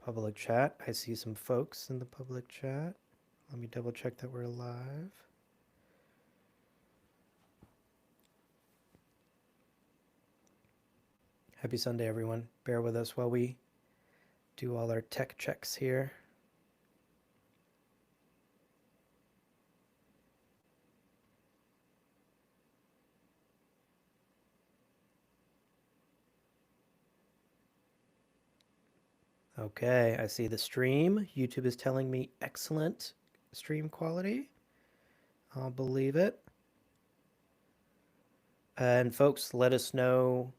Public chat. I see some folks in the public chat. Let me double check that we're live. Happy Sunday, everyone. Bear with us while we do all our tech checks here. Okay, I see the stream. YouTube is telling me excellent stream quality. I'll believe it. And folks, let us know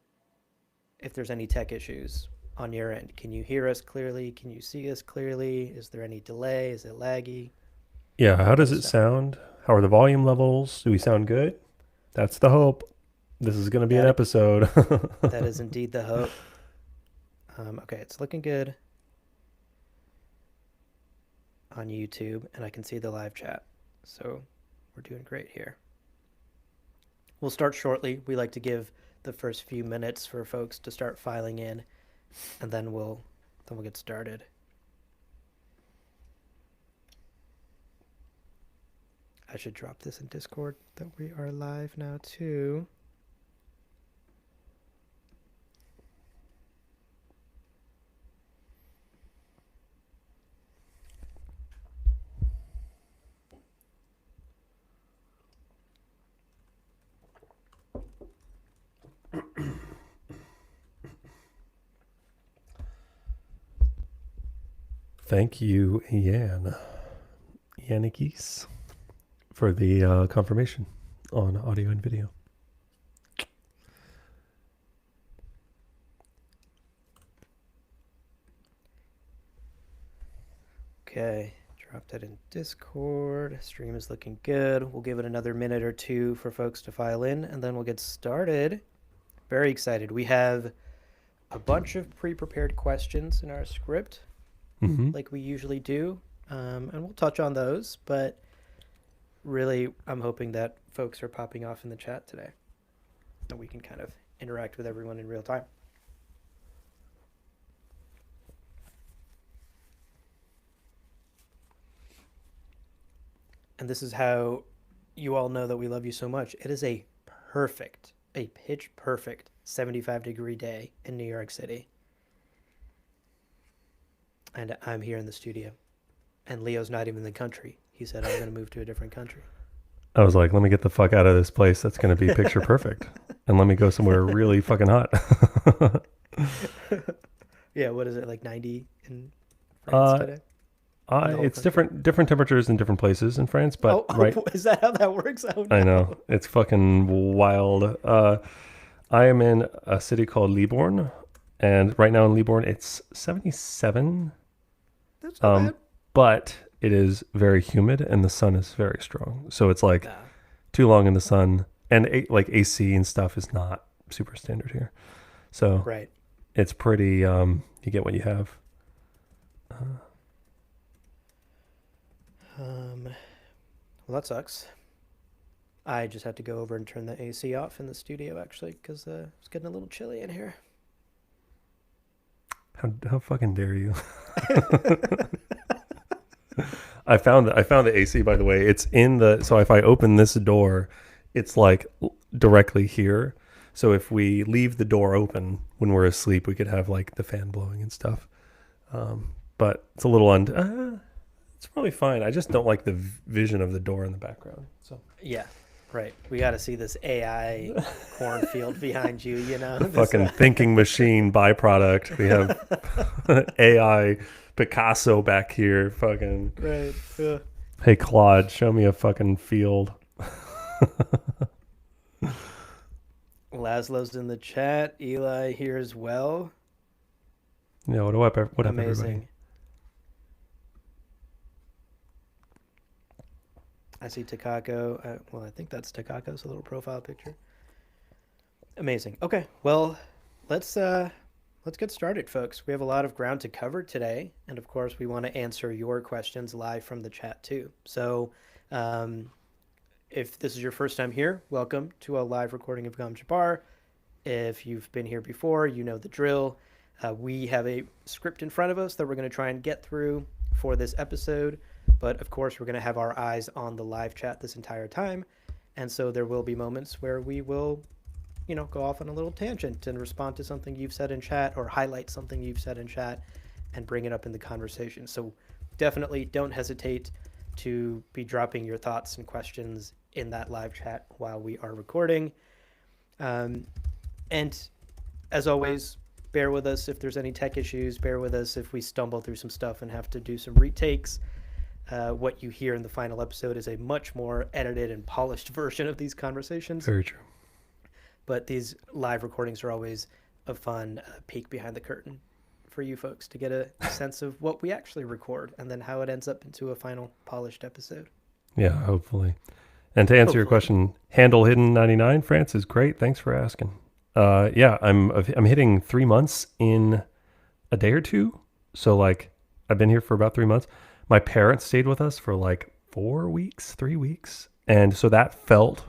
if there's any tech issues on your end. Can you hear us clearly? Can you see us clearly? Is there any delay? Is it laggy? Yeah, how does it sound? How are the volume levels? Do we sound good? That's the hope. This is going to be an That episode. that is indeed the hope. Okay, it's looking good on YouTube, and I can see the live chat. So we're doing great here. We'll start shortly. We like to give the first few minutes for folks to start filing in, and then we'll get started. I should drop this in Discord that we are live now too. Thank you, Yannikis, for the confirmation on audio and video. Okay, drop that in Discord. Stream is looking good. We'll give it another minute or two for folks to file in, and then we'll get started. Very excited. We have a bunch of pre-prepared questions in our script, like we usually do, and we'll touch on those, but really I'm hoping that folks are popping off in the chat today and we can kind of interact with everyone in real time. And this is how you all know that we love you so much. It is a pitch perfect 75-degree day in New York City. And I'm here in the studio. And Leo's not even in the country. He said, I'm going to move to a different country. I was like, let me get the fuck out of this place that's going to be picture perfect. And let me go somewhere really fucking hot. Yeah, what is it, like 90 in France today? It's different temperatures in different places in France, but right. Is that how that works? Oh, no. I know. It's fucking wild. I am in a city called Libourne, and right now in Libourne it's 77. That's not bad. But it is very humid and the sun is very strong. So it's like too long in the sun, and like AC and stuff is not super standard here. So right. It's pretty, you get what you have. Well, that sucks. I just had to go over and turn the AC off in the studio, actually, because it's getting a little chilly in here. How fucking dare you? I found the AC, by the way. It's in the, so if I open this door, it's like directly here. So if we leave the door open when we're asleep, we could have like the fan blowing and stuff. But it's a little it's probably fine. I just don't like the vision of the door in the background. So yeah, right. We got to see this AI cornfield behind you. You know, the fucking thinking machine byproduct. We have AI Picasso back here. Fucking right. Yeah. Hey Claude, show me a fucking field. Laszlo's in the chat. Eli here as well. Yeah, what up Amazing. Everybody? I see Takako. Well, I think that's Takako's little profile picture. Amazing. Okay, well, let's get started, folks. We have a lot of ground to cover today, and of course, we want to answer your questions live from the chat too. So, if this is your first time here, welcome to a live recording of Gom Jabbar. If you've been here before, you know the drill. We have a script in front of us that we're going to try and get through for this episode, but of course we're going to have our eyes on the live chat this entire time, and so there will be moments where we will, go off on a little tangent and respond to something you've said in chat or highlight something you've said in chat and bring it up in the conversation. So definitely don't hesitate to be dropping your thoughts and questions in that live chat while we are recording. And as always, bear with us if there's any tech issues. Bear with us if we stumble through some stuff and have to do some retakes. What you hear in the final episode is a much more edited and polished version of these conversations. Very true. But these live recordings are always a fun peek behind the curtain for you folks to get a sense of what we actually record and then how it ends up into a final polished episode. Yeah, hopefully. And to answer your question, handle hidden 99, France is great. Thanks for asking. Yeah, I'm hitting 3 months in a day or two. So like I've been here for about 3 months. My parents stayed with us for like 3 weeks. And so that felt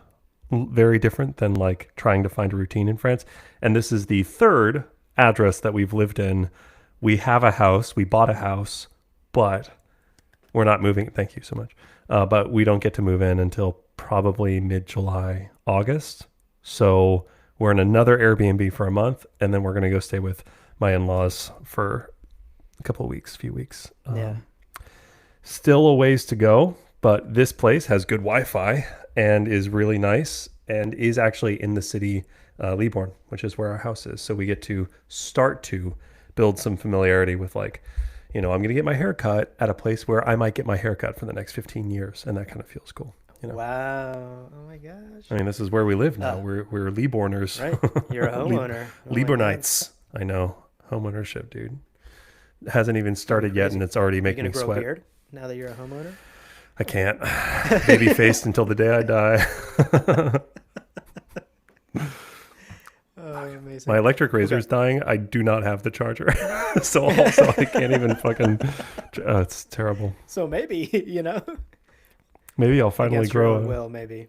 very different than like trying to find a routine in France. And this is the third address that we've lived in. We have a house, we bought a house, but we're not moving. Thank you so much. But we don't get to move in until probably mid-July, August. So we're in another Airbnb for a month, and then we're going to go stay with my in-laws for a few weeks. Yeah. Still a ways to go, but this place has good Wi-Fi and is really nice and is actually in the city, Libourne, which is where our house is. So we get to start to build some familiarity with like, I'm going to get my hair cut at a place where I might get my hair cut for the next 15 years. And that kind of feels cool. Wow. Oh my gosh. I mean, this is where we live now. We're Libourners. Right. You're a homeowner. Libournites. I know. Homeownership, dude. It hasn't even started yet and it's already making me grow sweat. A beard now that you're a homeowner? I can't. Baby faced until the day I die. Oh, amazing. My electric razor is dying. I do not have the charger. So also I can't even fucking, it's terrible. So maybe, Maybe I'll finally grow maybe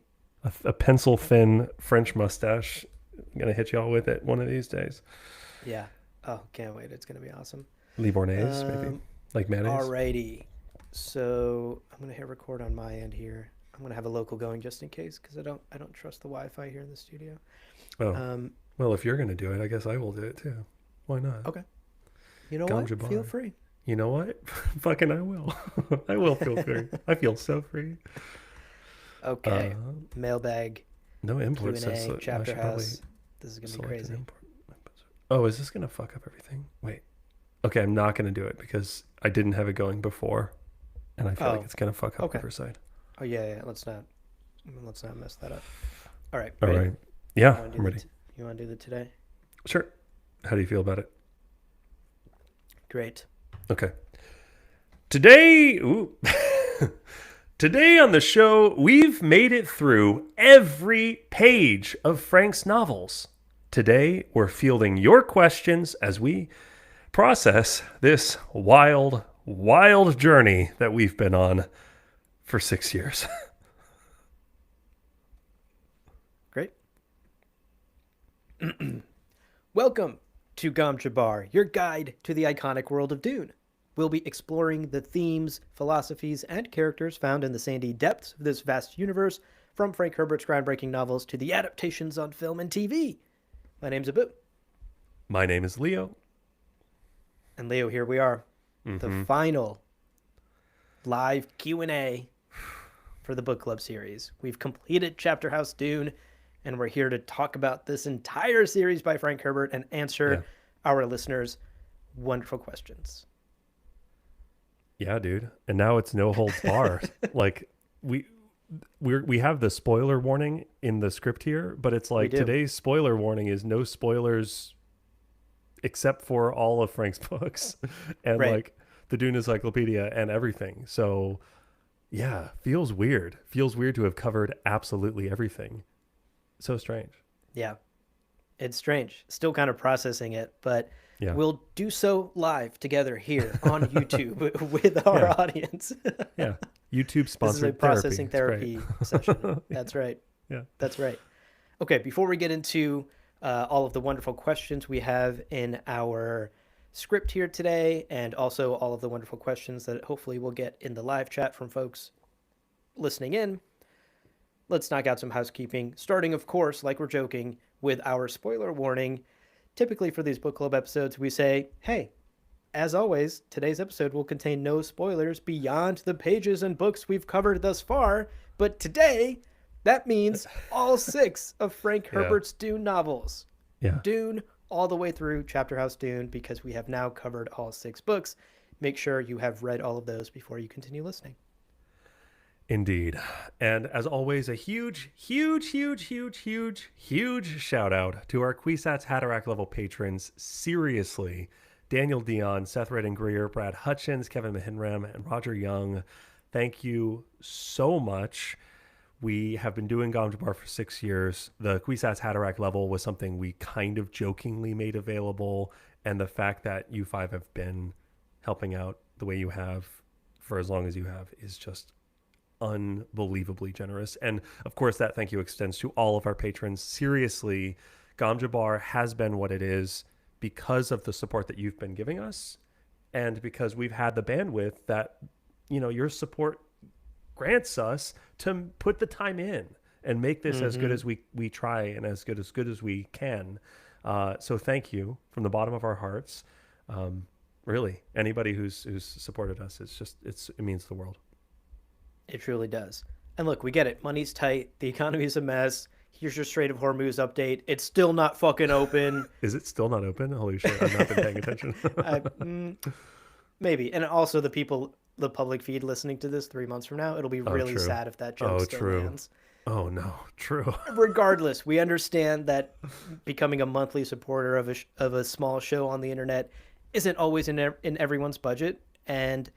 a pencil thin French mustache. I'm going to hit y'all with it one of these days. Yeah. Oh, can't wait. It's going to be awesome. Libournaise, maybe. Like mayonnaise. Alrighty. So I'm going to hit record on my end here. I'm going to have a local going just in case because I don't trust the Wi-Fi here in the studio. Oh. Well, if you're going to do it, I guess I will do it too. Why not? Okay. You know what? Feel free. You know what? Fucking I will. I will feel free. I feel so free. Okay. Mailbag. No imports. Q&A, Chapterhouse. This is going to be crazy. Oh, is this going to fuck up everything? Wait. Okay, I'm not going to do it because I didn't have it going before. And I feel like it's going to fuck up the first side. Oh, yeah. Let's not mess that up. All right. All right. Yeah, I'm ready. You want to do the today? Sure. How do you feel about it? Great. Okay. Today on the show, we've made it through every page of Frank's novels. Today, we're fielding your questions as we process this wild, wild journey that we've been on for 6 years. Great. Welcome to Gom Jabbar, your guide to the iconic world of Dune. We'll be exploring the themes, philosophies, and characters found in the sandy depths of this vast universe, from Frank Herbert's groundbreaking novels to the adaptations on film and TV. My name's Abu. My name is Leo. And Leo, here we are. The final live Q&A for the book club series. We've completed Chapterhouse Dune, and we're here to talk about this entire series by Frank Herbert and answer our listeners' wonderful questions. Yeah, dude. And now it's no holds barred. Like we have the spoiler warning in the script here, but it's like today's spoiler warning is no spoilers except for all of Frank's books and like the Dune Encyclopedia and everything. So yeah, feels weird. Feels weird to have covered absolutely everything. So strange. Yeah, it's strange. Still kind of processing it, but we'll do so live together here on YouTube with our audience. Yeah, YouTube sponsored this is a processing therapy session. That's right. Yeah, that's right. Okay, before we get into all of the wonderful questions we have in our script here today, and also all of the wonderful questions that hopefully we'll get in the live chat from folks listening in. Let's knock out some housekeeping, starting, of course, like we're joking, with our spoiler warning. Typically for these book club episodes, we say, hey, as always, today's episode will contain no spoilers beyond the pages and books we've covered thus far, but today, that means all 6 of Frank Herbert's Dune novels. Yeah. Dune all the way through Chapterhouse Dune, because we have now covered all 6 books. Make sure you have read all of those before you continue listening. Indeed. And as always, a huge shout out to our Quisatz Hatterack level patrons. Seriously, Daniel Dion, Seth Redden Greer, Brad Hutchins, Kevin Mahinram, and Roger Young. Thank you so much. We have been doing Gom Jabbar for 6 years. The Quisatz Hatterack level was something we kind of jokingly made available. And the fact that you 5 have been helping out the way you have for as long as you have is just unbelievably generous. And of course, that thank you extends to all of our patrons. Seriously, Gom Jabbar has been what it is because of the support that you've been giving us, and because we've had the bandwidth that, you know, your support grants us to put the time in and make this as good as we try and as good as we can. So thank you from the bottom of our hearts. Really, anybody who's supported us, it means the world. It truly does. And look, we get it. Money's tight. The economy's a mess. Here's your Strait of Hormuz update. It's still not fucking open. Is it still not open? Holy shit, I've not been paying attention. Maybe. And also the public feed listening to this 3 months from now, it'll be really sad if that joke still lands. Oh, no. True. Regardless, we understand that becoming a monthly supporter of a small show on the internet isn't always in everyone's budget. And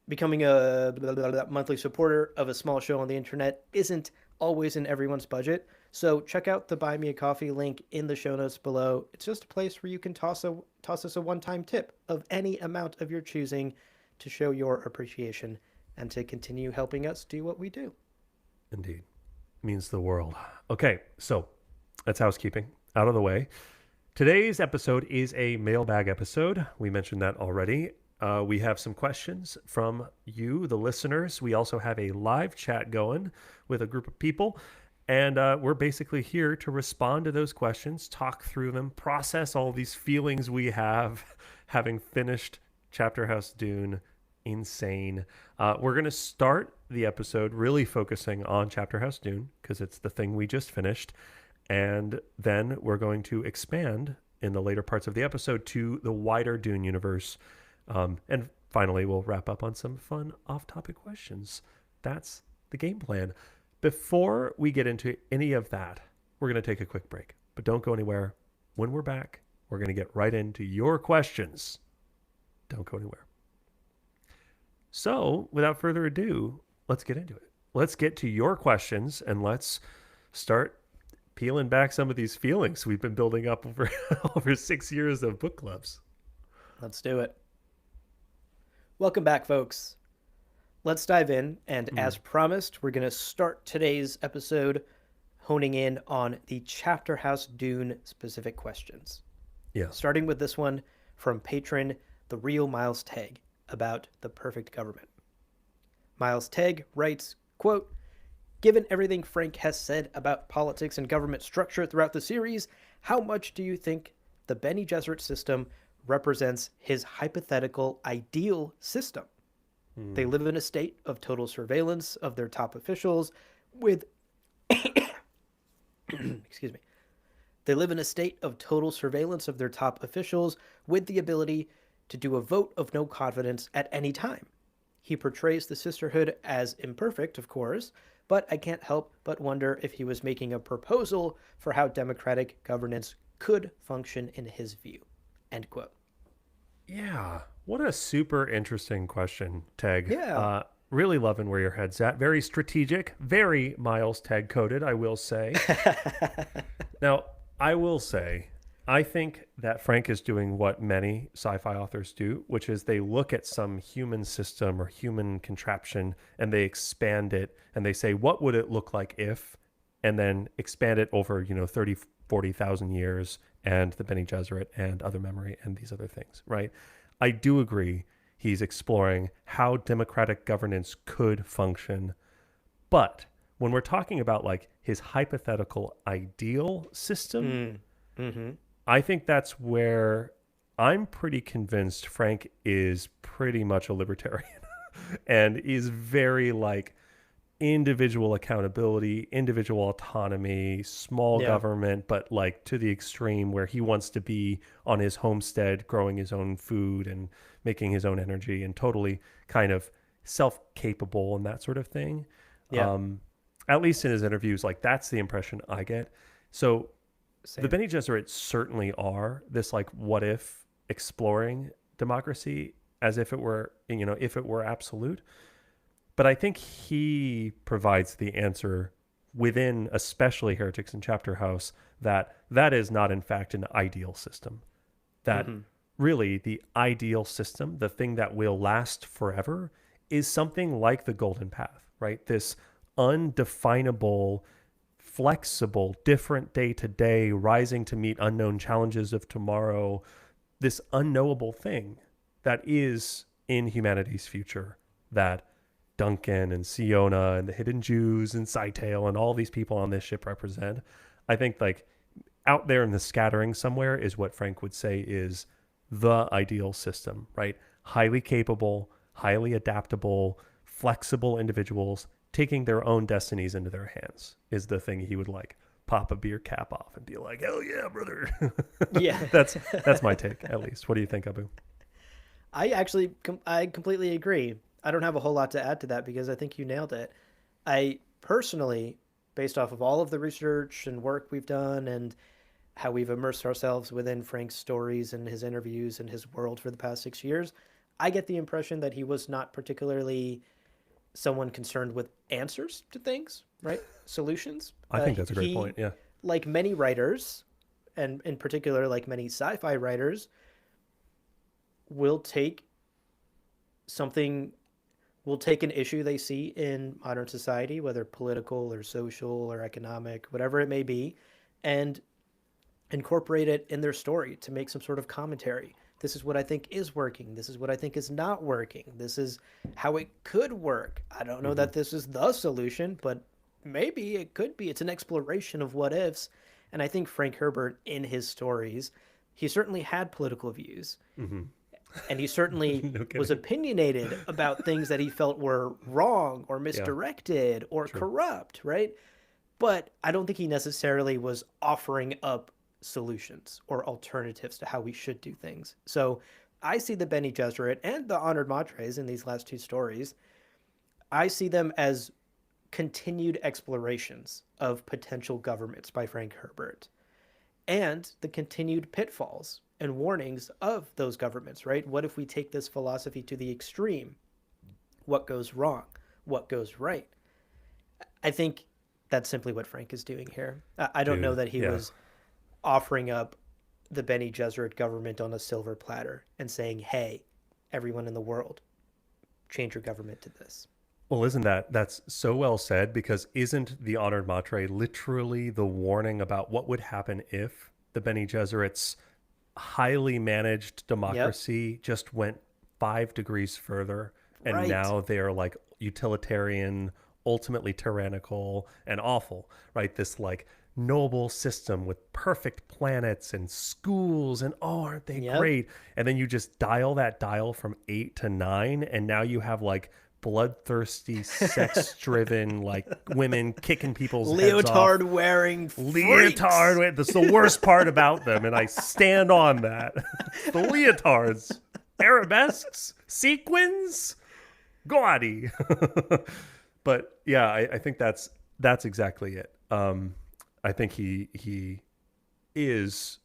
becoming a monthly supporter of a small show on the internet isn't always in everyone's budget. So check out the Buy Me a Coffee link in the show notes below. It's just a place where you can toss us a one-time tip of any amount of your choosing to show your appreciation and to continue helping us do what we do. Indeed. Means the world. Okay, so that's housekeeping out of the way. Today's episode is a mailbag episode. We mentioned that already. We have some questions from you, the listeners. We also have a live chat going with a group of people. And we're basically here to respond to those questions, talk through them, process all these feelings we have having finished Chapterhouse Dune. Insane. We're going to start the episode really focusing on Chapterhouse Dune because it's the thing we just finished. And then we're going to expand in the later parts of the episode to the wider Dune universe. And finally, we'll wrap up on some fun off-topic questions. That's the game plan. Before we get into any of that, we're going to take a quick break. But don't go anywhere. When we're back, we're going to get right into your questions. Don't go anywhere. So, without further ado, let's get into it. Let's get to your questions, and let's start peeling back some of these feelings we've been building up over 6 years of book clubs. Let's do it. Welcome back, folks. Let's dive in, and as promised, we're going to start today's episode honing in on the Chapterhouse Dune specific questions. Yeah. Starting with this one from patron The Real Miles Tegg about the perfect government. Miles Tegg writes, quote, "Given everything Frank has said about politics and government structure throughout the series, how much do you think the Bene Gesserit system represents his hypothetical ideal system? They live in a state of total surveillance of their top officials with excuse me. They live in a state of total surveillance of their top officials with the ability to do a vote of no confidence at any time. He portrays the sisterhood as imperfect, of course, but I can't help but wonder if he was making a proposal for how democratic governance could function in his view." End quote. Yeah. What a super interesting question, Teg. Yeah. Really loving where your head's at. Very strategic, very Miles Teg coded, I will say. Now, I will say, I think that Frank is doing what many sci-fi authors do, which is they look at some human system or human contraption and they expand it and they say, what would it look like if, and then expand it over, 30, 40,000 years and the Bene Gesserit and other memory and these other things, right? I do agree he's exploring how democratic governance could function, but when we're talking about like his hypothetical ideal system, Mm. Mm-hmm. I think that's where I'm pretty convinced Frank is pretty much a libertarian and is very like individual accountability, individual autonomy, small Yeah. government, but like to the extreme where he wants to be on his homestead, growing his own food and making his own energy and totally kind of self capable and that sort of thing. Yeah. Um, at least in his interviews, like that's the impression I get. So the Same. Bene Gesserit certainly are this like what if exploring democracy as if it were, you know, if it were absolute. But I think he provides the answer within, especially Heretics in Chapterhouse, that that is not in fact an ideal system. That Mm-hmm. really the ideal system, the thing that will last forever, is something like the Golden Path, right? This undefinable, flexible, different day to day, rising to meet unknown challenges of tomorrow, this unknowable thing that is in humanity's future that Duncan and Siona and the Hidden Jews and Cytail and all these people on this ship represent. I think like out there in the scattering somewhere is what Frank would say is the ideal system, right? Highly capable, highly adaptable, flexible individuals taking their own destinies into their hands is the thing he would like pop a beer cap off and be like, hell yeah, brother. Yeah. that's my take, at least. What do you think, Abu? I completely agree. I don't have a whole lot to add to that because I think you nailed it. I personally, based off of all of the research and work we've done and how we've immersed ourselves within Frank's stories and his interviews and his world for the past 6 years, I get the impression that he was not particularly someone concerned with answers to things, right? Solutions. I think that's a great point. Yeah. Like many writers, and in particular, like many sci fi writers, will take something, will take an issue they see in modern society, whether political or social or economic, whatever it may be, and incorporate it in their story to make some sort of commentary. This is what I think is working. This is what I think is not working. This is how it could work. I don't know Mm-hmm. that this is the solution, but maybe it could be. It's an exploration of what ifs. And I think Frank Herbert, in his stories, he certainly had political views. Mm-hmm. And he certainly No was kidding. opinionated about things that he felt were wrong or Yeah. misdirected or True. corrupt, right? But I don't think he necessarily was offering up solutions or alternatives to how we should do things. So I see the Bene Gesserit and the Honored Matres in these last two stories. I see them as continued explorations of potential governments by Frank Herbert and the continued pitfalls and warnings of those governments, right? What if we take this philosophy to the extreme? What goes wrong? What goes right? I think that's simply what Frank is doing here. I don't know Dude. that he Yeah. was offering up the Bene Gesserit government on a silver platter and saying, hey, everyone in the world, change your government to this. Well, isn't that's so well said? Because isn't the Honored Matre literally the warning about what would happen if the Bene Gesserit's highly managed Yep. democracy just went 5 degrees further, and Right. now they are like utilitarian, ultimately tyrannical and awful, right? This like noble system with perfect planets and schools and oh, aren't they Yep. great? And then you just dial that dial from 8 to 9, and now you have like bloodthirsty, sex driven, like women kicking people's heads off. Leotard wearing Leotard, freaks. that's the worst part about them, and I stand on that. The leotards, arabesques, sequins, gaudy. But yeah, I think that's exactly it. I think he is.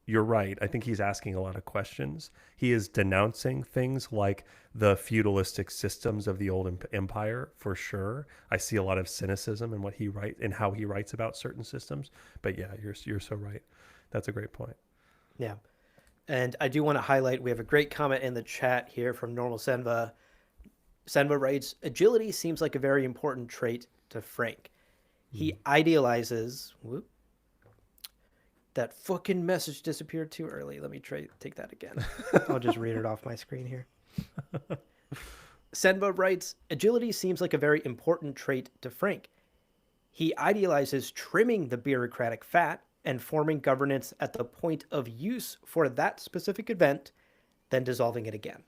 You're right. I think he's asking a lot of questions. He is denouncing things like the feudalistic systems of the old empire for sure. I see a lot of cynicism in what he writes and how he writes about certain systems. But yeah, you're so right. That's a great point. Yeah. And I do want to highlight we have a great comment in the chat here from Normal Senva. Senva writes, agility seems like a very important trait to Frank. He idealizes, whoop, That fucking message disappeared too early. Let me take that again. I'll just read it off my screen here. Senba writes, agility seems like a very important trait to Frank. He idealizes trimming the bureaucratic fat and forming governance at the point of use for that specific event, then dissolving it again.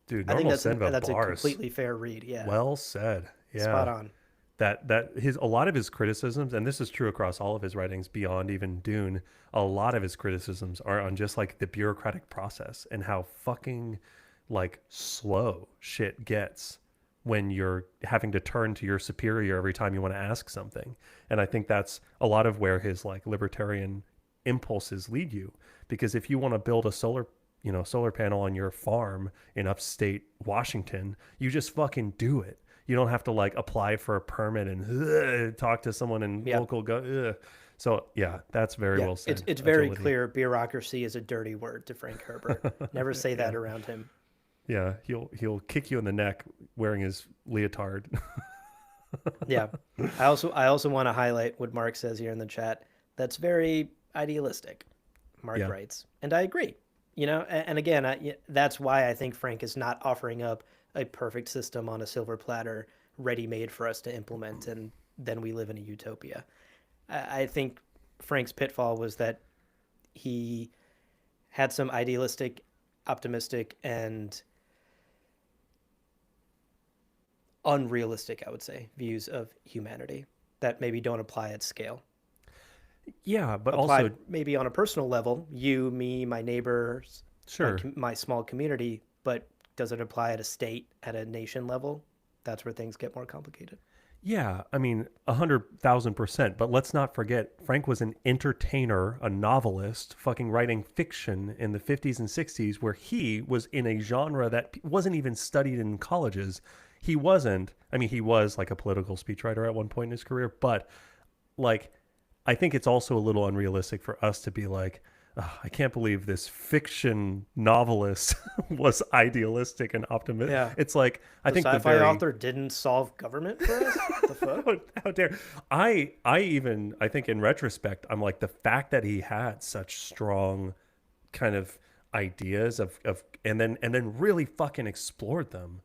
Dude, I think normal that's Senva a bars. completely fair read. Yeah, Well said. spot Yeah. on. That his a lot of his criticisms, and this is true across all of his writings beyond even Dune, a lot of his criticisms are on just like the bureaucratic process and how fucking like slow shit gets when you're having to turn to your superior every time you want to ask something. And I think that's a lot of where his like libertarian impulses lead you, because if you want to build a solar panel on your farm in upstate Washington, you just fucking do it. You don't have to like apply for a permit and talk to someone in Yeah. local So yeah, that's very Yeah, well said. it's very Agility. clear bureaucracy is a dirty word to Frank Herbert. Never say Yeah. that around him. Yeah, he'll kick you in the neck wearing his leotard. Yeah. I also want to highlight what Mark says here in the chat. That's very idealistic, Mark Yeah. writes. And I agree. And again, that's why I think Frank is not offering up a perfect system on a silver platter ready made for us to implement, and then we live in a utopia. I think Frank's pitfall was that he had some idealistic, optimistic, and unrealistic, I would say, views of humanity that maybe don't apply at scale. Yeah, but Applied also maybe on a personal level, you, me, my neighbors, sure. my small community, but does it apply at a state, at a nation level? That's where things get more complicated. Yeah, I mean, 100,000%. But let's not forget, Frank was an entertainer, a novelist, fucking writing fiction in the 50s and 60s, where he was in a genre that wasn't even studied in colleges. He wasn't, I mean, he was like a political speechwriter at one point in his career, but like, I think it's also a little unrealistic for us to be like, "Oh, I can't believe this fiction novelist was idealistic and optimistic." Yeah. It's like, I The think the sci-fi very author didn't solve government for us? What the fuck? how dare I think in retrospect, I'm like, the fact that he had such strong kind of ideas of and then really fucking explored them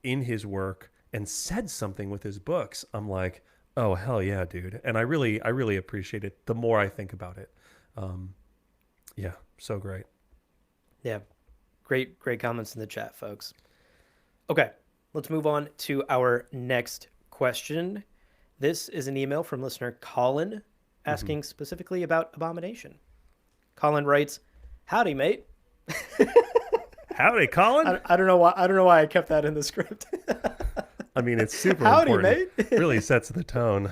in his work and said something with his books. I'm like, oh hell yeah, dude. And I really appreciate it the more I think about it. Yeah, so great. Yeah. Great comments in the chat, folks. Okay, let's move on to our next question. This is an email from listener Colin asking specifically about Abomination. Colin writes, "Howdy, mate." Howdy, Colin. I don't know why. I don't know why I kept that in the script. I mean, it's super Howdy, important. mate. Really sets the tone.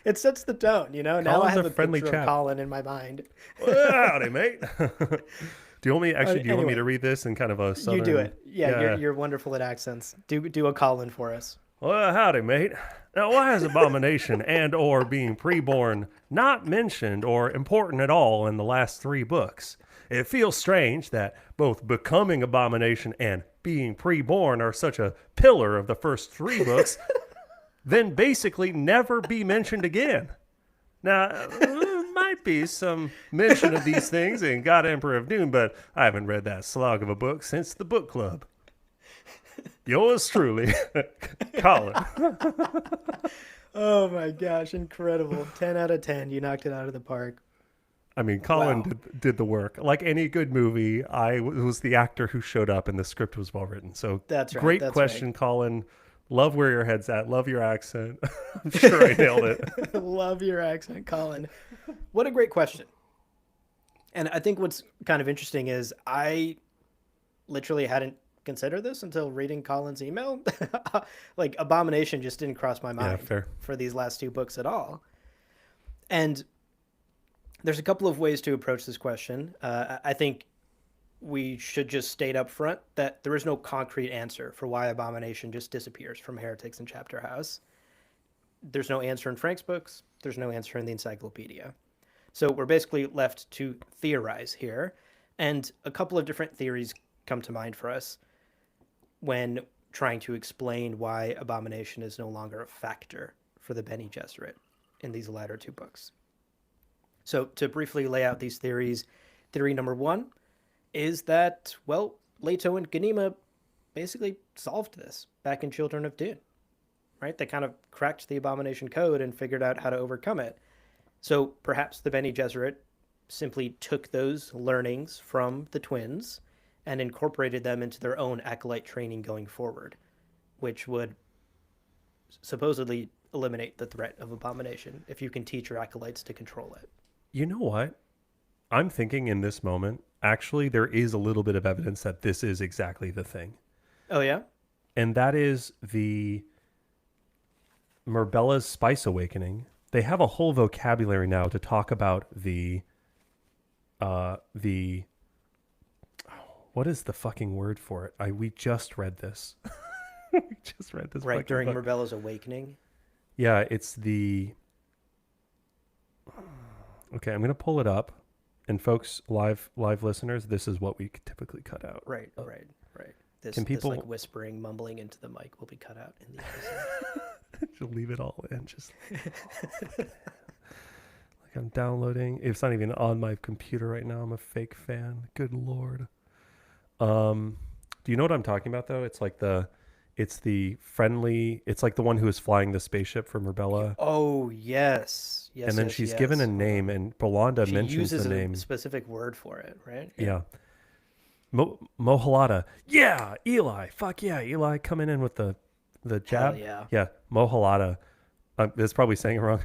It sets the tone, Now I Colin's have a a friendly picture of chap. Colin in my mind. Well, howdy, mate. Do you want me do you want me Anyway, to read this in kind of a southern? You do it. Yeah, you're wonderful at accents. Do a Colin for us. Well, howdy, mate. Now, why is abomination and or being preborn not mentioned or important at all in the last 3 books? It feels strange that both becoming abomination and being preborn are such a pillar of the first 3 books, then basically never be mentioned again. Now, might be some mention of these things in God Emperor of Dune, but I haven't read that slog of a book since the book club. Yours truly, Colin. Oh my gosh, incredible. 10 out of 10. You knocked it out of the park. I mean, Colin Wow. did the work. Like any good movie, I was the actor who showed up and the script was well written. So That's right, great that's question, Colin. Love where your head's at. Love your accent. I'm sure I nailed it. Love your accent, Colin. What a great question. And I think what's kind of interesting is I literally hadn't considered this until reading Colin's email. Like Abomination just didn't cross my mind fair. for these last 2 books at all. And there's a couple of ways to approach this question. I think we should just state up front that there is no concrete answer for why Abomination just disappears from Heretics and Chapterhouse. There's no answer in Frank's books. There's no answer in the encyclopedia. So we're basically left to theorize here. And a couple of different theories come to mind for us when trying to explain why Abomination is no longer a factor for the Bene Gesserit in these latter 2 books. So, to briefly lay out these theories, theory number one is that, well, Leto and Ganima basically solved this back in Children of Dune, right? They kind of cracked the abomination code and figured out how to overcome it. So perhaps the Bene Gesserit simply took those learnings from the twins and incorporated them into their own acolyte training going forward, which would supposedly eliminate the threat of abomination if you can teach your acolytes to control it. You know what? I'm thinking in this moment, actually, there is a little bit of evidence that this is exactly the thing. Oh, yeah? And that is the Mirbella's Spice Awakening. They have a whole vocabulary now to talk about the what is the fucking word for it? We just read this. We just read this. Right, during book. Mirbella's awakening. Yeah, it's the. Okay, I'm gonna pull it up, and folks, live listeners, this is what we typically cut out. Right. This, Can people this like whispering, mumbling into the mic will be cut out in the episode. Just leave it all in. Just like I'm downloading. It's not even on my computer right now. I'm a fake fan. Good lord. Do you know what I'm talking about though? It's like it's like the one who is flying the spaceship from Rebella. Oh yes, yes. And then she's given a name, and Belanda mentions uses the name. A specific word for it, right? Yeah. Mohalada. Yeah, Eli. Fuck yeah, Eli coming in with the jab. Hell yeah. Yeah, Mohalada. That's probably saying it wrong.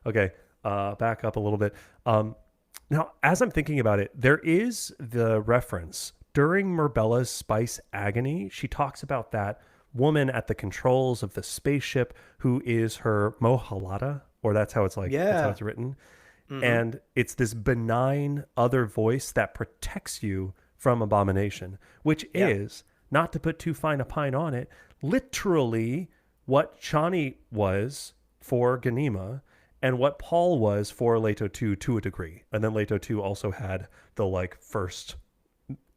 Okay, back up a little bit. Now, as I'm thinking about it, there is the reference during Mirbella's spice agony. She talks about that woman at the controls of the spaceship who is her Mohalada, or that's how it's like. Yeah. That's how it's written. Mm-hmm. And it's this benign other voice that protects you from abomination, which is, not to put too fine a pine on it, literally what Chani was for Ganima and what Paul was for Leto 2 to a degree. And then Leto 2 also had the like first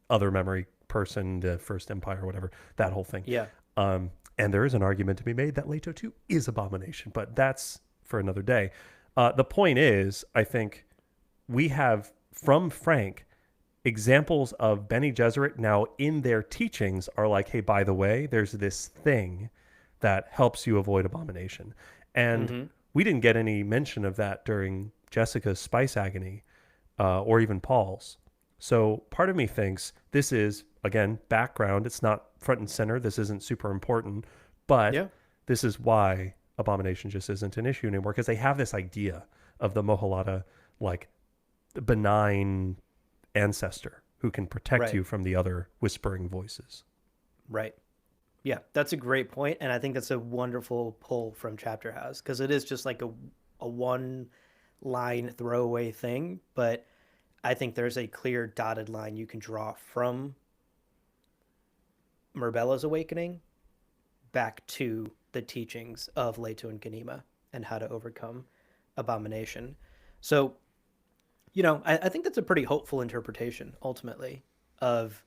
other memory person, the first empire, whatever, that whole thing. Yeah. And there is an argument to be made that Leto 2 is abomination, but that's for another day. The point is, I think we have from Frank examples of Bene Gesserit now in their teachings are like, hey, by the way, there's this thing that helps you avoid abomination. And we didn't get any mention of that during Jessica's spice agony or even Paul's. So part of me thinks this is, again, background. It's not front and center. This isn't super important. But this is why abomination just isn't an issue anymore, because they have this idea of the Mohalada, like benign ancestor who can protect you from the other whispering voices. Right. Yeah, that's a great point, and I think that's a wonderful pull from Chapterhouse, because it is just like a one line throwaway thing, but I think there's a clear dotted line you can draw from Mirbella's awakening back to the teachings of Leto and Ganima and how to overcome abomination. So, I think that's a pretty hopeful interpretation, ultimately, of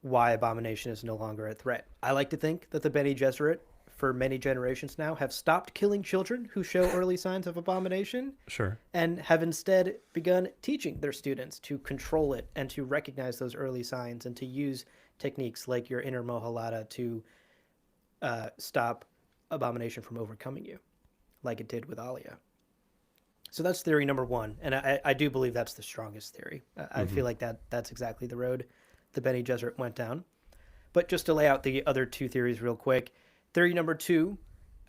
why abomination is no longer a threat. I like to think that the Bene Gesserit, for many generations now, have stopped killing children who show early signs of abomination. Sure. And have instead begun teaching their students to control it and to recognize those early signs and to use techniques like your inner Mohalada to stop abomination from overcoming you, like it did with Alia. So that's theory number one, and I do believe that's the strongest theory. I feel like that's exactly the road the Bene Gesserit went down. But just to lay out the other two theories real quick, theory number two,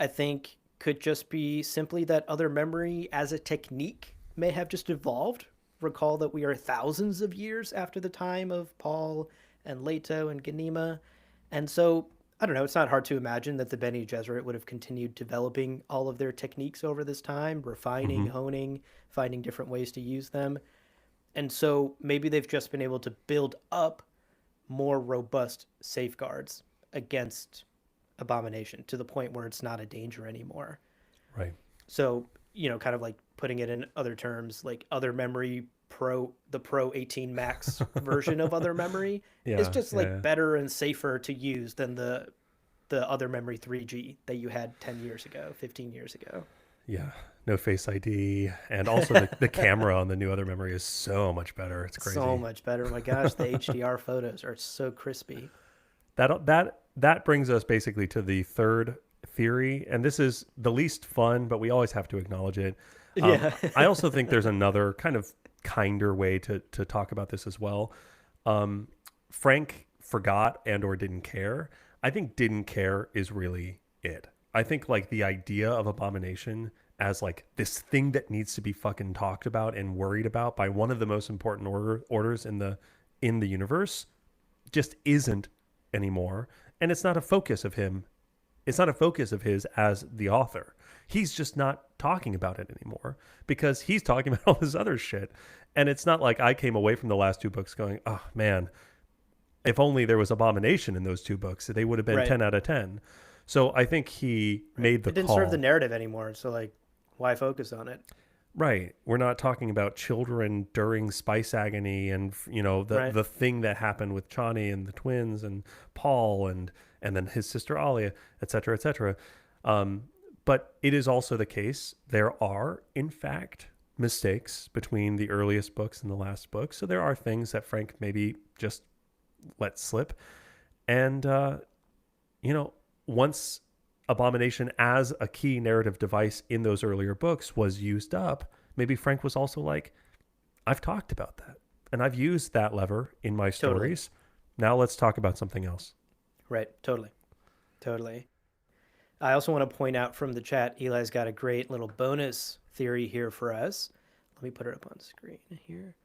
I think, could just be simply that other memory as a technique may have just evolved. Recall that we are thousands of years after the time of Paul and Leto and Ganima, and so I don't know, it's not hard to imagine that the Bene Gesserit would have continued developing all of their techniques over this time, refining, honing, finding different ways to use them. And so maybe they've just been able to build up more robust safeguards against abomination to the point where it's not a danger anymore. Right. So, kind of like putting it in other terms, like other memory the Pro 18 Max version of other memory is just better and safer to use than the other memory 3G that you had 10 years ago, 15 years ago. Yeah. no Face ID, and also the camera on the new Other Memory is so much better. It's So crazy. much better. My gosh, the HDR photos are so crispy. That brings us basically to the third theory, and this is the least fun, but we always have to acknowledge it. Yeah. I also think there's another kind of kinder way to talk about this as well. Frank forgot and or didn't care. I think didn't care is really it. I think like the idea of abomination as like this thing that needs to be fucking talked about and worried about by one of the most important orders in the universe just isn't anymore, and it's not a focus of him. It's not a focus of his as the author. He's just not talking about it anymore because he's talking about all this other shit. And it's not like I came away from the last two books going, oh man, if only there was abomination in those two books, they would have been Right. 10 out of 10. So I think he made the It didn't call. serve the narrative anymore. So, like, why focus on it? Right. We're not talking about children during spice agony and the Right. the thing that happened with Chani and the twins and Paul and then his sister Alia, et cetera, et cetera. But it is also the case there are, in fact, mistakes between the earliest books and the last book. So there are things that Frank maybe just let slip. And, once Abomination as a key narrative device in those earlier books was used up, maybe Frank was also like, I've talked about that and I've used that lever in my Totally. stories. Now let's talk about something else. Right. Totally. Totally. I also want to point out from the chat, Eli's got a great little bonus theory here for us. Let me put it up on screen here.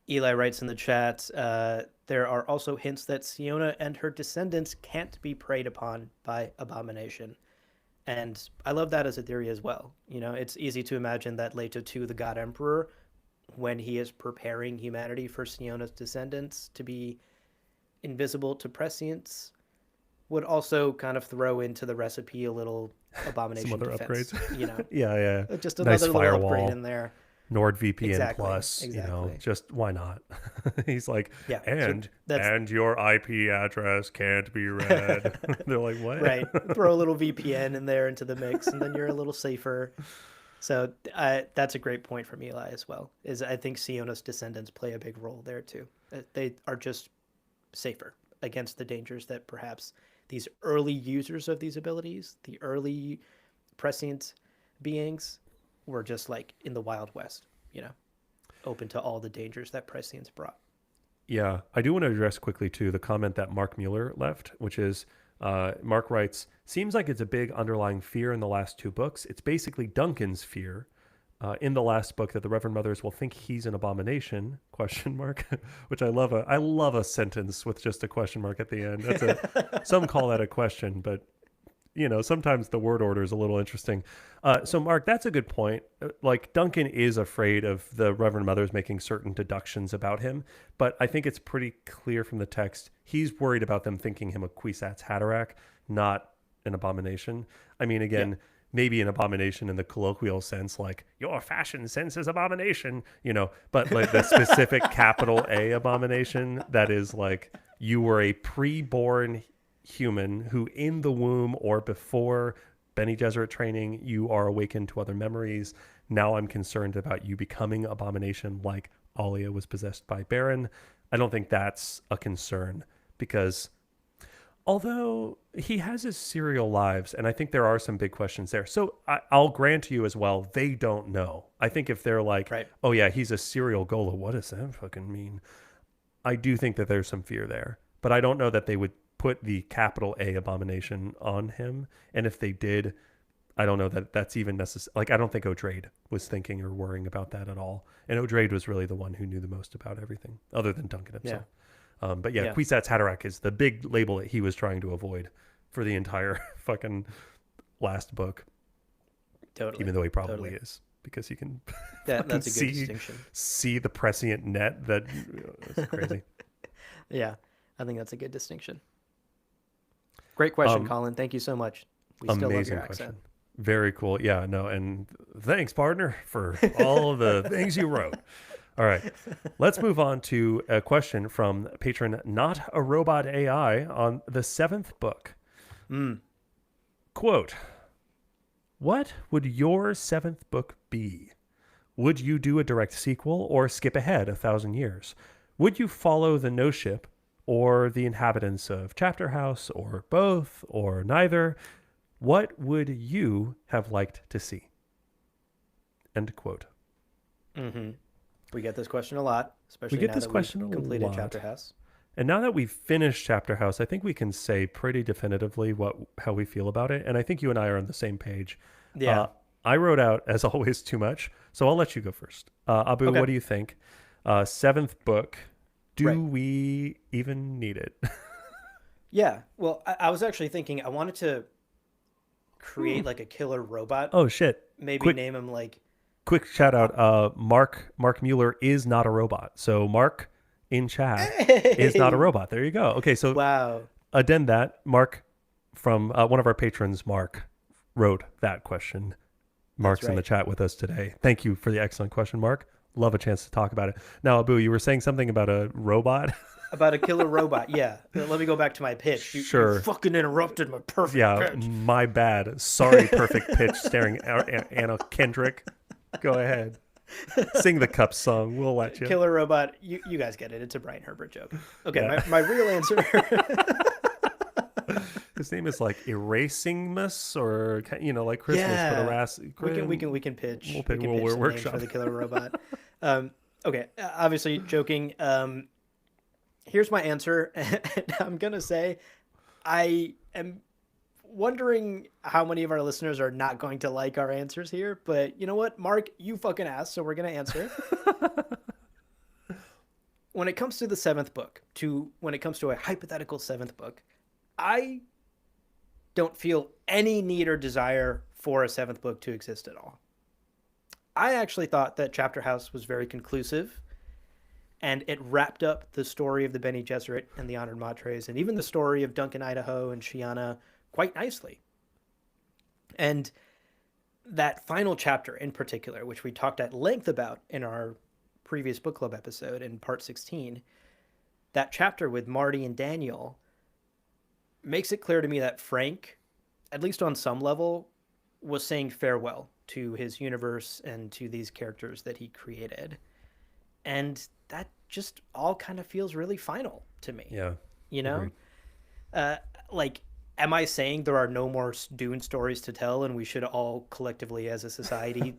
Eli writes in the chat, there are also hints that Siona and her descendants can't be preyed upon by Abomination. And I love that as a theory as well. You know, it's easy to imagine that Leto II, the God Emperor, when he is preparing humanity for Siona's descendants to be invisible to prescience, would also kind of throw into the recipe a little Some Abomination other defense. upgrades. You know, Yeah. just Nice another little upgrade firewall. in there. NordVPN Exactly. plus, Exactly. just why not? He's like, Yeah. and So that's and your IP address can't be read. They're like, what? right. Throw a little VPN in there into the mix, and then you're a little safer. So that's a great point from Eli as well. Is I think Siona's descendants play a big role there too. They are just safer against the dangers that perhaps these early users of these abilities, the early prescient beings, were just like in the Wild West, you know, open to all the dangers that prescience brought. Yeah, I do want to address quickly too the comment that Mark Mueller left, which is Mark writes, seems like it's a big underlying fear in the last two books. It's basically Duncan's fear in the last book that the Reverend Mothers will think he's an abomination, question mark, which I love. I love a sentence with just a question mark at the end. Some call that a question, but sometimes the word order is a little interesting. So Mark, that's a good point. Like Duncan is afraid of the Reverend Mothers making certain deductions about him, but I think it's pretty clear from the text he's worried about them thinking him a Kwisatz Haderach, not an abomination. I mean, again, Yeah. maybe an abomination in the colloquial sense, like your fashion sense is abomination, but like the specific capital A abomination that is like you were a pre-born human who in the womb or before Bene Gesserit training, you are awakened to other memories. Now I'm concerned about you becoming abomination like Alia was possessed by Baron. I don't think that's a concern because although he has his serial lives, and I think there are some big questions there. So I'll grant you as well, they don't know. I think if they're like, Right. oh yeah, he's a serial Gola, what does that fucking mean? I do think that there's some fear there, but I don't know that they would put the capital A abomination on him. And if they did, I don't know that that's even necessary. Like, I don't think O'Drade was thinking or worrying about that at all. And O'Drade was really the one who knew the most about everything other than Duncan himself. But yeah, Yeah. Kwisatz Haderach is the big label that he was trying to avoid for the entire fucking last book, Totally. even though he probably Totally. is because he can That's a good see distinction. see the prescient net that it's crazy. Yeah. I think that's a good distinction. Great question, Um, Colin. Thank you so much. We still love Amazing your question. accent. Very cool. Yeah, no, and thanks, partner, for all of the things you wrote. All right, let's move on to a question from patron Not a Robot AI on the seventh book. Quote, what would your seventh book be? Would you do a direct sequel or skip ahead 1,000 years? Would you follow the No Ship or the inhabitants of Chapterhouse or both or neither? What would you have liked to see? End quote. Mm-hmm. We get this question a lot, We especially get now this that question we've a completed lot. Chapterhouse. And now that we've finished Chapterhouse, I think we can say pretty definitively how we feel about it. And I think you and I are on the same page. Yeah. I wrote out, as always, too much. So I'll let you go first. Abu, Okay. what do you think? Seventh book. Do Right. we even need it? Yeah. Well, I was actually thinking I wanted to create like a killer robot. Oh, shit. Maybe Quick name him like. quick shout out. Mark Mueller is not a robot. So Mark in chat is not a Hey! robot. There you go. Okay, so Wow. addend that. Mark from one of our patrons, Mark, wrote that question. That's Mark's in the right. chat with us today. Thank you for the excellent question, Mark. Love a chance to talk about it. Now, Abu, you were saying something about a robot? About a killer robot. Yeah. Let me go back to my pitch. You Sure. fucking interrupted my perfect Yeah, pitch. my bad. Sorry, perfect pitch staring at Anna Kendrick. Go ahead. Sing the cup song. We'll let you. Killer robot. You guys get it. It's a Brian Herbert joke. Okay. Yeah. My real answer. His name is like Erasingmus or, like Christmas, but Yeah. We can pitch. We'll We pitch. can We'll pitch some names workshop. for the killer robot. Okay. Obviously joking. Here's my answer. And I'm gonna say, I am wondering how many of our listeners are not going to like our answers here. But you know what, Mark, you fucking asked, so we're gonna answer. When it comes to the seventh book, when it comes to a hypothetical seventh book, I don't feel any need or desire for a seventh book to exist at all. I actually thought that Chapterhouse was very conclusive, and it wrapped up the story of the Bene Gesserit and the Honored Matres, and even the story of Duncan Idaho and Shiana quite nicely. And that final chapter in particular, which we talked at length about in our previous book club episode in part 16, that chapter with Marty and Daniel makes it clear to me that Frank, at least on some level, was saying farewell to his universe and to these characters that he created. And that just all kind of feels really final to me. Yeah. You know? Agreed. Like, am I saying there are no more Dune stories to tell and we should all collectively as a society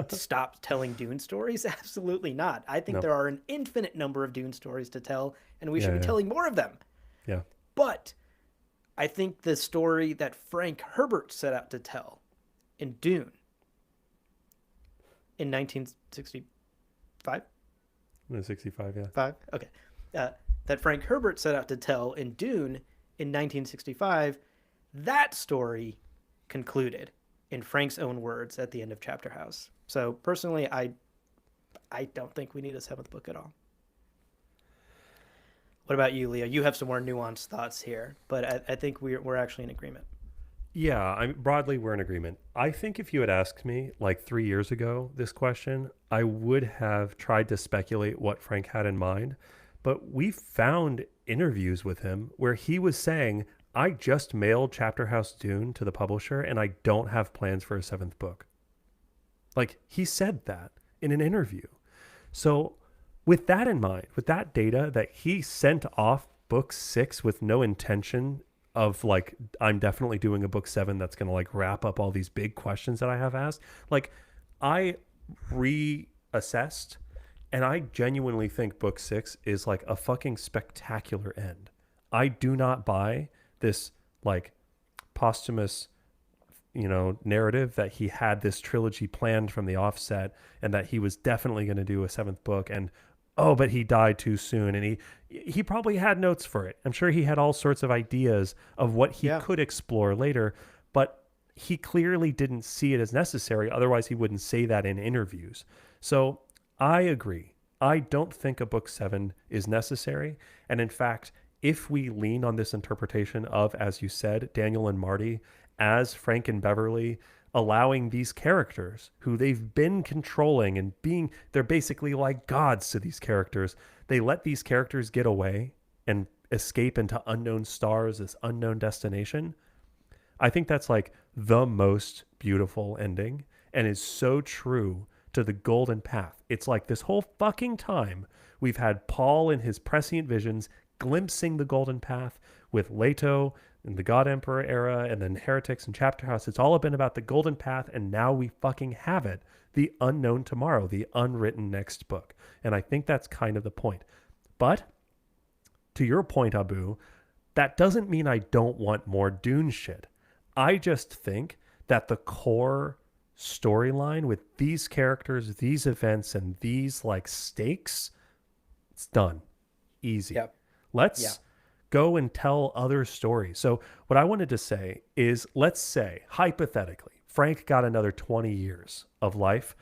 stop telling Dune stories? Absolutely not. I think No. there are an infinite number of Dune stories to tell and we should Yeah, be yeah. telling more of them. Yeah. But I think the story that Frank Herbert set out to tell in Dune in 1965? 65, yeah. Okay. That Frank Herbert set out to tell in Dune in 1965, that story concluded in Frank's own words at the end of Chapterhouse. So personally, I don't think we need a seventh book at all. What about you, Leo? You have some more nuanced thoughts here, but I think we're actually in agreement. Yeah, broadly we're in agreement. I think if you had asked me like 3 years ago this question, I would have tried to speculate what Frank had in mind. But we found interviews with him where he was saying, I just mailed Chapterhouse Dune to the publisher and I don't have plans for a seventh book. Like he said that in an interview. So with that in mind, with that data that he sent off book 6 with no intention of like, I'm definitely doing a book 7 that's going to like wrap up all these big questions that I have asked. Like I reassessed and I genuinely think book 6 is like a fucking spectacular end. I do not buy this like posthumous, narrative that he had this trilogy planned from the offset and that he was definitely going to do a 7th book and but he died too soon and he probably had notes for it. I'm sure he had all sorts of ideas of what he could explore later, but he clearly didn't see it as necessary. Otherwise he wouldn't say that in interviews. So I agree. I don't think a book 7 is necessary. And in fact, if we lean on this interpretation of, as you said, Daniel and Marty as Frank and Beverly, allowing these characters who they've been controlling and they're basically like gods to these characters. They let these characters get away and escape into unknown stars, this unknown destination. I think that's like the most beautiful ending and is so true to the golden path. It's like this whole fucking time we've had Paul in his prescient visions glimpsing the golden path with Leto in the God Emperor era and then Heretics and Chapterhouse. It's all been about the golden path, and now we fucking have it. The unknown tomorrow, the unwritten next book. And I think that's kind of the point. But to your point, Abu, that doesn't mean I don't want more Dune shit. I just think that the core storyline with these characters, these events, and these like stakes, it's done. Easy. Yep. Let's Yeah. go and tell other stories. So what I wanted to say is, let's say, hypothetically, Frank got another 20 years of life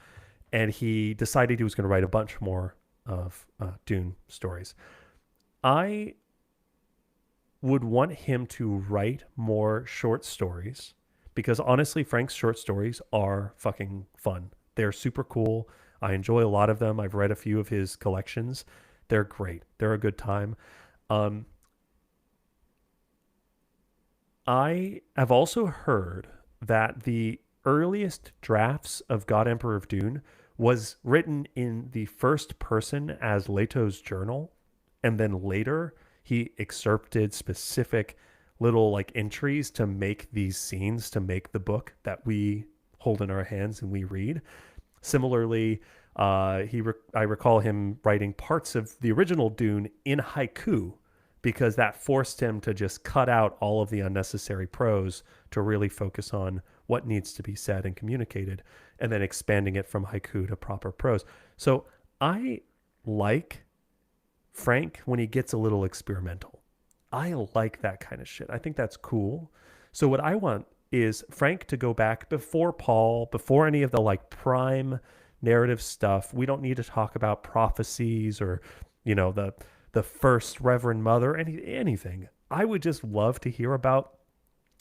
and he decided he was going to write a bunch more of Dune stories. I would want him to write more short stories because honestly, Frank's short stories are fucking fun. They're super cool. I enjoy a lot of them. I've read a few of his collections. They're great. They're a good time. I have also heard that the earliest drafts of God Emperor of Dune was written in the first person as Leto's journal, and then later he excerpted specific little like entries to make these scenes to make the book that we hold in our hands and we read. Similarly, I recall him writing parts of the original Dune in haiku because that forced him to just cut out all of the unnecessary prose to really focus on what needs to be said and communicated, and then expanding it from haiku to proper prose. So I like Frank when he gets a little experimental. I like that kind of shit. I think that's cool. So what I want is Frank to go back before Paul, before any of the like prime narrative stuff. We don't need to talk about prophecies or, you know, the first Reverend Mother, anything. I would just love to hear about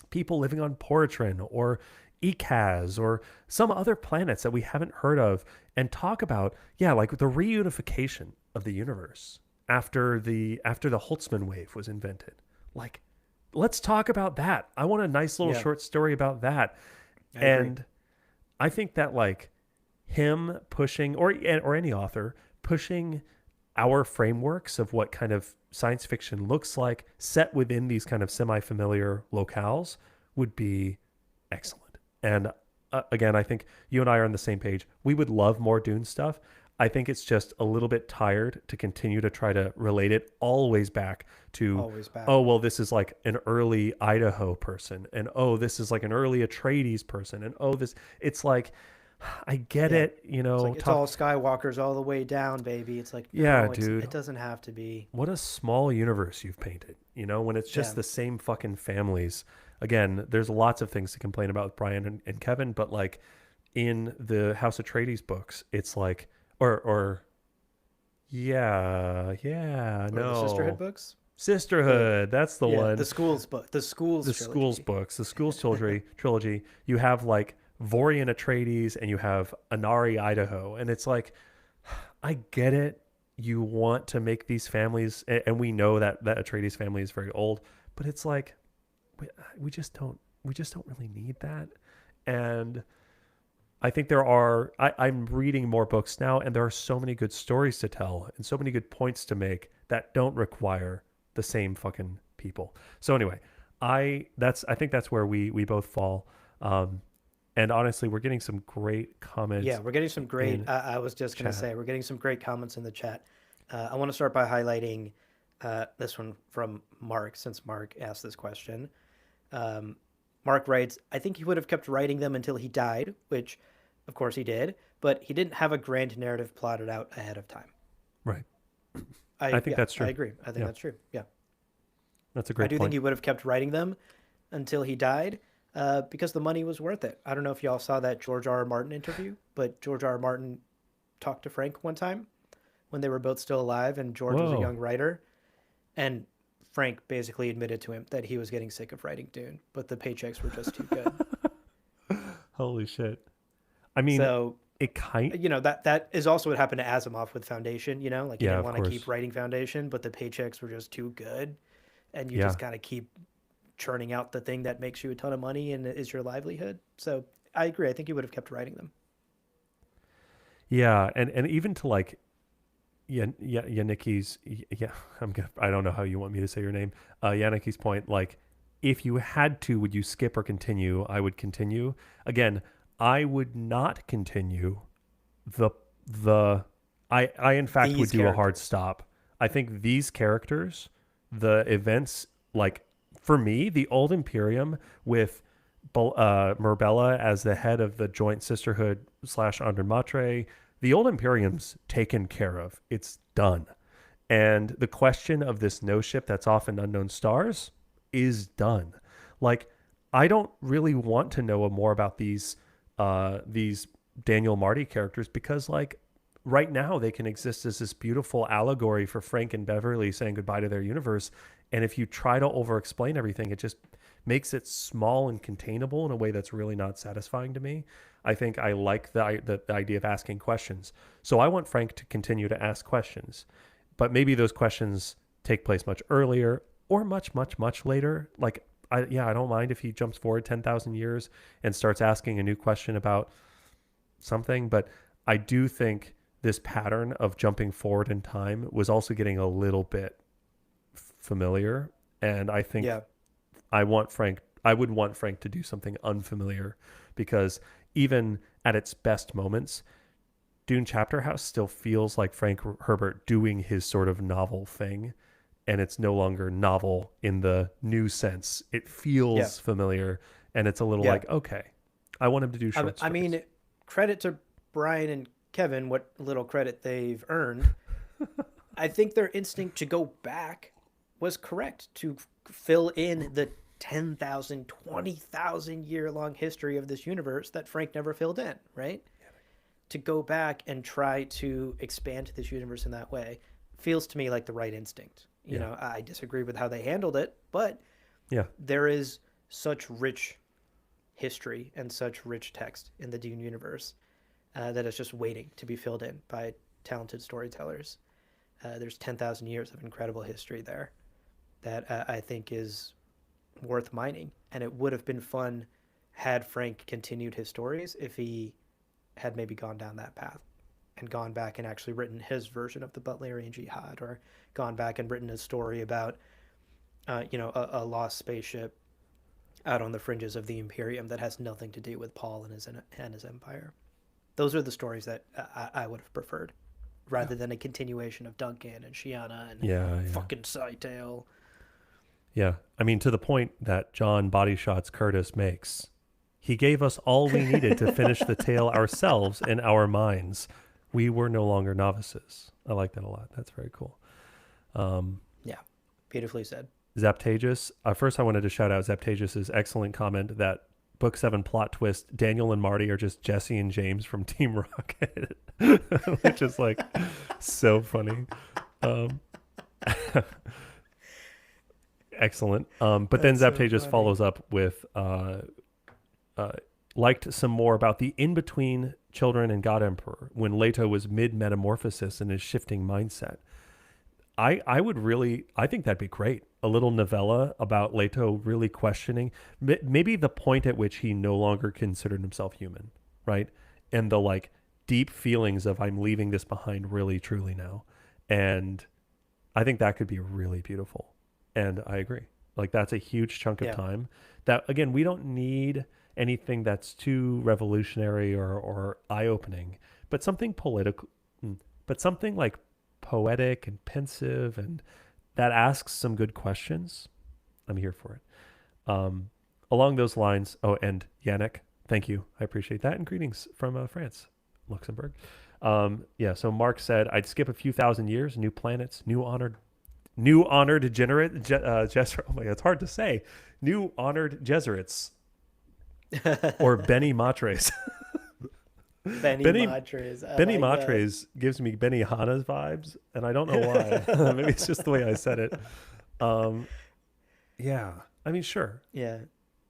people living on Poratrin or Ikaz or some other planets that we haven't heard of and talk about, yeah, like the reunification of the universe after the Holtzman wave was invented. Like, let's talk about that. I want a nice little short story about that. I agree. And I think that like him pushing or any author pushing our frameworks of what kind of science fiction looks like set within these kind of semi-familiar locales would be excellent. And again, I think you and I are on the same page. We would love more Dune stuff. I think it's just a little bit tired to continue to try to relate it always back to, oh, well, this is like an early Idaho person. And, oh, this is like an early Atreides person. And, oh, it's like, I get it, you know. It's, like, it's all Skywalkers all the way down, baby. It's like, yeah, no, dude. It doesn't have to be. What a small universe you've painted, you know, when it's just the same fucking families. Again, there's lots of things to complain about with Brian and Kevin, but like in the House Atreides books, it's like, or the Sisterhood books? Sisterhood, that's the one. The schools books, the schools trilogy. You have like Vorian Atreides and you have Anari Idaho, and it's like, I get it. You want to make these families, and we know that Atreides family is very old, but it's like we just don't really need that. And I think I'm reading more books now, and there are so many good stories to tell and so many good points to make that don't require the same fucking people. So anyway, I think that's where we both fall. And honestly, we're getting some great comments. Yeah, we're getting some great. I was just going to say, we're getting some great comments in the chat. I want to start by highlighting this one from Mark, since Mark asked this question. Mark writes, I think he would have kept writing them until he died, which, of course, he did, but he didn't have a grand narrative plotted out ahead of time. Right. I think that's true. I agree. I think that's true. Yeah. That's a great point. I do think he would have kept writing them until he died. Because the money was worth it. I don't know if y'all saw that George R. R. Martin interview, but George R. R. Martin talked to Frank one time when they were both still alive and George was a young writer. And Frank basically admitted to him that he was getting sick of writing Dune, but the paychecks were just too good. Holy shit. I mean, so it kind you know, that is also what happened to Asimov with Foundation, you know, like he didn't want to keep writing Foundation, but the paychecks were just too good. And you just got to keep churning out the thing that makes you a ton of money and is your livelihood. So I agree. I think you would have kept writing them. Yeah, and even to like Yannicki's yeah, I don't know how you want me to say your name. Yannicki's point, like if you had to, would you skip or continue? I would continue. Again, I would not continue the the I in fact would These do a hard characters. stop. I think these characters, the events, like for me, the old Imperium with Murbella as the head of the joint sisterhood slash Under Matre, the old Imperium's taken care of. It's done. And the question of this no ship that's off in unknown stars is done. Like, I don't really want to know more about these Daniel Marty characters because like right now they can exist as this beautiful allegory for Frank and Beverly saying goodbye to their universe. And if you try to over explain everything, it just makes it small and containable in a way that's really not satisfying to me. I think I like the idea of asking questions. So I want Frank to continue to ask questions, but maybe those questions take place much earlier or much, much, much later. Like, I don't mind if he jumps forward 10,000 years and starts asking a new question about something, but I do think this pattern of jumping forward in time was also getting a little bit familiar. And I think Yeah. I would want Frank to do something unfamiliar because even at its best moments, Dune Chapterhouse still feels like Frank Herbert doing his sort of novel thing. And it's no longer novel in the new sense. It Yeah. feels familiar and it's a little Yeah. like, okay, I want him to do I, short I stories. mean, credit to Brian and Kevin, what little credit they've earned. I think their instinct to go back was correct to fill in the 10,000, 20,000 year long history of this universe that Frank never filled in, right? To go back and try to expand this universe in that way feels to me like the right instinct. You Yeah. know, I disagree with how they handled it, but Yeah. there is such rich history and such rich text in the Dune universe that is just waiting to be filled in by talented storytellers. There's 10,000 years of incredible history there that I think is worth mining. And it would have been fun had Frank continued his stories if he had maybe gone down that path and gone back and actually written his version of the Butlerian Jihad or gone back and written a story about, a lost spaceship out on the fringes of the Imperium that has nothing to do with Paul and his empire. Those are the stories that I would have preferred Yeah. rather than a continuation of Duncan and Shiana and Yeah. Yeah. fucking Scytale. Yeah. I mean, to the point that John Body Shots Curtis makes, he gave us all we needed to finish the tale ourselves in our minds. We were no longer novices. I like that a lot. That's very cool. Yeah, beautifully said. Zaptagus. First, I wanted to shout out Zaptagus' excellent comment that Book 7 plot twist Daniel and Marty are just Jesse and James from Team Rocket, which is like so funny. Um, excellent. But then That's so Zaptagus funny. follows up with uh, liked some more about the in between children and God Emperor when Leto was mid metamorphosis in his shifting mindset. I think that'd be great. A little novella about Leto really questioning maybe the point at which he no longer considered himself human, right? And the like deep feelings of I'm leaving this behind really truly now. And I think that could be really beautiful. And I agree. Like that's a huge chunk of Yeah, time that again, we don't need anything that's too revolutionary or eye-opening, but something political, but something like poetic and pensive and that asks some good questions. I'm here for it. Along those lines, oh, and Yannick, thank you. I appreciate that. And greetings from France, Luxembourg. Yeah, so Mark said, I'd skip a few thousand years, new planets, new honored degenerate, oh my God, it's hard to say. New honored Jesuits or Benny Matres. Benny Benny Madres. I Benny like that. Matres gives me Benny Hanna's vibes, and I don't know why. Maybe it's just the way I said it. Um, yeah, I mean, sure. Yeah,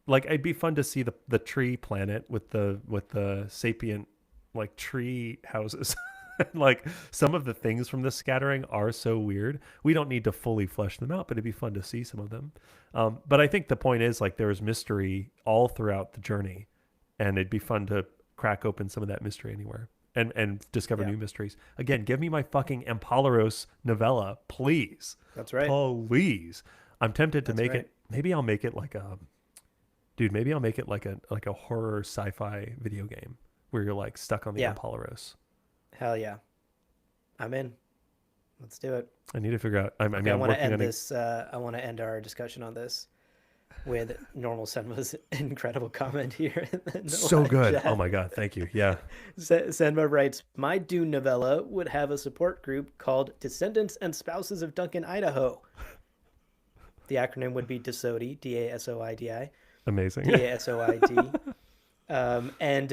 Like, it'd be fun to see the tree planet with the sapient like tree houses. Like some of the things from the scattering are so weird. We don't need to fully flesh them out, but it'd be fun to see some of them. But I think the point is like there's mystery all throughout the journey, and it'd be fun to crack open some of that mystery anywhere and discover Yeah, new mysteries. Again, give me my fucking Empalaros novella, please, that's right. please. I'm tempted to That's make right. it. Maybe I'll make it like a dude. Maybe I'll make it like a horror sci-fi video game where you're like stuck on the Yeah, Empalaros. hell yeah. I'm in. Let's do it. I need to figure out. I Okay, mean, I I'm want to working end on it. this. I want to end our discussion on this with Normal Senma's incredible comment here in the So live good. Oh chat. my god, thank you. Yeah, Senma writes, "My Dune novella would have a support group called Descendants and Spouses of Duncan, Idaho. The acronym would be DASOIDI, DASOIDI, amazing. DASOID. And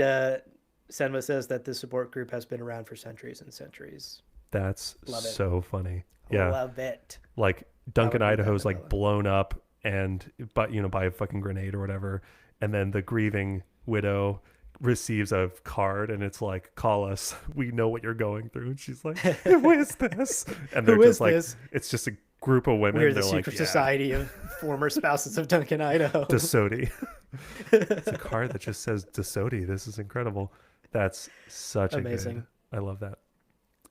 Senma says that this support group has been around for centuries and centuries. That's Love it. so funny. Yeah, Love it. like I Duncan, would read that Idaho's like novella. blown up and but by a fucking grenade or whatever, and then the grieving widow receives a card and it's like, call us, we know what you're going through, and she's like, who is this? And they're Who is just like, this? it's just a group of women. We're the They're like, secret yeah, society of former spouses of Duncan, Idaho. DeSodi. It's a card that just says DeSodi. This is incredible. That's such a good. Amazing. I love that.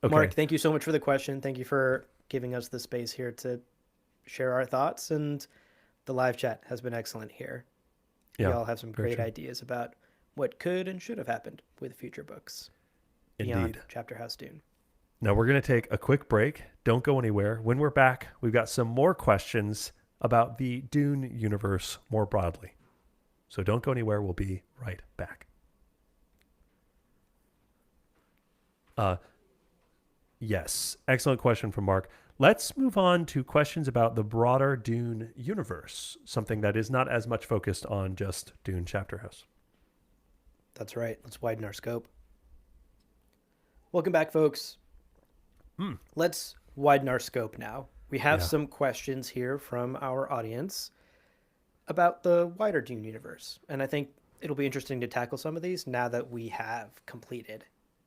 Okay. Mark, thank you so much for the question. Thank you for giving us the space here to share our thoughts. And the live chat has been excellent here. We Yeah. all have some Very great true. ideas about what could and should have happened with future books beyond Indeed. Chapterhouse Dune. Now we're going to take a quick break. Don't go anywhere. When we're back, we've got some more questions about the Dune universe more broadly. So don't go anywhere. We'll be right back. Yes. Excellent question from Mark. Let's move on to questions about the broader Dune universe, something that is not as much focused on just Dune Chapterhouse. That's right. Let's widen our scope. Welcome back, folks. Let's widen our scope now. We have Yeah. some questions here from our audience about the wider Dune universe. And I think it'll be interesting to tackle some of these now that we have completed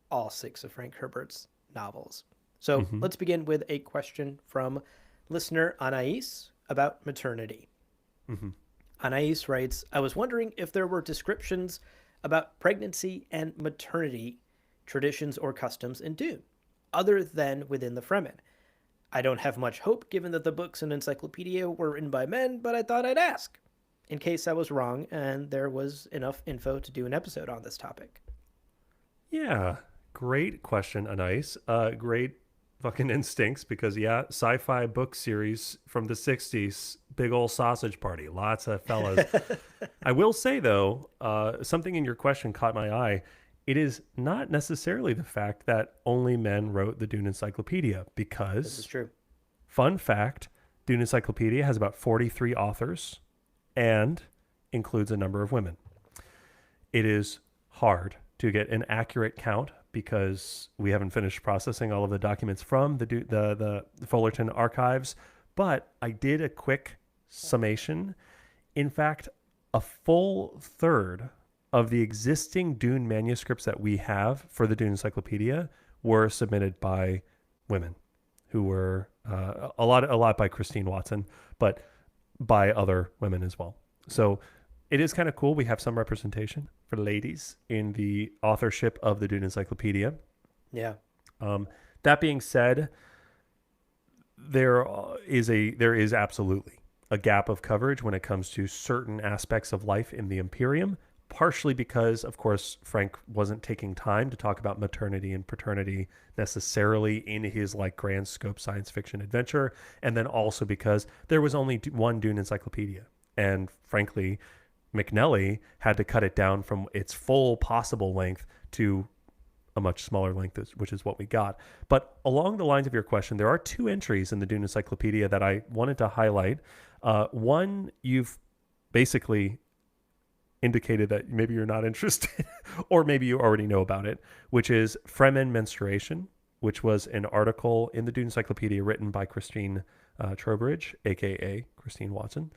all 6 of Frank Herbert's novels. So let's begin with a question from listener Anais about maternity. Anais writes, I was wondering if there were descriptions about pregnancy and maternity traditions or customs in Dune, other than within the Fremen. I don't have much hope given that the books and encyclopedia were written by men, but I thought I'd ask, in case I was wrong and there was enough info to do an episode on this topic. Yeah. Great question, Anais. Great fucking instincts because, yeah, sci-fi book series from the 60s, big old sausage party, lots of fellas. I will say, though, something in your question caught my eye. It is not necessarily the fact that only men wrote the Dune Encyclopedia This is because, true. fun fact, Dune Encyclopedia has about 43 authors and includes a number of women. It is hard to get an accurate count because we haven't finished processing all of the documents from the Fullerton archives, but I did a quick summation. In fact, a full third of the existing Dune manuscripts that we have for the Dune Encyclopedia were submitted by women, who were a lot by Christine Watson, but by other women as well. So it is kind of cool. We have some representation for ladies in the authorship of the Dune Encyclopedia. Yeah. That being said, there is absolutely a gap of coverage when it comes to certain aspects of life in the Imperium, partially because, of course, Frank wasn't taking time to talk about maternity and paternity necessarily in his like grand scope science fiction adventure, and then also because there was only one Dune Encyclopedia, and frankly, McNelly had to cut it down from its full possible length to a much smaller length, which is what we got. But along the lines of your question, there are 2 entries in the Dune Encyclopedia that I wanted to highlight. One, you've basically indicated that maybe you're not interested or maybe you already know about it, which is Fremen menstruation, which was an article in the Dune Encyclopedia written by Christine Trowbridge, a.k.a. Christine Watson.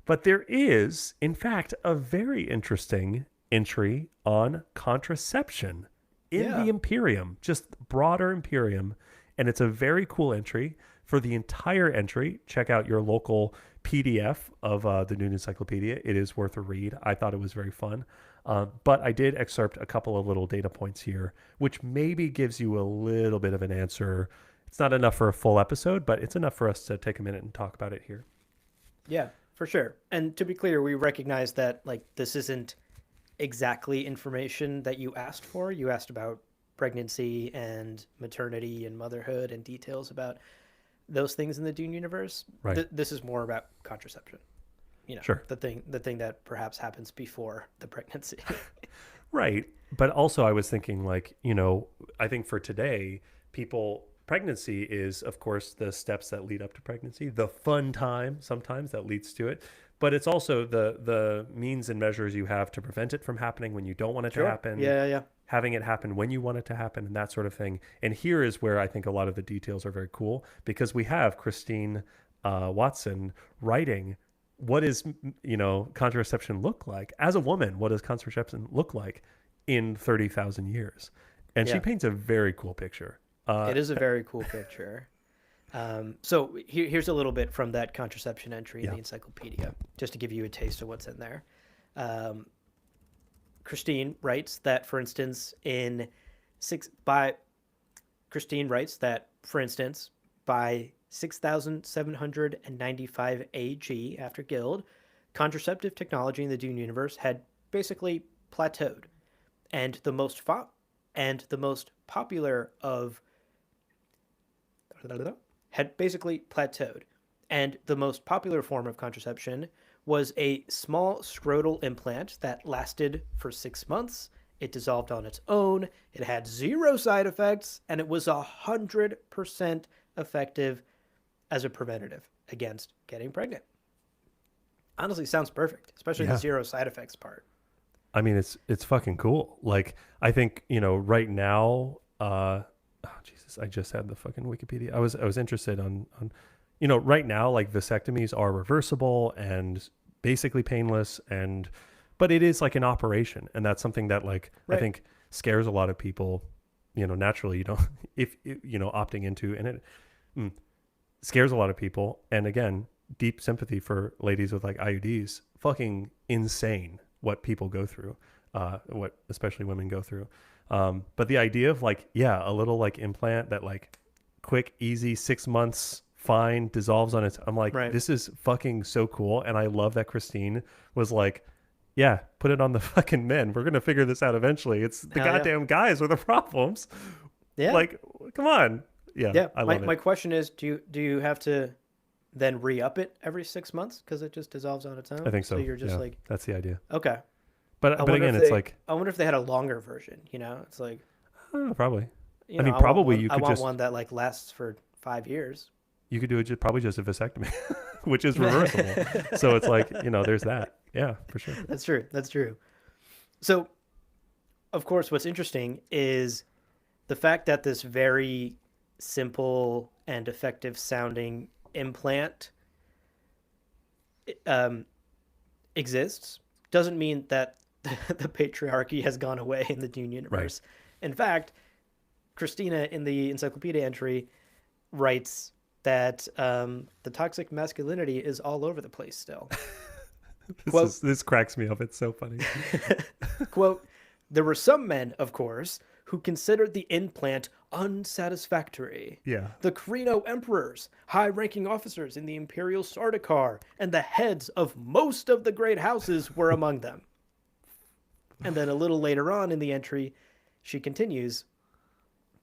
But there is, in fact, a very interesting entry on contraception in the Yeah. Imperium, just broader Imperium. And it's a very cool entry. For the entire entry, check out your local PDF of the Dune Encyclopedia. It is worth a read. I thought it was very fun. But I did excerpt a couple of little data points here, which maybe gives you a little bit of an answer. It's not enough for a full episode, but it's enough for us to take a minute and talk about it here. Yeah, for sure. And to be clear, we recognize that like this isn't exactly information that you asked for. You asked about pregnancy and maternity and motherhood and details about those things in the Dune universe. Right. This is more about contraception. Sure. The thing that perhaps happens before the pregnancy. Right. But also, I was thinking, like, I think for today, pregnancy is, of course, the steps that lead up to pregnancy, the fun time sometimes that leads to it. But it's also the means and measures you have to prevent it from happening when you don't want it to Sure. happen, Yeah. having it happen when you want it to happen, and that sort of thing. And here is where I think a lot of the details are very cool because we have Christine Watson writing what is contraception look like as a woman. What does contraception look like in 30,000 years? And she Yeah. paints a very cool picture. It is a very cool picture. So here's a little bit from that contraception entry in Yeah. the encyclopedia, just to give you a taste of what's in there. Christine writes that, for instance, by 6,795 AG after Guild, contraceptive technology in the Dune universe had basically plateaued, and the most popular of had basically plateaued, and the most popular form of contraception was a small scrotal implant that lasted for 6 months. It dissolved on its own. It had zero side effects, and it was 100% effective as a preventative against getting pregnant. Honestly, sounds perfect, especially Yeah. the zero side effects part. I mean, it's fucking cool. Like, I think, right now, oh, Jesus, I just had the fucking Wikipedia. I was interested on right now, like, vasectomies are reversible and basically painless, but it is like an operation, and that's something that, like, I Right. think scares a lot of people. Naturally, you don't if opting into, and it scares a lot of people. And again, deep sympathy for ladies with like IUDs. Fucking insane what people go through, what especially women go through. But the idea of like, yeah, a little like implant that like quick, easy, 6 months, fine, dissolves on its. I'm like, Right. this is fucking so cool. And I love that Christine was like, yeah, put it on the fucking men. We're going to figure this out eventually. It's the Hell yeah. goddamn guys with the problems. Yeah. Like, come on. Yeah. Yeah. I my, love it. my question is, do you have to then re-up it every 6 months because it just dissolves on its own? I think so. So you're just Yeah, like, that's the idea. okay. But wonder again, if it's they- like, I wonder if they had a longer version. It's like, probably. I mean, want probably one, you I could want just- one that like lasts for 5 years. You could do it probably just a vasectomy, which is reversible. So it's like, there's that. Yeah, for sure. That's true. That's true. So, of course, what's interesting is the fact that this very simple and effective sounding implant exists doesn't mean that the patriarchy has gone away in the Dune universe. In fact, Christina in the encyclopedia entry writes that the toxic masculinity is all over the place still. Quote, This cracks me up. It's so funny. quote, there were some men, of course, who considered the implant unsatisfactory. Yeah. The Carino emperors, high-ranking officers in the imperial Sardaukar, and the heads of most of the great houses were among them. And then a little later on in the entry, she continues,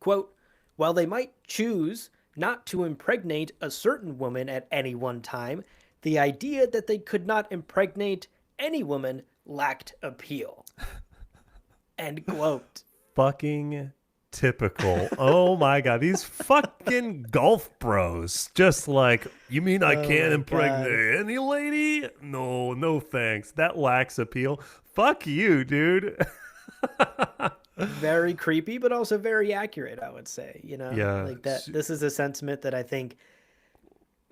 quote, while they might choose not to impregnate a certain woman at any one time, the idea that they could not impregnate any woman lacked appeal. End quote. Fucking typical. Oh my God. These fucking golf bros. Just like, you mean I can't my impregnate any lady? No thanks. That lacks appeal. Fuck you, dude. Very creepy, but also very accurate, I would say. Yeah. Like that. This is a sentiment that I think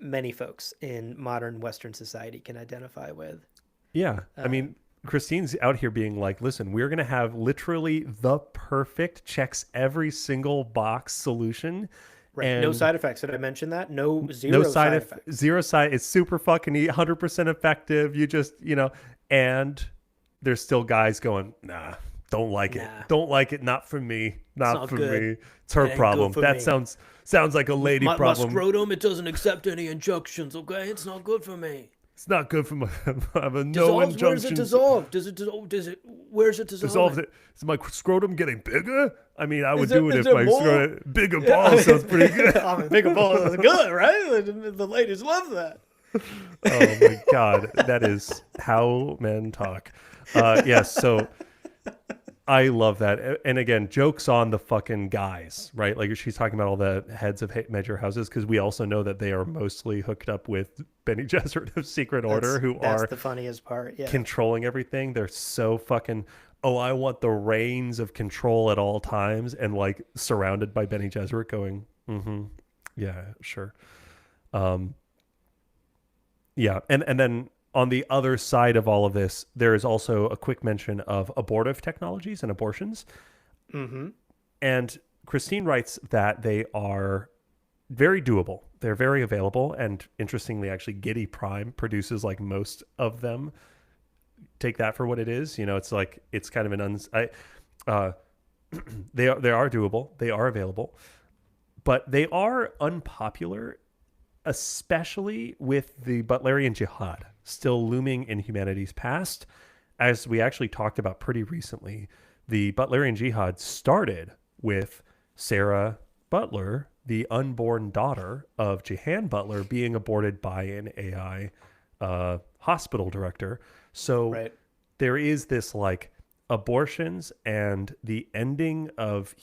many folks in modern Western society can identify with. Yeah. I mean, Christine's out here being like, listen, we're going to have literally the perfect checks every single box solution. Right. No And side effects. Did I mention that? No, no zero side effects. zero side. It's super fucking 100% effective. You just, and there's still guys going, nah, don't like it. Nah. Don't like it. Not for me. Not for good. me. It's her It ain't problem. good for That me. sounds like a lady My problem. scrotum, it doesn't accept any injections, okay? It's not good for me. It's not good for my. I have a no Dissolves? Where does it injunctions. dissolve? Where's it dissolve? Is my scrotum getting bigger? I mean, I would there- do it is if there my more? scrotum bigger balls sounds pretty good. I mean, bigger balls is good, right? The ladies love that. Oh my god, that is how men talk. Yes, so I love that. And again, jokes on the fucking guys, right? Like she's talking about all the heads of major houses because we also know that they are mostly hooked up with Bene Gesserit of Secret Order, That's the funniest part. Yeah. controlling everything. They're so fucking, oh, I want the reins of control at all times, and like surrounded by Bene Gesserit going, yeah, sure. Yeah, and then on the other side of all of this, there is also a quick mention of abortive technologies and abortions. And Christine writes that they are very doable. They're very available, and interestingly, actually, Giddy Prime produces like most of them. Take that for what it is. It's like it's kind of they are doable. They are available, but they are unpopular, especially with the Butlerian Jihad still looming in humanity's past. As we actually talked about pretty recently, the Butlerian Jihad started with Sarah Butler, the unborn daughter of Jehan Butler, being aborted by an AI hospital director. So there is this like abortions and the ending of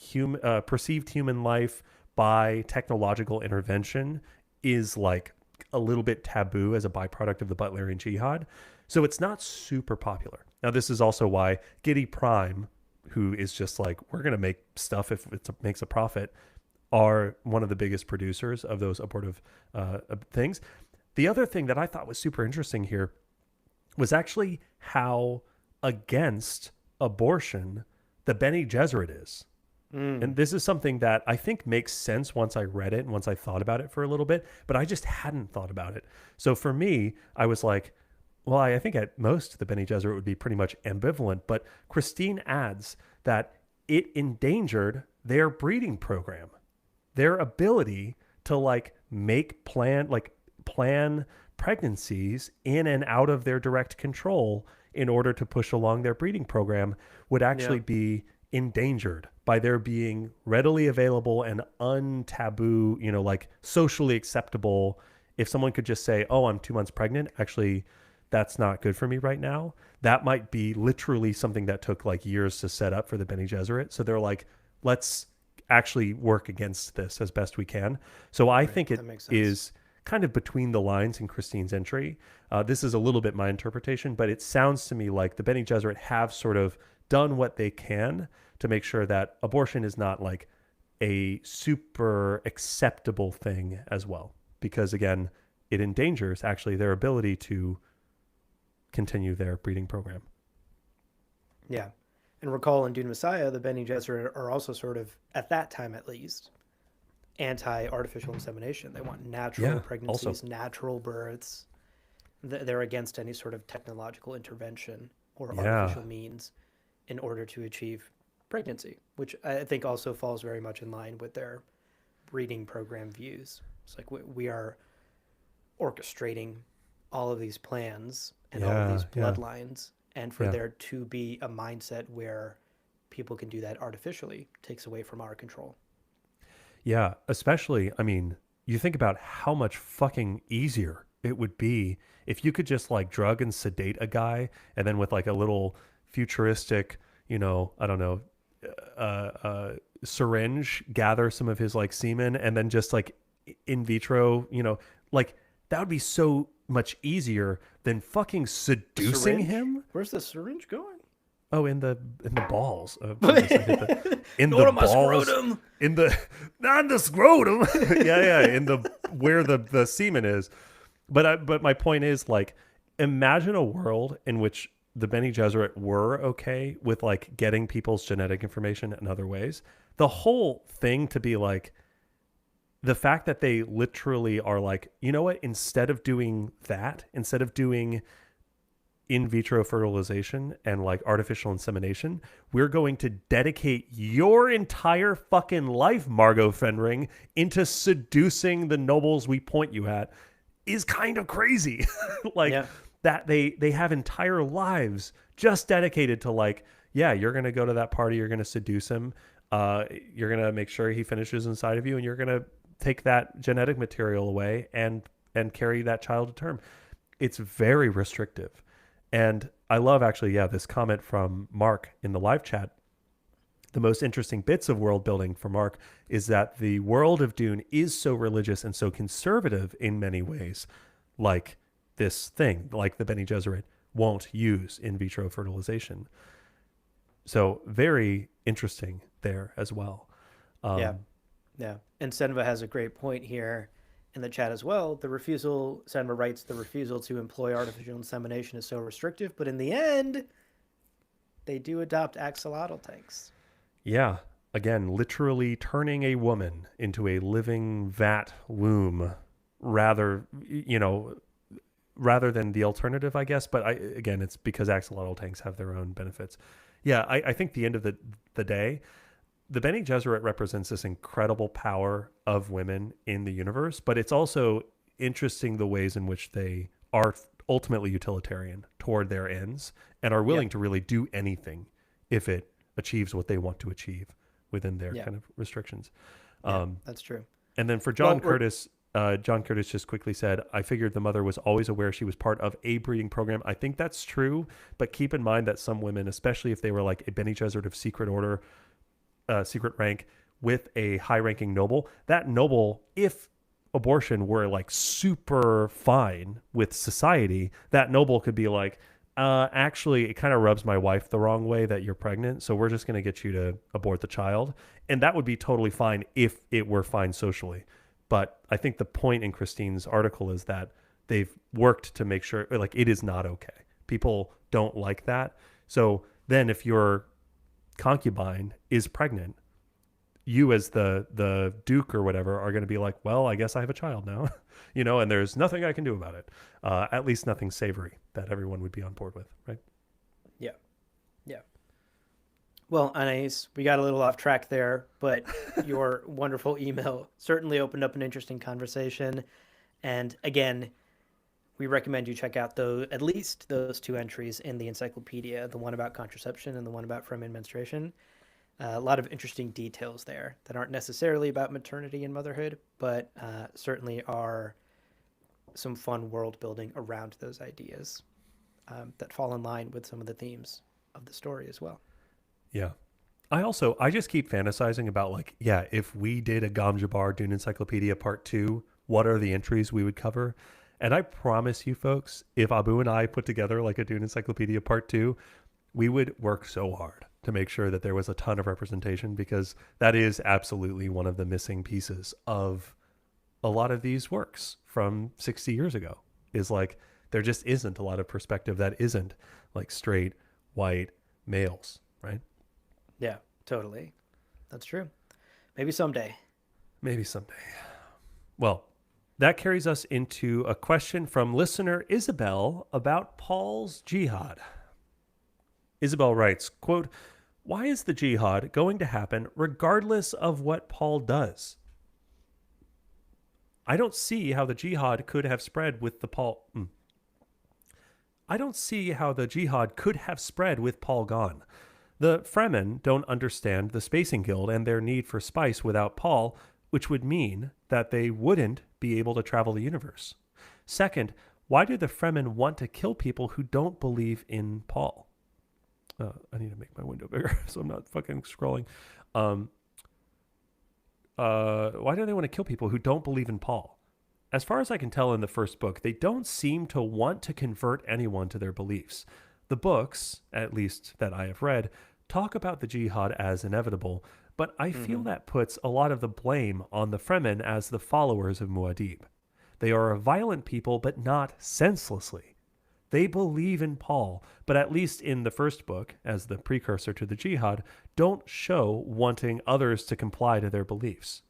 perceived human life by technological intervention is like a little bit taboo as a byproduct of the Butlerian Jihad. So it's not super popular. Now, this is also why Giddy Prime, who is just like, we're going to make stuff if it makes a profit, are one of the biggest producers of those abortive things. The other thing that I thought was super interesting here was actually how against abortion the Bene Gesserit is. And this is something that I think makes sense once I read it and once I thought about it for a little bit, but I just hadn't thought about it. So for me, I was like, well, I think at most the Bene Gesserit would be pretty much ambivalent, but Christine adds that it endangered their breeding program, their ability to like plan pregnancies in and out of their direct control in order to push along their breeding program would actually be endangered by their being readily available and untaboo, like socially acceptable. If someone could just say, oh, I'm 2 months pregnant, actually, that's not good for me right now. That might be literally something that took like years to set up for the Bene Gesserit. So they're like, let's actually work against this as best we can. So I think it is kind of between the lines in Christine's entry. This is a little bit my interpretation, but it sounds to me like the Bene Gesserit have sort of done what they can to make sure that abortion is not like a super acceptable thing as well. Because again, it endangers actually their ability to continue their breeding program. Yeah. And recall in Dune Messiah, the Bene Gesserit are also sort of, at that time at least, anti-artificial insemination. They want natural pregnancies, also natural births. They're against any sort of technological intervention or artificial means in order to achieve pregnancy, which I think also falls very much in line with their breeding program views. It's like we are orchestrating all of these plans and all of these bloodlines, and for there to be a mindset where people can do that artificially takes away from our control. Yeah, especially, I mean, you think about how much fucking easier it would be if you could just like drug and sedate a guy and then with like a little futuristic, I don't know, syringe, gather some of his like semen and then just like in vitro, like that would be so much easier than fucking seducing him. Where's the syringe going? Oh, in the balls. In the balls. Scrotum. Not in the scrotum. yeah. In the where the semen is. But my point is, like, imagine a world in which the Bene Gesserit were okay with like getting people's genetic information in other ways, the whole thing to be like, the fact that they literally are like, you know what, instead of doing that, instead of doing in vitro fertilization and like artificial insemination, we're going to dedicate your entire fucking life, Margot Fenring, into seducing the nobles we point you at, is kind of crazy. Like Yeah. that they have entire lives just dedicated to like, yeah, you're going to go to that party, you're going to seduce him, you're going to make sure he finishes inside of you, and you're going to take that genetic material away and carry that child to term. It's very restrictive. And I love actually, yeah, this comment from Mark in the live chat. The most interesting bits of world building for Mark is that the world of Dune is so religious and so conservative in many ways, like this thing, like the Bene Gesserit won't use in vitro fertilization. So very interesting there as well. Yeah. Yeah. And Senva has a great point here in the chat as well. The refusal, Senva writes, the refusal to employ artificial insemination is so restrictive, but in the end, they do adopt axolotl tanks. Yeah. Again, literally turning a woman into a living vat womb rather, rather than the alternative, I guess. But again, it's because axolotl tanks have their own benefits. Yeah, I think the end of the day, the Bene Gesserit represents this incredible power of women in the universe, but it's also interesting the ways in which they are ultimately utilitarian toward their ends and are willing to really do anything if it achieves what they want to achieve within their kind of restrictions. That's true. And then for John Curtis, John Curtis just quickly said, I figured the mother was always aware she was part of a breeding program. I think that's true, but keep in mind that some women, especially if they were like a Bene Gesserit of secret order, secret rank with a high-ranking noble, that noble, if abortion were like super fine with society, that noble could be like, actually, it kind of rubs my wife the wrong way that you're pregnant, so we're just going to get you to abort the child. And that would be totally fine if it were fine socially. But I think the point in Christine's article is that they've worked to make sure, like, it is not okay. People don't like that. So then if your concubine is pregnant, you as the duke or whatever are going to be like, well, I guess I have a child now, and there's nothing I can do about it. At least nothing savory that everyone would be on board with, right? Yeah. Yeah. Well, Anais, we got a little off track there, but your wonderful email certainly opened up an interesting conversation. And again, we recommend you check out at least those two entries in the encyclopedia, the one about contraception and the one about Fremen menstruation. A lot of interesting details there that aren't necessarily about maternity and motherhood, but certainly are some fun world building around those ideas that fall in line with some of the themes of the story as well. Yeah. I just keep fantasizing about like, yeah, if we did a Gom Jabbar Dune Encyclopedia Part 2, what are the entries we would cover? And I promise you folks, if Abu and I put together like a Dune Encyclopedia Part 2, we would work so hard to make sure that there was a ton of representation, because that is absolutely one of the missing pieces of a lot of these works from 60 years ago, is like there just isn't a lot of perspective that isn't like straight white males, right? Yeah, totally. That's true. Maybe someday. Maybe someday. Well, that carries us into a question from listener Isabel about Paul's jihad. Isabel writes, quote, why is the jihad going to happen regardless of what Paul does? I don't see how the jihad could have spread with I don't see how the jihad could have spread with Paul gone. The Fremen don't understand the Spacing Guild and their need for spice without Paul, which would mean that they wouldn't be able to travel the universe. Second, why do the Fremen want to kill people who don't believe in Paul? I need to make my window bigger so I'm not fucking scrolling. Why do they want to kill people who don't believe in Paul? As far as I can tell in the first book, they don't seem to want to convert anyone to their beliefs. The books, at least that I have read, talk about the jihad as inevitable, but I feel that puts a lot of the blame on the Fremen as the followers of Muad'Dib. They are a violent people, but not senselessly. They believe in Paul, but at least in the first book, as the precursor to the jihad, don't show wanting others to comply to their beliefs.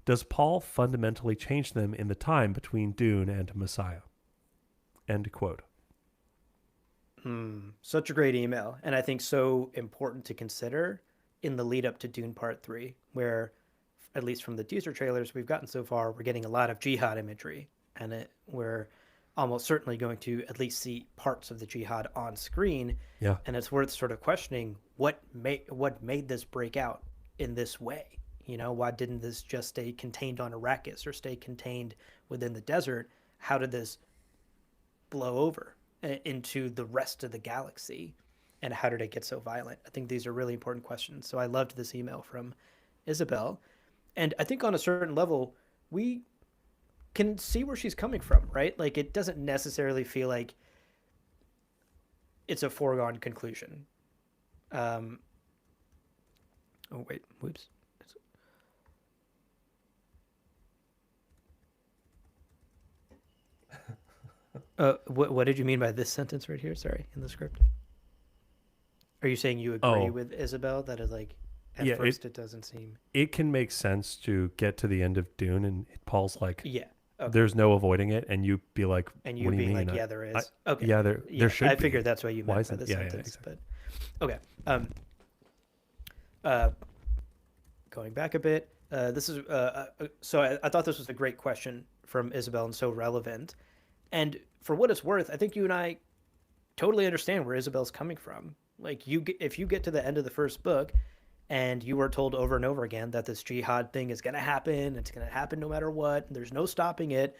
Does Paul fundamentally change them in the time between Dune and Messiah? End quote. Such a great email, and I think so important to consider in the lead up to Dune Part 3, where, at least from the teaser trailers we've gotten so far, we're getting a lot of jihad imagery, and we're almost certainly going to at least see parts of the jihad on screen. Yeah. And it's worth sort of questioning what made this break out in this way. You know, why didn't this just stay contained on Arrakis or stay contained within the desert? How did this blow over into the rest of the galaxy? And how did it get so violent? I think these are really important questions. So I loved this email from Isabel. And I think on a certain level, we can see where she's coming from, right? Like, it doesn't necessarily feel like it's a foregone conclusion. Oh, wait. Whoops. What did you mean by this sentence right here? Sorry, in the script. Are you saying you agree with Isabel that is like, at first it doesn't seem... It can make sense to get to the end of Dune and Paul's like, yeah, okay. There's no avoiding it, and you be like, and you what do being you mean? like, yeah, there is. Okay. Yeah, there should be. I figured that's what you meant by the sentence. Exactly. But okay. Going back a bit, this is so I thought this was a great question from Isabel and so relevant. And for what it's worth, I think you and I totally understand where Isabel's coming from. Like, if you get to the end of the first book and you were told over and over again that this jihad thing is going to happen, it's going to happen no matter what, and there's no stopping it,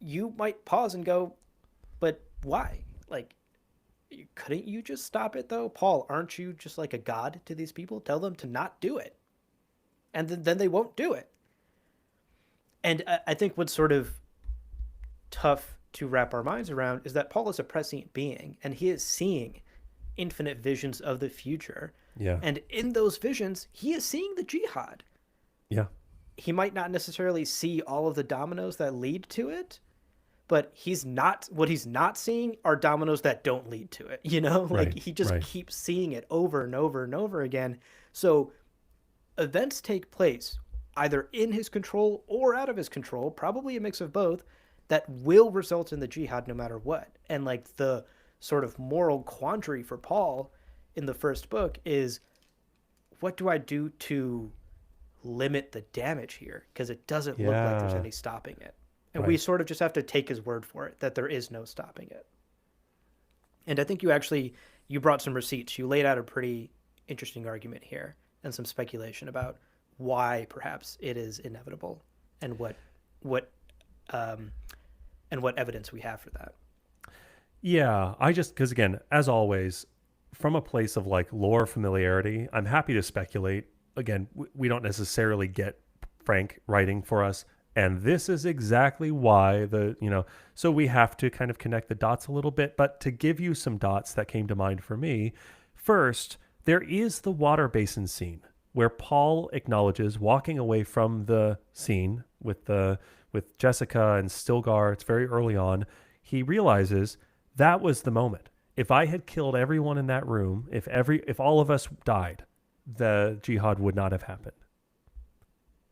you might pause and go, but why? Like, couldn't you just stop it, though? Paul, aren't you just like a god to these people? Tell them to not do it. And then they won't do it. And I think what's sort of tough to wrap our minds around is that Paul is a prescient being, and he is seeing infinite visions of the future. Yeah. And in those visions, he is seeing the jihad. Yeah. He might not necessarily see all of the dominoes that lead to it, but what he's not seeing are dominoes that don't lead to it. You know, like, he just keeps seeing it over and over and over again. So events take place either in his control or out of his control, probably a mix of both, that will result in the jihad no matter what. And like, the sort of moral quandary for Paul in the first book is, what do I do to limit the damage here? Because it doesn't look like there's any stopping it. And we sort of just have to take his word for it, that there is no stopping it. And I think you brought some receipts. You laid out a pretty interesting argument here and some speculation about why perhaps it is inevitable and what evidence we have for that. Yeah, because again, as always, from a place of like lore familiarity, I'm happy to speculate. Again, we don't necessarily get Frank writing for us, and this is exactly why so we have to kind of connect the dots a little bit. But to give you some dots that came to mind for me, first, there is the water basin scene where Paul acknowledges walking away from the scene with Jessica and Stilgar. It's very early on. He realizes that was the moment. If I had killed everyone in that room, if all of us died, the jihad would not have happened.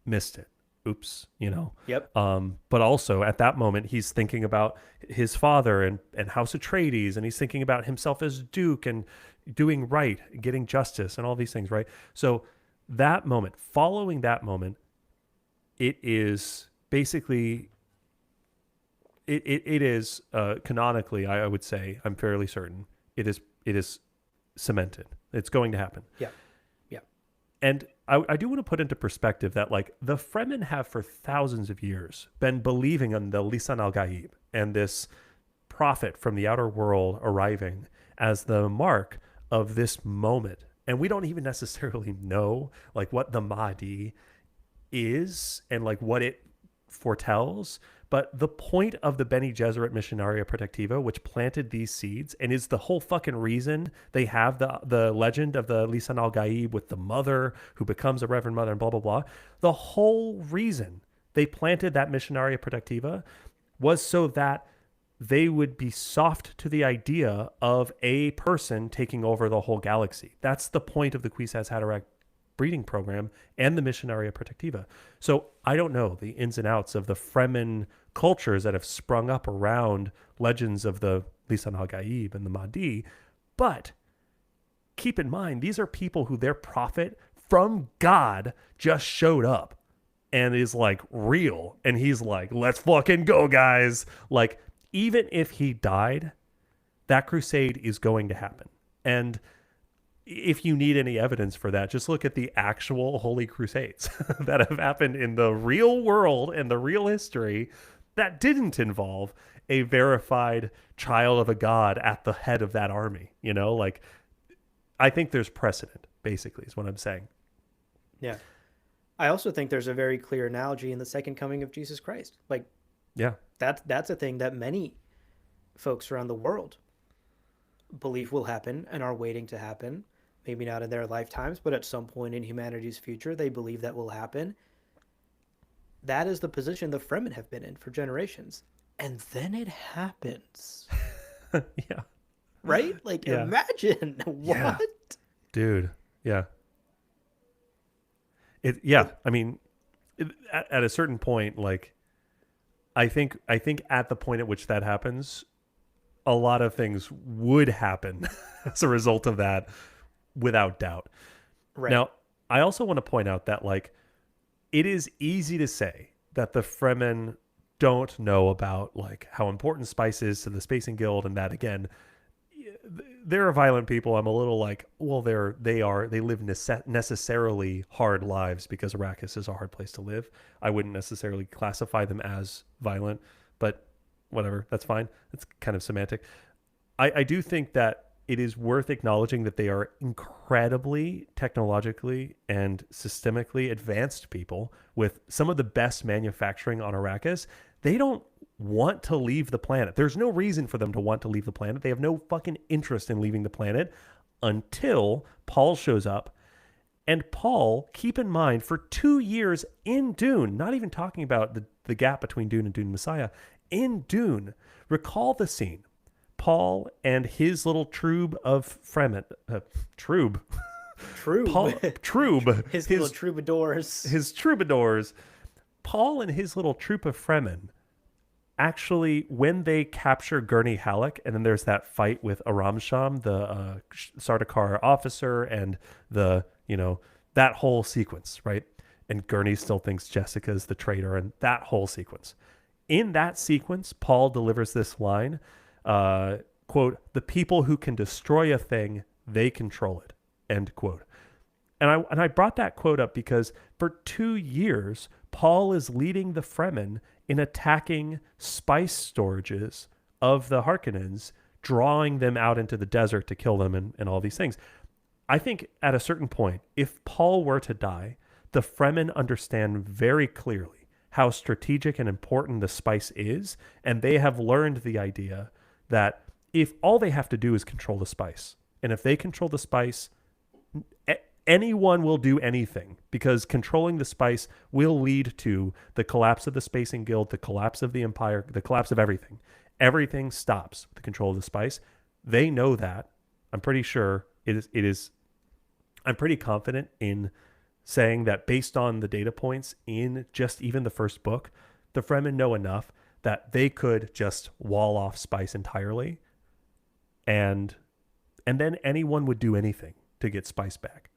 Missed it. Oops, Yep. But also at that moment, he's thinking about his father and House Atreides, and he's thinking about himself as Duke and doing right, getting justice, and all these things, right? So that moment, following that moment, it is basically, it is canonically, I would say, I'm fairly certain, it is cemented. It's going to happen. Yeah. Yeah. And I do want to put into perspective that, like, the Fremen have for thousands of years been believing in the Lisan al-Gaib and this prophet from the outer world arriving as the mark of this moment. And we don't even necessarily know, like, what the Mahdi is and, like, what it foretells. But the point of the Bene Gesserit Missionaria Protectiva, which planted these seeds and is the whole fucking reason they have the legend of the Lisan al-Gaib with the mother who becomes a Reverend Mother and blah, blah, blah. The whole reason they planted that Missionaria Protectiva was so that they would be soft to the idea of a person taking over the whole galaxy. That's the point of the Kwisatz Haderach breeding program and the Missionaria Protectiva. So I don't know the ins and outs of the Fremen cultures that have sprung up around legends of the Lisan al-Gaib and the Mahdi, but keep in mind, these are people who their prophet from God just showed up and is like real. And he's like, let's fucking go, guys. Like, even if he died, that crusade is going to happen. And if you need any evidence for that, just look at the actual Holy Crusades that have happened in the real world and the real history that didn't involve a verified child of a god at the head of that army. You know, like, I think there's precedent, basically, is what I'm saying. Yeah. I also think there's a very clear analogy in the second coming of Jesus Christ. Like, Yeah. that's a thing that many folks around the world believe will happen and are waiting to happen. Maybe not in their lifetimes, but at some point in humanity's future, they believe that will happen. That is the position the Fremen have been in for generations. And then it happens. Yeah. Right? Like, Yeah. imagine. What? Yeah. Dude. Yeah. Yeah. I mean, at a certain point, like, I think at the point at which that happens, a lot of things would happen as a result of that, without doubt. Right. Now, I also want to point out that, like, it is easy to say that the Fremen don't know about, like, how important spice is to the Spacing Guild, and that, again, they're violent people. I'm a little like, well, they live necessarily hard lives because Arrakis is a hard place to live. I wouldn't necessarily classify them as violent, but whatever, that's fine. It's kind of semantic. I do think that it is worth acknowledging that they are incredibly technologically and systemically advanced people with some of the best manufacturing on Arrakis. They don't want to leave the planet. There's no reason for them to want to leave the planet. They have no fucking interest in leaving the planet until Paul shows up. And Paul, keep in mind, for 2 years in Dune, not even talking about the gap between Dune and Dune Messiah, in Dune, recall the scene. Paul and his little troop of Fremen, troop. Troop. His little troubadours. His troubadours. Paul and his little troop of Fremen, actually, when they capture Gurney Halleck, and then there's that fight with Aram Sham, the Sardaukar officer, and that whole sequence, right? And Gurney still thinks Jessica's the traitor, and that whole sequence. In that sequence, Paul delivers this line, quote, "The people who can destroy a thing, they control it," end quote. And I brought that quote up because for 2 years, Paul is leading the Fremen in attacking spice storages of the Harkonnens, drawing them out into the desert to kill them and all these things. I think at a certain point, if Paul were to die, the Fremen understand very clearly how strategic and important the spice is, and they have learned the idea that if all they have to do is control the spice, and if they control the spice, anyone will do anything, because controlling the spice will lead to the collapse of the Spacing Guild, the collapse of the Empire, the collapse of everything. Everything stops with the control of the spice. They know that. I'm pretty sure it is. I'm pretty confident in saying that based on the data points in just even the first book, the Fremen know enough that they could just wall off spice entirely, and then anyone would do anything to get spice back.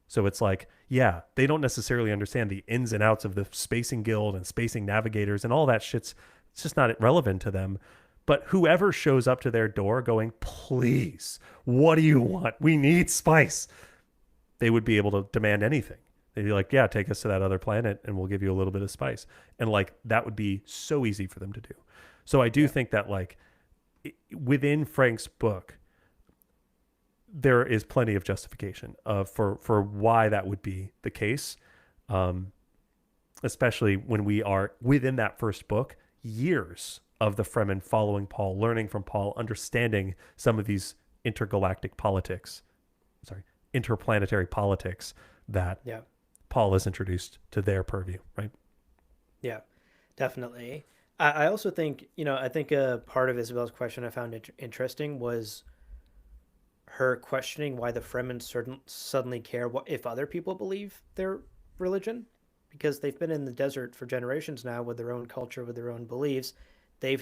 So it's like, yeah, they don't necessarily understand the ins and outs of the Spacing Guild and spacing navigators and all that shit's, it's just not relevant to them. But whoever shows up to their door going, please, what do you want? We need spice. They would be able to demand anything. They'd be like, yeah, take us to that other planet and we'll give you a little bit of spice. And like, that would be so easy for them to do. So I do think that, like, within Frank's book, there is plenty of justification for why that would be the case, especially when we are within that first book, years of the Fremen following Paul, learning from Paul, understanding some of these interplanetary politics that Paul has introduced to their purview, right? Yeah, definitely. I also think, I think a part of Isabel's question I found interesting was her questioning why the Fremen suddenly care if other people believe their religion, because they've been in the desert for generations now with their own culture, with their own beliefs. They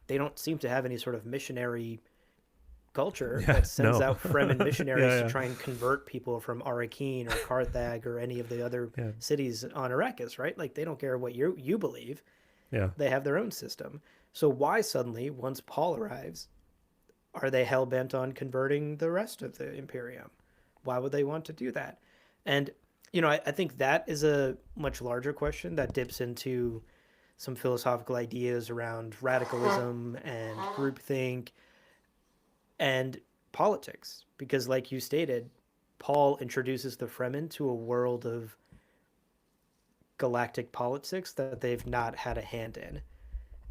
don't seem to have any sort of missionary culture Yeah, that sends no. out Fremen missionaries to Yeah, try and convert people from Arakeen or Carthage or any of the other yeah, cities on Arrakis, right? Like they don't care what you believe. yeah, They have their own system. So why suddenly, once Paul arrives, are they hell bent on converting the rest of the Imperium? Why would they want to do that? And I think that is a much larger question that dips into some philosophical ideas around radicalism and groupthink and politics. Because, like you stated, Paul introduces the Fremen to a world of galactic politics that they've not had a hand in.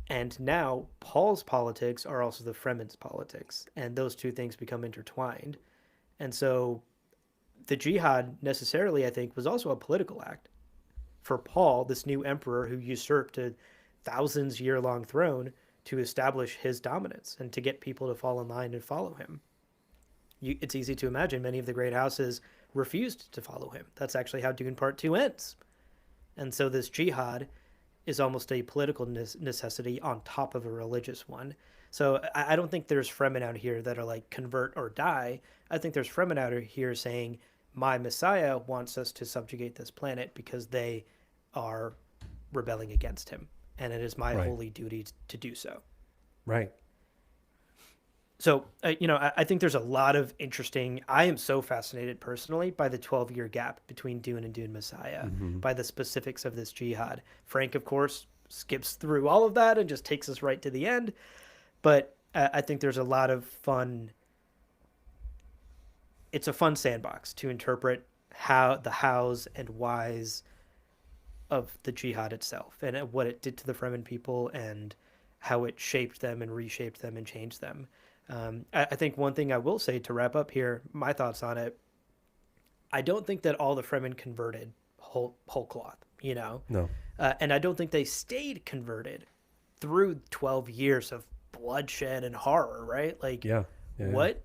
And now Paul's politics are also the Fremen's politics, and those two things become intertwined. And so the jihad necessarily, I think, was also a political act for Paul, this new emperor who usurped a thousands year long throne to establish his dominance and to get people to fall in line and follow him. It's easy to imagine many of the great houses refused to follow him. That's actually how Dune Part 2 ends. And so this jihad is almost a political necessity on top of a religious one. So I don't think there's Fremen out here that are like convert or die. I think there's Fremen out here saying, my Messiah wants us to subjugate this planet because they are rebelling against him. And it is my right, holy duty to do so. right. So, I think there's a lot of interesting. I am so fascinated personally by the 12-year gap between Dune and Dune Messiah, Hmm. by the specifics of this jihad. Frank, of course, skips through all of that and just takes us right to the end. But I think there's a lot of fun. It's a fun sandbox to interpret how the hows and whys of the jihad itself and what it did to the Fremen people and how it shaped them and reshaped them and changed them. I think one thing I will say to wrap up here, my thoughts on it, I don't think that all the Fremen converted whole cloth, No. and I don't think they stayed converted through 12 years of bloodshed and horror, right? Like, Yeah, yeah, yeah. what?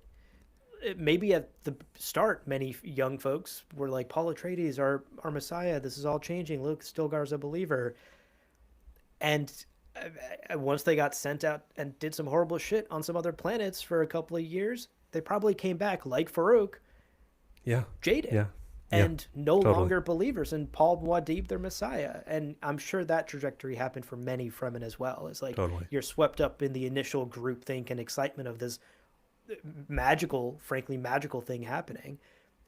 Maybe at the start, many young folks were like, Paul Atreides, our Messiah, this is all changing. Luke Stilgar's a believer. And once they got sent out and did some horrible shit on some other planets for a couple of years, they probably came back like Farouk, Yeah, jaded yeah, yeah. and no Totally, longer believers in Paul Muad'Dib, their Messiah. And I'm sure that trajectory happened for many Fremen as well. It's like totally. you're swept up in the initial groupthink and excitement of this magical, frankly, magical thing happening.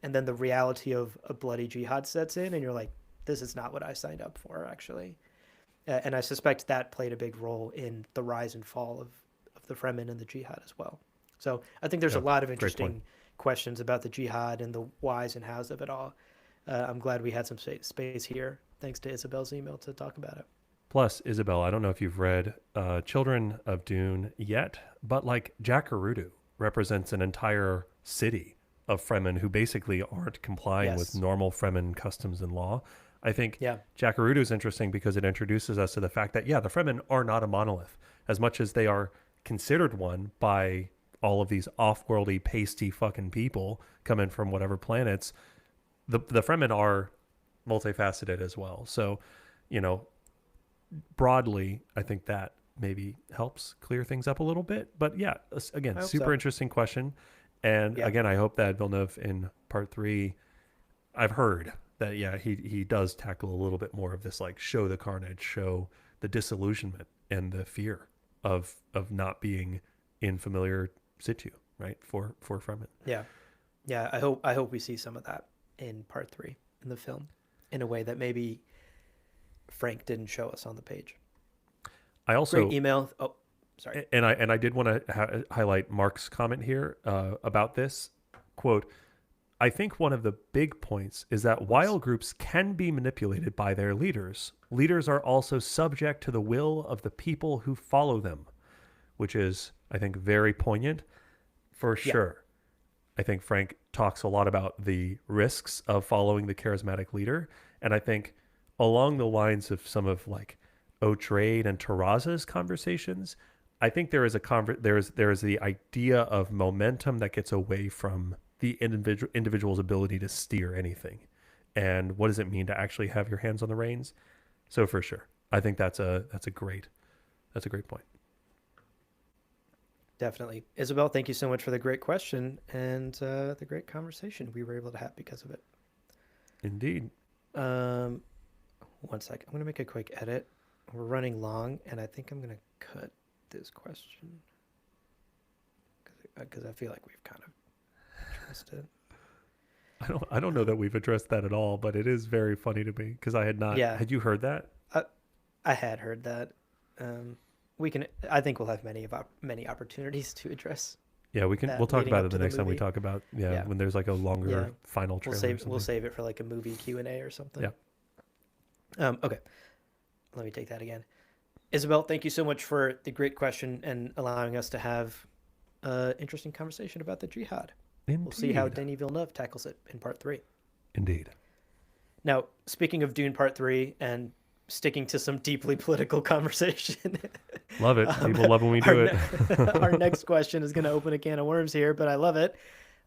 And then the reality of a bloody jihad sets in, and you're like, this is not what I signed up for, actually. And I suspect that played a big role in the rise and fall of the Fremen and the jihad as well. So I think there's a Yeah, lot of great point. interesting questions about the jihad and the whys and hows of it all. I'm glad we had some space here, thanks to Isabel's email, to talk about it. Plus, Isabel, I don't know if you've read Children of Dune yet, but like Jakaruru represents an entire city of Fremen who basically aren't complying with Yes. normal Fremen customs and law. I think Yeah. Jakaruru is interesting because it introduces us to the fact that, yeah, the Fremen are not a monolith. As much as they are considered one by all of these off-worldy, pasty fucking people coming from whatever planets, the Fremen are multifaceted as well. So, you know, broadly, I think that maybe helps clear things up a little bit. But yeah, again, I hope super so. interesting question. And Yeah. again, I hope that Villeneuve in part 3, I've heard that, yeah, he does tackle a little bit more of this, like, show the carnage, show the disillusionment and the fear of not being in familiar situ, right? For Fremen. Yeah. Yeah. I hope we see some of that in part 3 in the film in a way that maybe Frank didn't show us on the page. I Great also email. Oh, sorry. and I did want to highlight Mark's comment here about this quote. I think one of the big points is that while groups can be manipulated by their leaders, leaders are also subject to the will of the people who follow them, which is, I think, very poignant for Yeah. sure. I think Frank talks a lot about the risks of following the charismatic leader. And I think along the lines of some of like Otrade and Terraza's conversations, I think there is there is the idea of momentum that gets away from the individual's ability to steer anything. And what does it mean to actually have your hands on the reins? So for sure, I think that's a great point. Definitely. Isabel, thank you so much for the great question and the great conversation we were able to have because of it. Indeed. Um, One sec. I'm going to make a quick edit. We're running long, and I think I'm going to cut this question because I feel like we've kind of addressed it. I don't know that we've addressed that at all, but it is very funny to me because I had not. Yeah, Had you heard that? I, I had heard that. Um, we can. I think we'll have many opportunities to address Yeah, we can. We'll that talk leading about up it to the the next time we movie. talk about Yeah, when there's like a yeah. longer final trailer or We'll something. save it for like a movie Q&A or something. Yeah. Okay. Let me take that again. Isabel, thank you so much for the great question and allowing us to have an interesting conversation about the jihad. We'll see how Indeed. Denis Villeneuve tackles it in part three. Indeed. Now, speaking of Dune Part 3 and sticking to some deeply political conversation, Love it. um, People love when we our, do it. our next question is going to open a can of worms here, but I love it.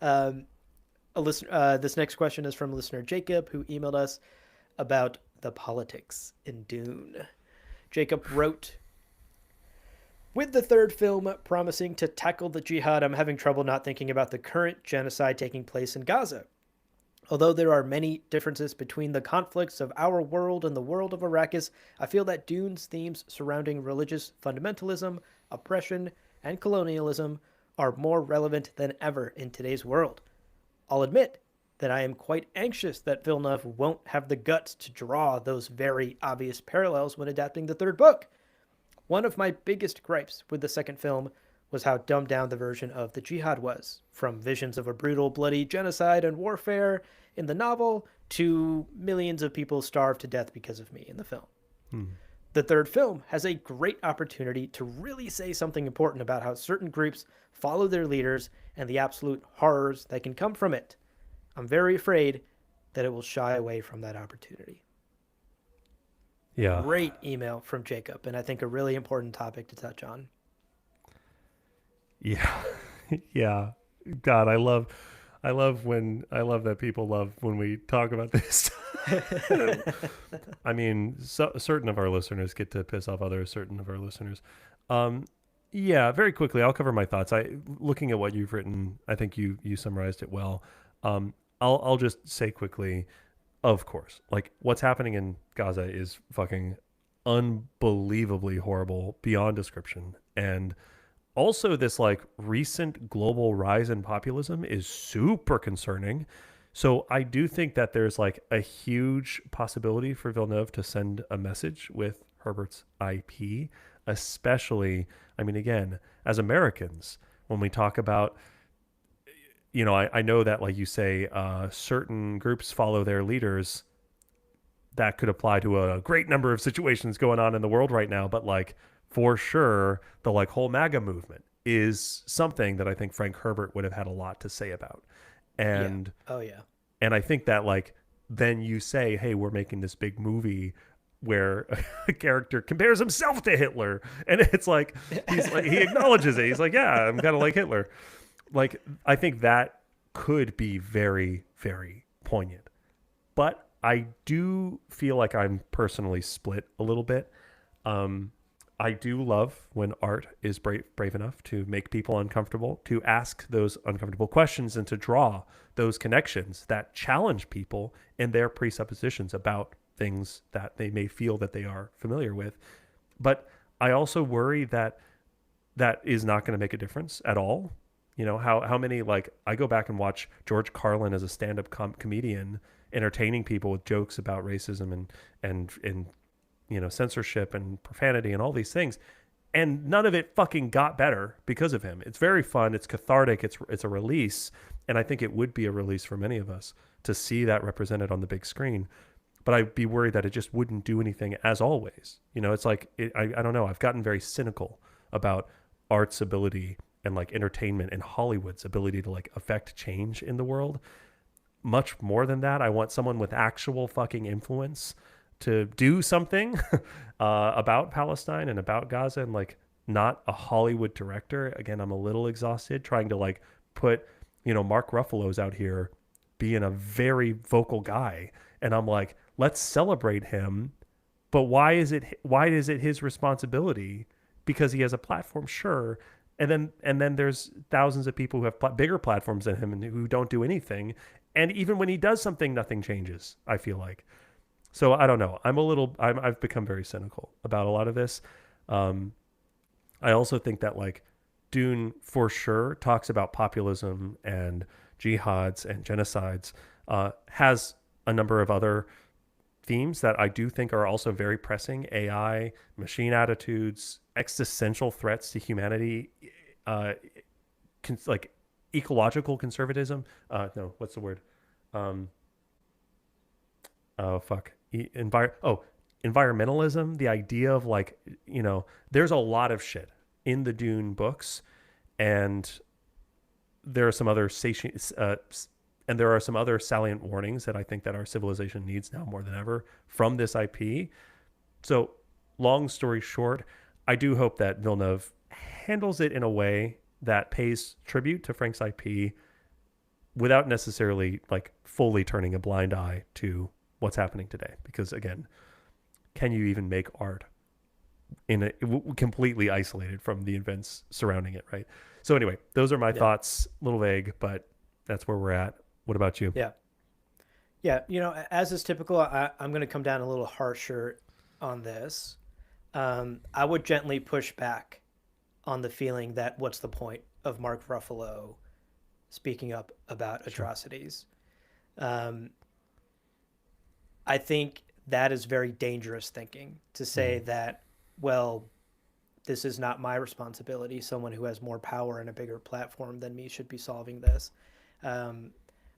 Um, this next question is from listener Jacob, who emailed us about the politics in Dune. Jacob wrote, with the third film promising to tackle the jihad, I'm having trouble not thinking about the current genocide taking place in Gaza. Although there are many differences between the conflicts of our world and the world of Arrakis, I feel that Dune's themes surrounding religious fundamentalism, oppression, and colonialism are more relevant than ever in today's world. I'll admit that I am quite anxious that Villeneuve won't have the guts to draw those very obvious parallels when adapting the third book. One of my biggest gripes with the second film was how dumbed down the version of the jihad was, from visions of a brutal, bloody genocide and warfare in the novel to millions of people starved to death because of me in the film. Hmm. The third film has a great opportunity to really say something important about how certain groups follow their leaders and the absolute horrors that can come from it. I'm very afraid that it will shy away from that opportunity. Yeah. Great email from Jacob, and I think a really important topic to touch on. Yeah. Yeah. God, I love that people love when we talk about this. I mean, certain of our listeners get to piss off others. Certain of our listeners. Um, yeah. Very quickly, I'll cover my thoughts. Looking at what you've written, I think you summarized it well. I'll just say quickly. Of course, like what's happening in Gaza is fucking unbelievably horrible beyond description, and also this like recent global rise in populism is super concerning. So I do think that there's like a huge possibility for Villeneuve to send a message with Herbert's IP, especially, I mean, again, as Americans, when we talk about, I know that like you say, certain groups follow their leaders. That could apply to a great number of situations going on in the world right now, but like for sure, the like whole MAGA movement is something that I think Frank Herbert would have had a lot to say about. Yeah. And Oh, yeah. and I think that like then you say, hey, we're making this big movie where a character compares himself to Hitler, and it's like he acknowledges it. He's like, yeah, I'm kind of like Hitler. Like I think that could be very, very poignant. But I do feel like I'm personally split a little bit. I do love when art is brave enough to make people uncomfortable, to ask those uncomfortable questions and to draw those connections that challenge people in their presuppositions about things that they may feel that they are familiar with. But I also worry that that is not going to make a difference at all. How many, like, I go back and watch George Carlin as a stand-up comedian entertaining people with jokes about racism and censorship and profanity and all these things, and none of it fucking got better because of him. It's very fun, it's cathartic, it's a release, and I think it would be a release for many of us to see that represented on the big screen. But I'd be worried that it just wouldn't do anything, as always. It's like I don't know, I've gotten very cynical about art's ability and like entertainment and Hollywood's ability to like affect change in the world. Much more than that, I want someone with actual fucking influence to do something about Palestine and about Gaza, and like not a Hollywood director. Again, I'm a little exhausted trying to like put, Mark Ruffalo's out here being a very vocal guy, and I'm like, let's celebrate him. But why is it his responsibility? Because he has a platform, sure. And then there's thousands of people who have bigger platforms than him and who don't do anything. And even when he does something, nothing changes, I feel like. So I don't know. I've become very cynical about a lot of this. Um, I also think that like Dune for sure talks about populism and jihads and genocides. Has a number of other themes that I do think are also very pressing: AI, machine attitudes, existential threats to humanity, uh, like ecological conservatism. No, what's the word? Um, oh fuck, environmentalism. The idea of like, there's a lot of shit in the Dune books, and there are some other and there are some other salient warnings that I think that our civilization needs now more than ever from this IP. So, long story short, I do hope that Villeneuve handles it in a way that pays tribute to Frank's IP without necessarily like fully turning a blind eye to what's happening today. Because again, can you even make art completely isolated from the events surrounding it, right? So anyway, those are my thoughts. A little vague, but that's where we're at. What about you? Yeah. Yeah. As is typical, I'm going to come down a little harsher on this. I would gently push back on the feeling that what's the point of Mark Ruffalo speaking up about atrocities? I think that is very dangerous thinking to say that, well, this is not my responsibility. Someone who has more power and a bigger platform than me should be solving this.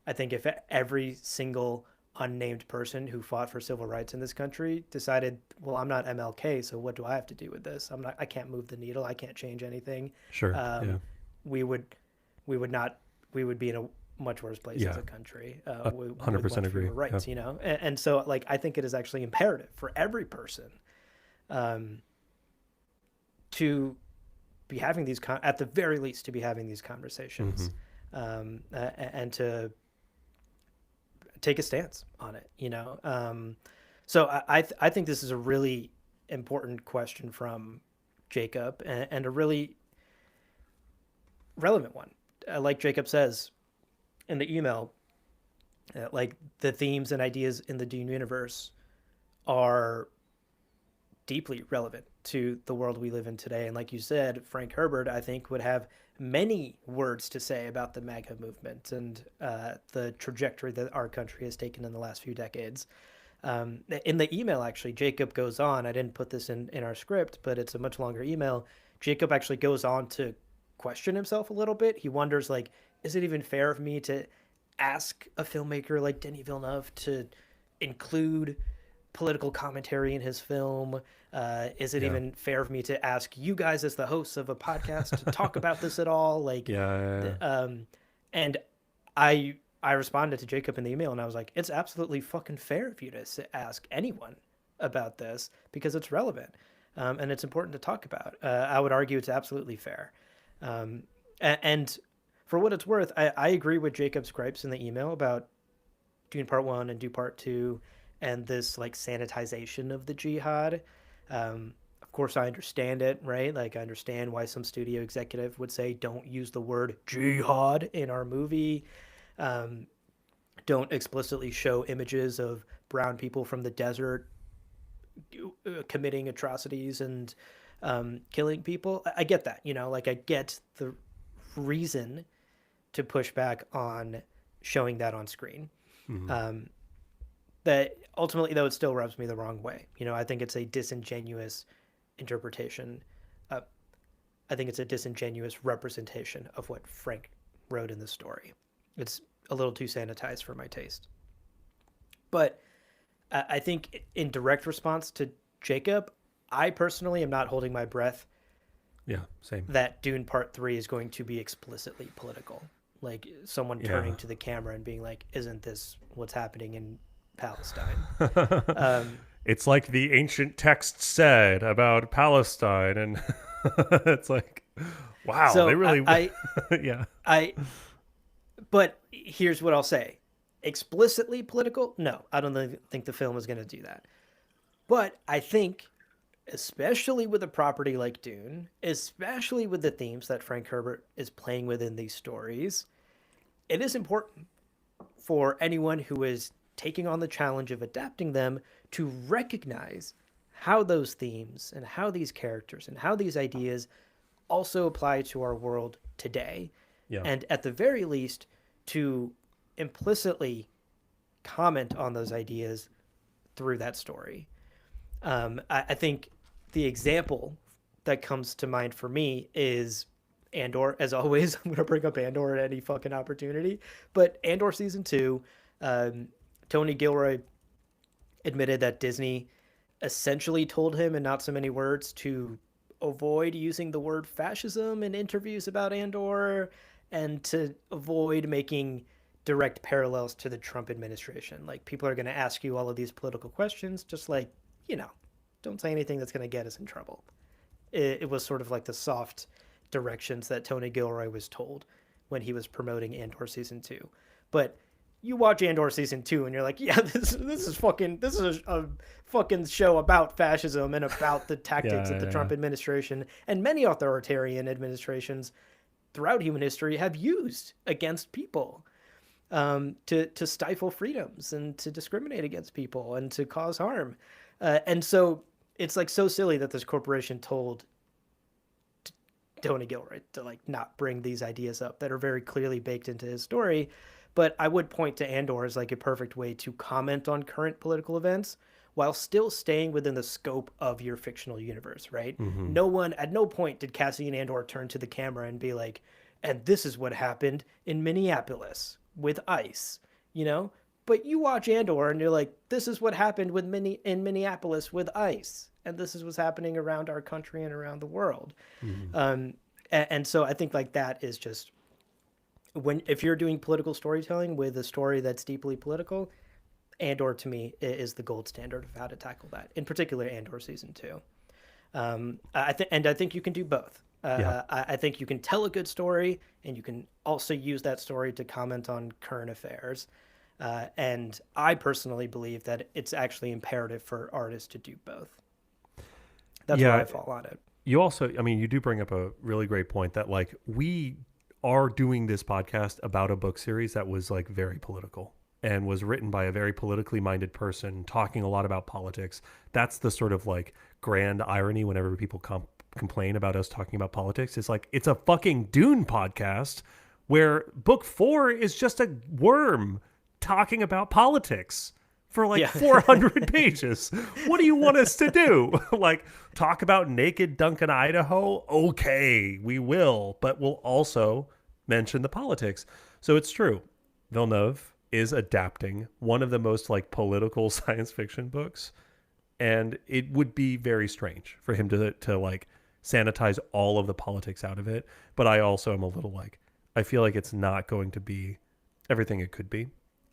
I think if every single unnamed person who fought for civil rights in this country decided, well, I'm not MLK, so what do I have to do with this? I can't move the needle. I can't change anything. Sure. Yeah. We would be in a much worse place as a country. 100% agree. Rights, and so like I think it is actually imperative for every person to be having these at the very least to be having these conversations, and to take a stance on it. So I think this is a really important question from Jacob, and a really relevant one. Like Jacob says in the email, like the themes and ideas in the Dune universe are deeply relevant to the world we live in today. And like you said, Frank Herbert, I think, would have many words to say about the MAGA movement and the trajectory that our country has taken in the last few decades. In the email, actually, Jacob goes on, I didn't put this in our script, but it's a much longer email. Jacob actually goes on to question himself a little bit. He wonders, like, is it even fair of me to ask a filmmaker like Denis Villeneuve to include political commentary in his film? Is it even fair of me to ask you guys as the hosts of a podcast to talk about this at all? Like, and I responded to Jacob in the email and I was like, it's absolutely fucking fair of you to ask anyone about this because it's relevant. And it's important to talk about. I would argue it's absolutely fair. And for what it's worth, I agree with Jacob's gripes in the email about Dune Part 1 and Dune Part 2 and this like sanitization of the jihad. Of course, I understand it, right? Like, I understand why some studio executive would say, don't use the word jihad in our movie. Don't explicitly show images of brown people from the desert committing atrocities and killing people. I get that, like I get the reason to push back on showing that on screen. That ultimately, though, it still rubs me the wrong way. I think it's a disingenuous interpretation. I think it's a disingenuous representation of what Frank wrote in the story. It's a little too sanitized for my taste. But I think in direct response to Jacob, I personally am not holding my breath. Yeah, same. That Dune Part 3 is going to be explicitly political. Like someone turning to the camera and being like, isn't this what's happening in Palestine? it's like the ancient text said about Palestine, and it's like, wow, they So really, yeah, I, but here's what I'll say: explicitly political? No, I don't think the film is going to do that. But I think, especially with a property like Dune, especially with the themes that Frank Herbert is playing with in these stories, it is important for anyone who is taking on the challenge of adapting them to recognize how those themes and how these characters and how these ideas also apply to our world today. yeah, And at the very least, to implicitly comment on those ideas through that story. I think the example that comes to mind for me is Andor. As always, I'm going to bring up Andor at any fucking opportunity. But Andor season two, um, Tony Gilroy admitted that Disney essentially told him in not so many words to avoid using the word fascism in interviews about Andor and to avoid making direct parallels to the Trump administration. Like, people are going to ask you all of these political questions, just like, you know, don't say anything that's going to get us in trouble. It was sort of like the soft directions that Tony Gilroy was told when he was promoting Andor season two. But you watch Andor season two and you're like, yeah, this is a fucking show about fascism and about the tactics that the yeah. Trump administration and many authoritarian administrations throughout human history have used against people, to stifle freedoms and to discriminate against people and to cause harm. And so it's like so silly that this corporation told Tony Gilroy to like not bring these ideas up that are very clearly baked into his story. But I would point to Andor as like a perfect way to comment on current political events while still staying within the scope of your fictional universe, right? Mm-hmm. No one, at no point did Cassian Andor turn to the camera and be like, and this is what happened in Minneapolis with ICE, you know? But you watch Andor and you're like, this is what happened with in Minneapolis with ICE. And this is what's happening around our country and around the world. Mm-hmm. And so I think like that is just when if you're doing political storytelling with a story that's deeply political, Andor to me is the gold standard of how to tackle that. In particular, Andor season two. I think you can do both. Yeah. I think you can tell a good story, and you can also use that story to comment on current affairs. And I personally believe that it's actually imperative for artists to do both. That's where Yeah. I fall on it. You also, I mean, you do bring up a really great point that like we are doing this podcast about a book series that was like very political and was written by a very politically minded person talking a lot about politics. That's the sort of like grand irony whenever people complain about us talking about politics. It's like it's a fucking Dune podcast where book 4 is just a worm talking about politics for like Yeah. 400 pages. What do you want us to do? Like talk about naked Duncan, Idaho? Okay, we will, but we'll also mention the politics. So it's true. Villeneuve is adapting one of the most like political science fiction books, and it would be very strange for him to like sanitize all of the politics out of it. But I also am a little like I feel like it's not going to be everything it could be.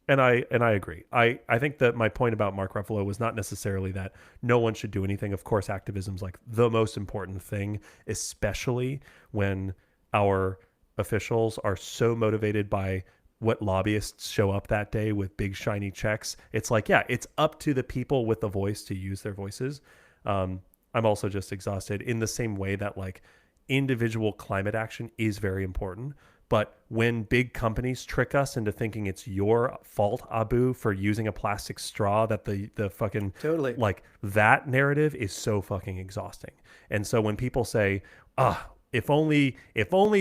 And I agree. I think that my point about Mark Ruffalo was not necessarily that no one should do anything. Of course, activism's like the most important thing, especially when our officials are so motivated by what lobbyists show up that day with big shiny checks. It's like, yeah, it's up to the people with the voice to use their voices. I'm also just exhausted in the same way that like individual climate action is very important. But when big companies trick us into thinking it's your fault, Abu, for using a plastic straw, that the fucking Totally. like that narrative is so fucking exhausting. And so when people say, if only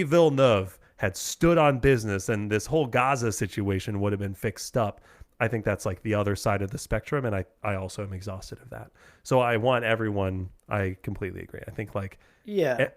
Villeneuve had stood on business and this whole Gaza situation would have been fixed up, I think that's like the other side of the spectrum. And I also am exhausted of that. So I want everyone, I completely agree. I think like Yeah.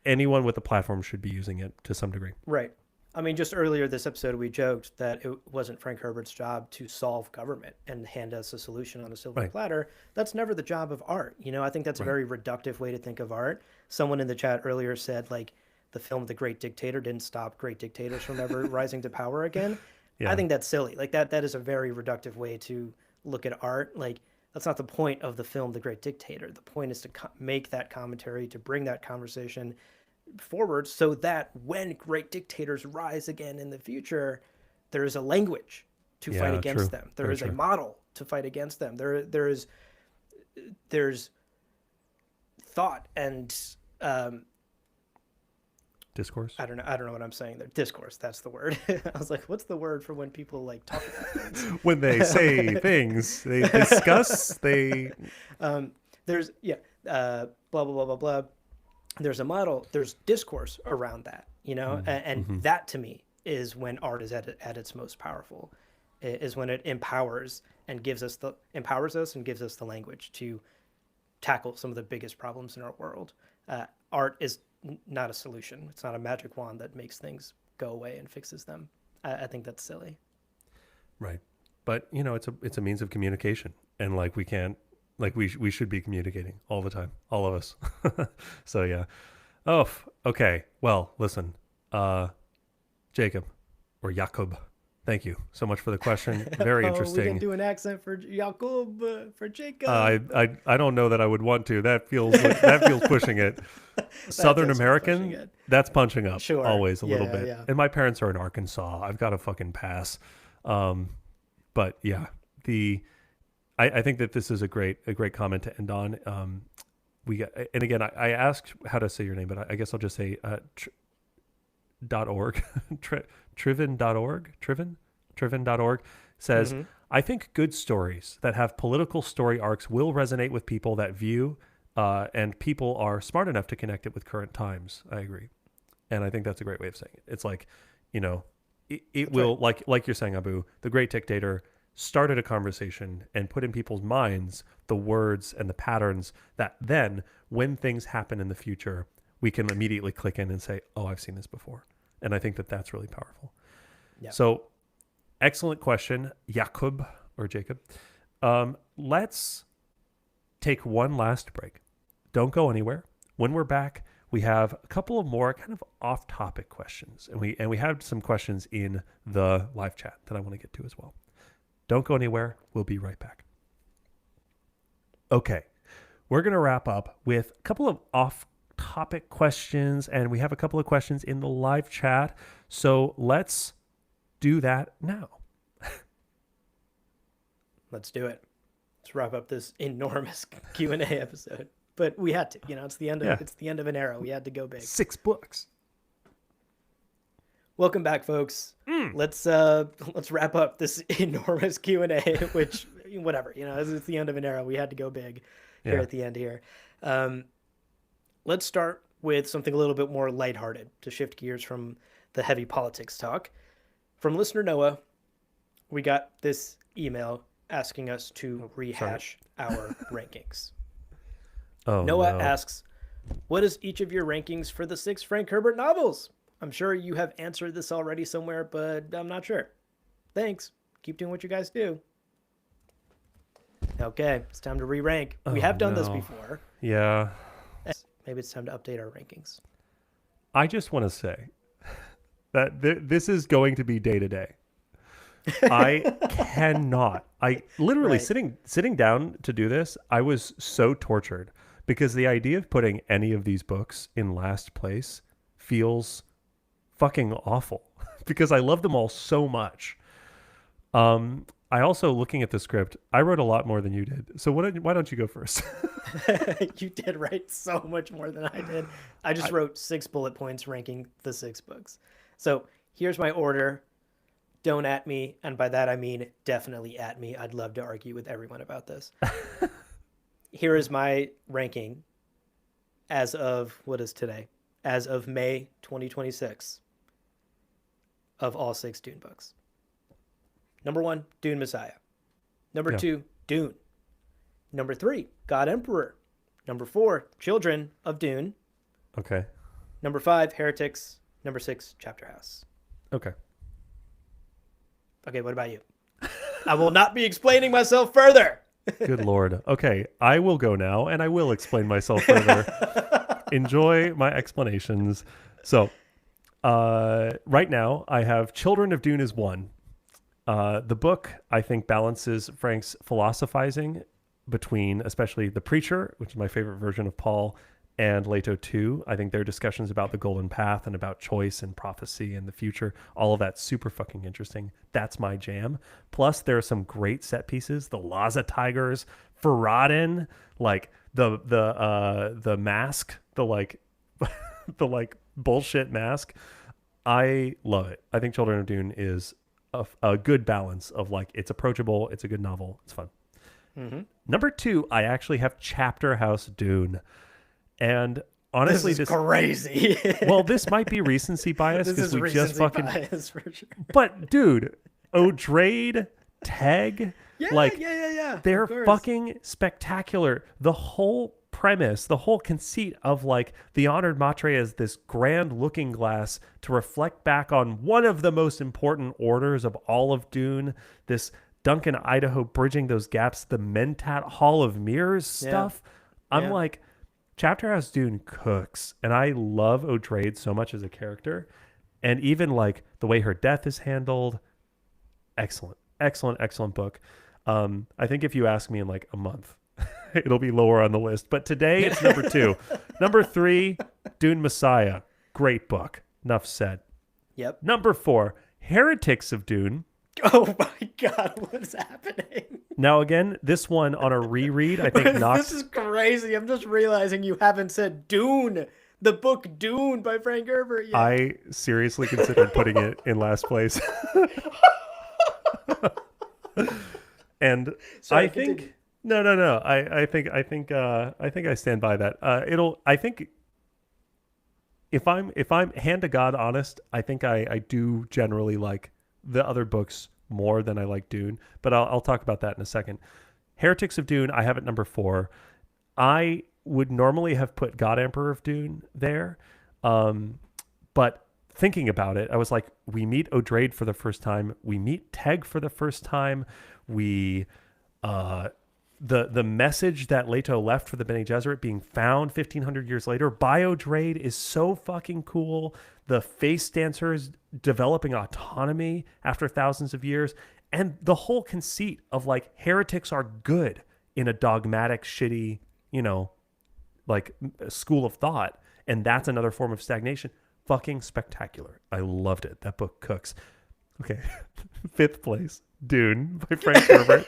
anyone with a platform should be using it to some degree. Right. I mean, just earlier this episode, we joked that it wasn't Frank Herbert's job to solve government and hand us a solution on a silver Right. platter. That's never the job of art. You know, I think that's a Right. very reductive way to think of art. Someone in the chat earlier said, like, the film The Great Dictator didn't stop great dictators from ever rising to power again. I Yeah. think that's silly. Like, that is a very reductive way to look at art. Like, That's not the point of the film The Great Dictator. The point is to make that commentary, to bring that conversation forward so that when great dictators rise again in the future, there is a language to fight Yeah, against true. them. There Very is a true. model to fight against them. There's thought and Discourse. I don't know what I'm saying there. Discourse, that's the word. I was like, what's the word for when people like talk about things? When they say things, they discuss, they... There's blah blah blah blah blah. There's a model. There's discourse around that, and that to me is when art is at its most powerful. Is when it empowers us and gives us the language to tackle some of the biggest problems in our world. Art is not a solution. It's not a magic wand that makes things go away and fixes them. I think that's silly. Right. But, it's a means of communication. And like we can't, like we should be communicating all the time, all of us. So yeah. Oh, okay. Well, listen, Jacob or Jakob, thank you so much for the question. Very interesting. We didn't do an accent for Jakob, for Jacob. I don't know that I would want to. That feels pushing it. Southern American, it. That's punching up. Sure. Always a little bit. Yeah. And my parents are in Arkansas. I've got to fucking pass. But yeah, I think that this is a great comment to end on. And again, I asked how to say your name, but I guess I'll just say .org, Triven.org says, I think good stories that have political story arcs will resonate with people that view, and people are smart enough to connect it with current times. I agree. And I think that's a great way of saying it. It's like, it will, right. like you're saying, Abu, The Great Dictator started a conversation and put in people's minds the words and the patterns that then, when things happen in the future, we can immediately click in and say, oh, I've seen this before. And I think that that's really powerful. Yeah. So excellent question, Jakob or Jacob. Let's take one last break. Don't go anywhere. When we're back, we have a couple of more kind of off-topic questions. And we have some questions in the live chat that I want to get to as well. Don't go anywhere. We'll be right back. Okay. We're going to wrap up with a couple of off-topic questions, and we have a couple of questions in the live chat. So let's do that now. Let's do it. Let's wrap up this enormous Q&A episode. But we had to, it's the end of an era. We had to go big. 6 books. Welcome back, folks. Let's wrap up this enormous Q&A, which whatever, it's the end of an era. We had to go big here at the end here. Let's start with something a little bit more lighthearted to shift gears from the heavy politics talk. From listener Noah, we got this email asking us to rehash our rankings. Noah asks, what is each of your rankings for the 6 Frank Herbert novels? I'm sure you have answered this already somewhere, but I'm not sure. Thanks. Keep doing what you guys do. Okay, it's time to re-rank. We have done this before. Yeah. Maybe it's time to update our rankings. I just want to say that this is going to be day to day. I cannot. I literally sitting down to do this, I was so tortured because the idea of putting any of these books in last place feels fucking awful because I love them all so much. I also, looking at the script, I wrote a lot more than you did. So why don't you go first? You did write so much more than I did. I just wrote 6 bullet points ranking the 6 books. So here's my order. Don't at me. And by that, I mean definitely at me. I'd love to argue with everyone about this. Here is my ranking as of, what is today? As of May 2026 of all 6 Dune books. Number 1, Dune Messiah. Number 2, Dune. Number 3, God Emperor. Number 4, Children of Dune. Okay. Number 5, Heretics. Number 6, Chapterhouse. Okay. Okay, what about you? I will not be explaining myself further. Good Lord. Okay, I will go now, and I will explain myself further. Enjoy my explanations. So, right now, I have Children of Dune is 1. The book, I think, balances Frank's philosophizing between especially The Preacher, which is my favorite version of Paul, and Leto 2. I think their discussions about the golden path and about choice and prophecy and the future, all of that's super fucking interesting. That's my jam. Plus, there are some great set pieces. The Laza Tigers, Faradin, like the mask, the like the like bullshit mask. I love it. I think Children of Dune is a good balance of like, it's approachable, it's a good novel, it's fun. Mm-hmm. Number 2, I actually have Chapterhouse Dune. And honestly, this is crazy. Well, this might be recency bias because we just fucking. Bias for sure. But dude, O'Drade, Teg, Yeah. they're fucking spectacular. The whole premise, the whole conceit of like the honored matre as this grand looking glass to reflect back on one of the most important orders of all of Dune. This Duncan, Idaho, bridging those gaps, the Mentat Hall of Mirrors stuff. I'm like. Chapterhouse Dune cooks, and I love O'Drade so much as a character, and even like the way her death is handled. Excellent book. I think if you ask me in like a month, it'll be lower on the list, but today it's number 2. Number 3, Dune Messiah, great book. Enough said. Yep. Number 4, Heretics of Dune. Oh my God, what's happening? Now again, this one on a reread, I think This is crazy. I'm just realizing you haven't said Dune, the book Dune by Frank Herbert yet. I seriously considered putting it in last place. And Sorry, I think continue. no. I think I stand by that. I think if I'm hand to God honest, I think I do generally like the other books more than I like Dune, but I'll talk about that in a second. Heretics of Dune, I have at number 4. I would normally have put God Emperor of Dune there, but thinking about it, I was like, we meet O'Drade for the first time, we meet Teg for the first time, we the message that Leto left for the Bene Gesserit being found 1,500 years later by O'Drade is so fucking cool. The face dancers developing autonomy after thousands of years, and the whole conceit of like heretics are good in a dogmatic, shitty, like school of thought, and that's another form of stagnation. Fucking spectacular. I loved it. That book cooks. Okay, 5th place, Dune by Frank Herbert.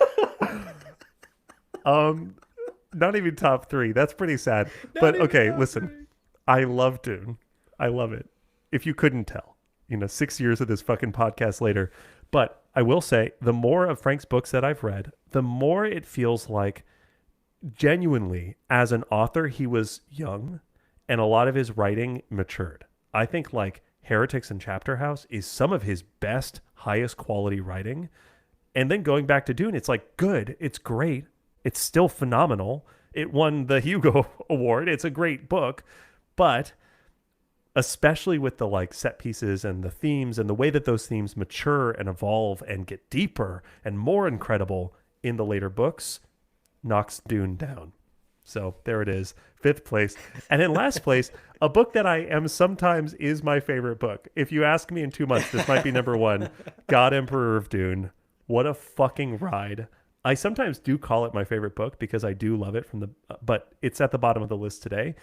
Not even top 3. That's pretty sad. But okay, listen. I love Dune. I love it. If you couldn't tell, 6 years of this fucking podcast later. But I will say, the more of Frank's books that I've read, the more it feels like genuinely, as an author, he was young and a lot of his writing matured. I think like Heretics and Chapterhouse is some of his best, highest quality writing. And then going back to Dune, it's like good. It's great. It's still phenomenal. It won the Hugo Award. It's a great book. But especially with the like set pieces and the themes and the way that those themes mature and evolve and get deeper and more incredible in the later books, knocks Dune down. So there it is, 5th place. And in last place, a book that I am sometimes is my favorite book. If you ask me in 2 months, this might be number 1, God Emperor of Dune. What a fucking ride. I sometimes do call it my favorite book because I do love it but it's at the bottom of the list today.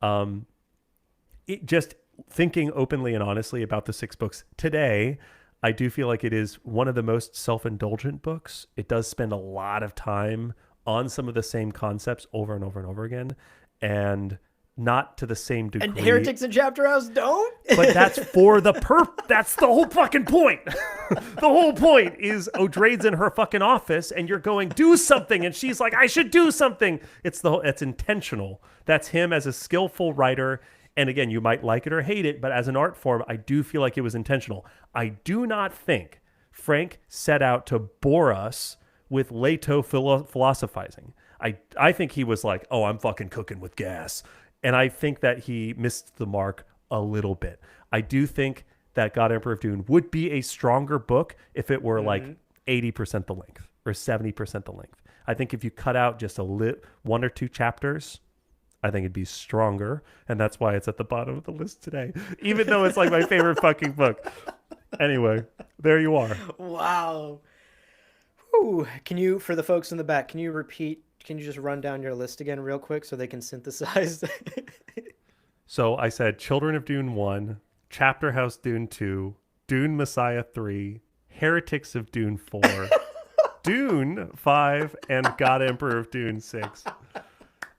It just thinking openly and honestly about the 6 books today, I do feel like it is one of the most self-indulgent books. It does spend a lot of time on some of the same concepts over and over and over again, and not to the same degree. And Heretics and Chapterhouse don't? But that's for the that's the whole fucking point. The whole point is O'Drade's in her fucking office and you're going, do something. And she's like, I should do something. It's intentional. That's him as a skillful writer. And again, you might like it or hate it, but as an art form, I do feel like it was intentional. I do not think Frank set out to bore us with Leto philosophizing. I think he was like, oh, I'm fucking cooking with gas. And I think that he missed the mark a little bit. I do think that God Emperor of Dune would be a stronger book if it were like 80% the length or 70% the length. I think if you cut out just 1 or 2 chapters, I think it'd be stronger. And that's why it's at the bottom of the list today, even though it's like my favorite fucking book. Anyway, there you are. Wow. Whew. Can you, for the folks in the back, can you repeat can you just run down your list again real quick so they can synthesize? So I said Children of Dune 1, Chapterhouse Dune 2, Dune Messiah 3, Heretics of Dune 4, Dune 5, and God Emperor of Dune 6.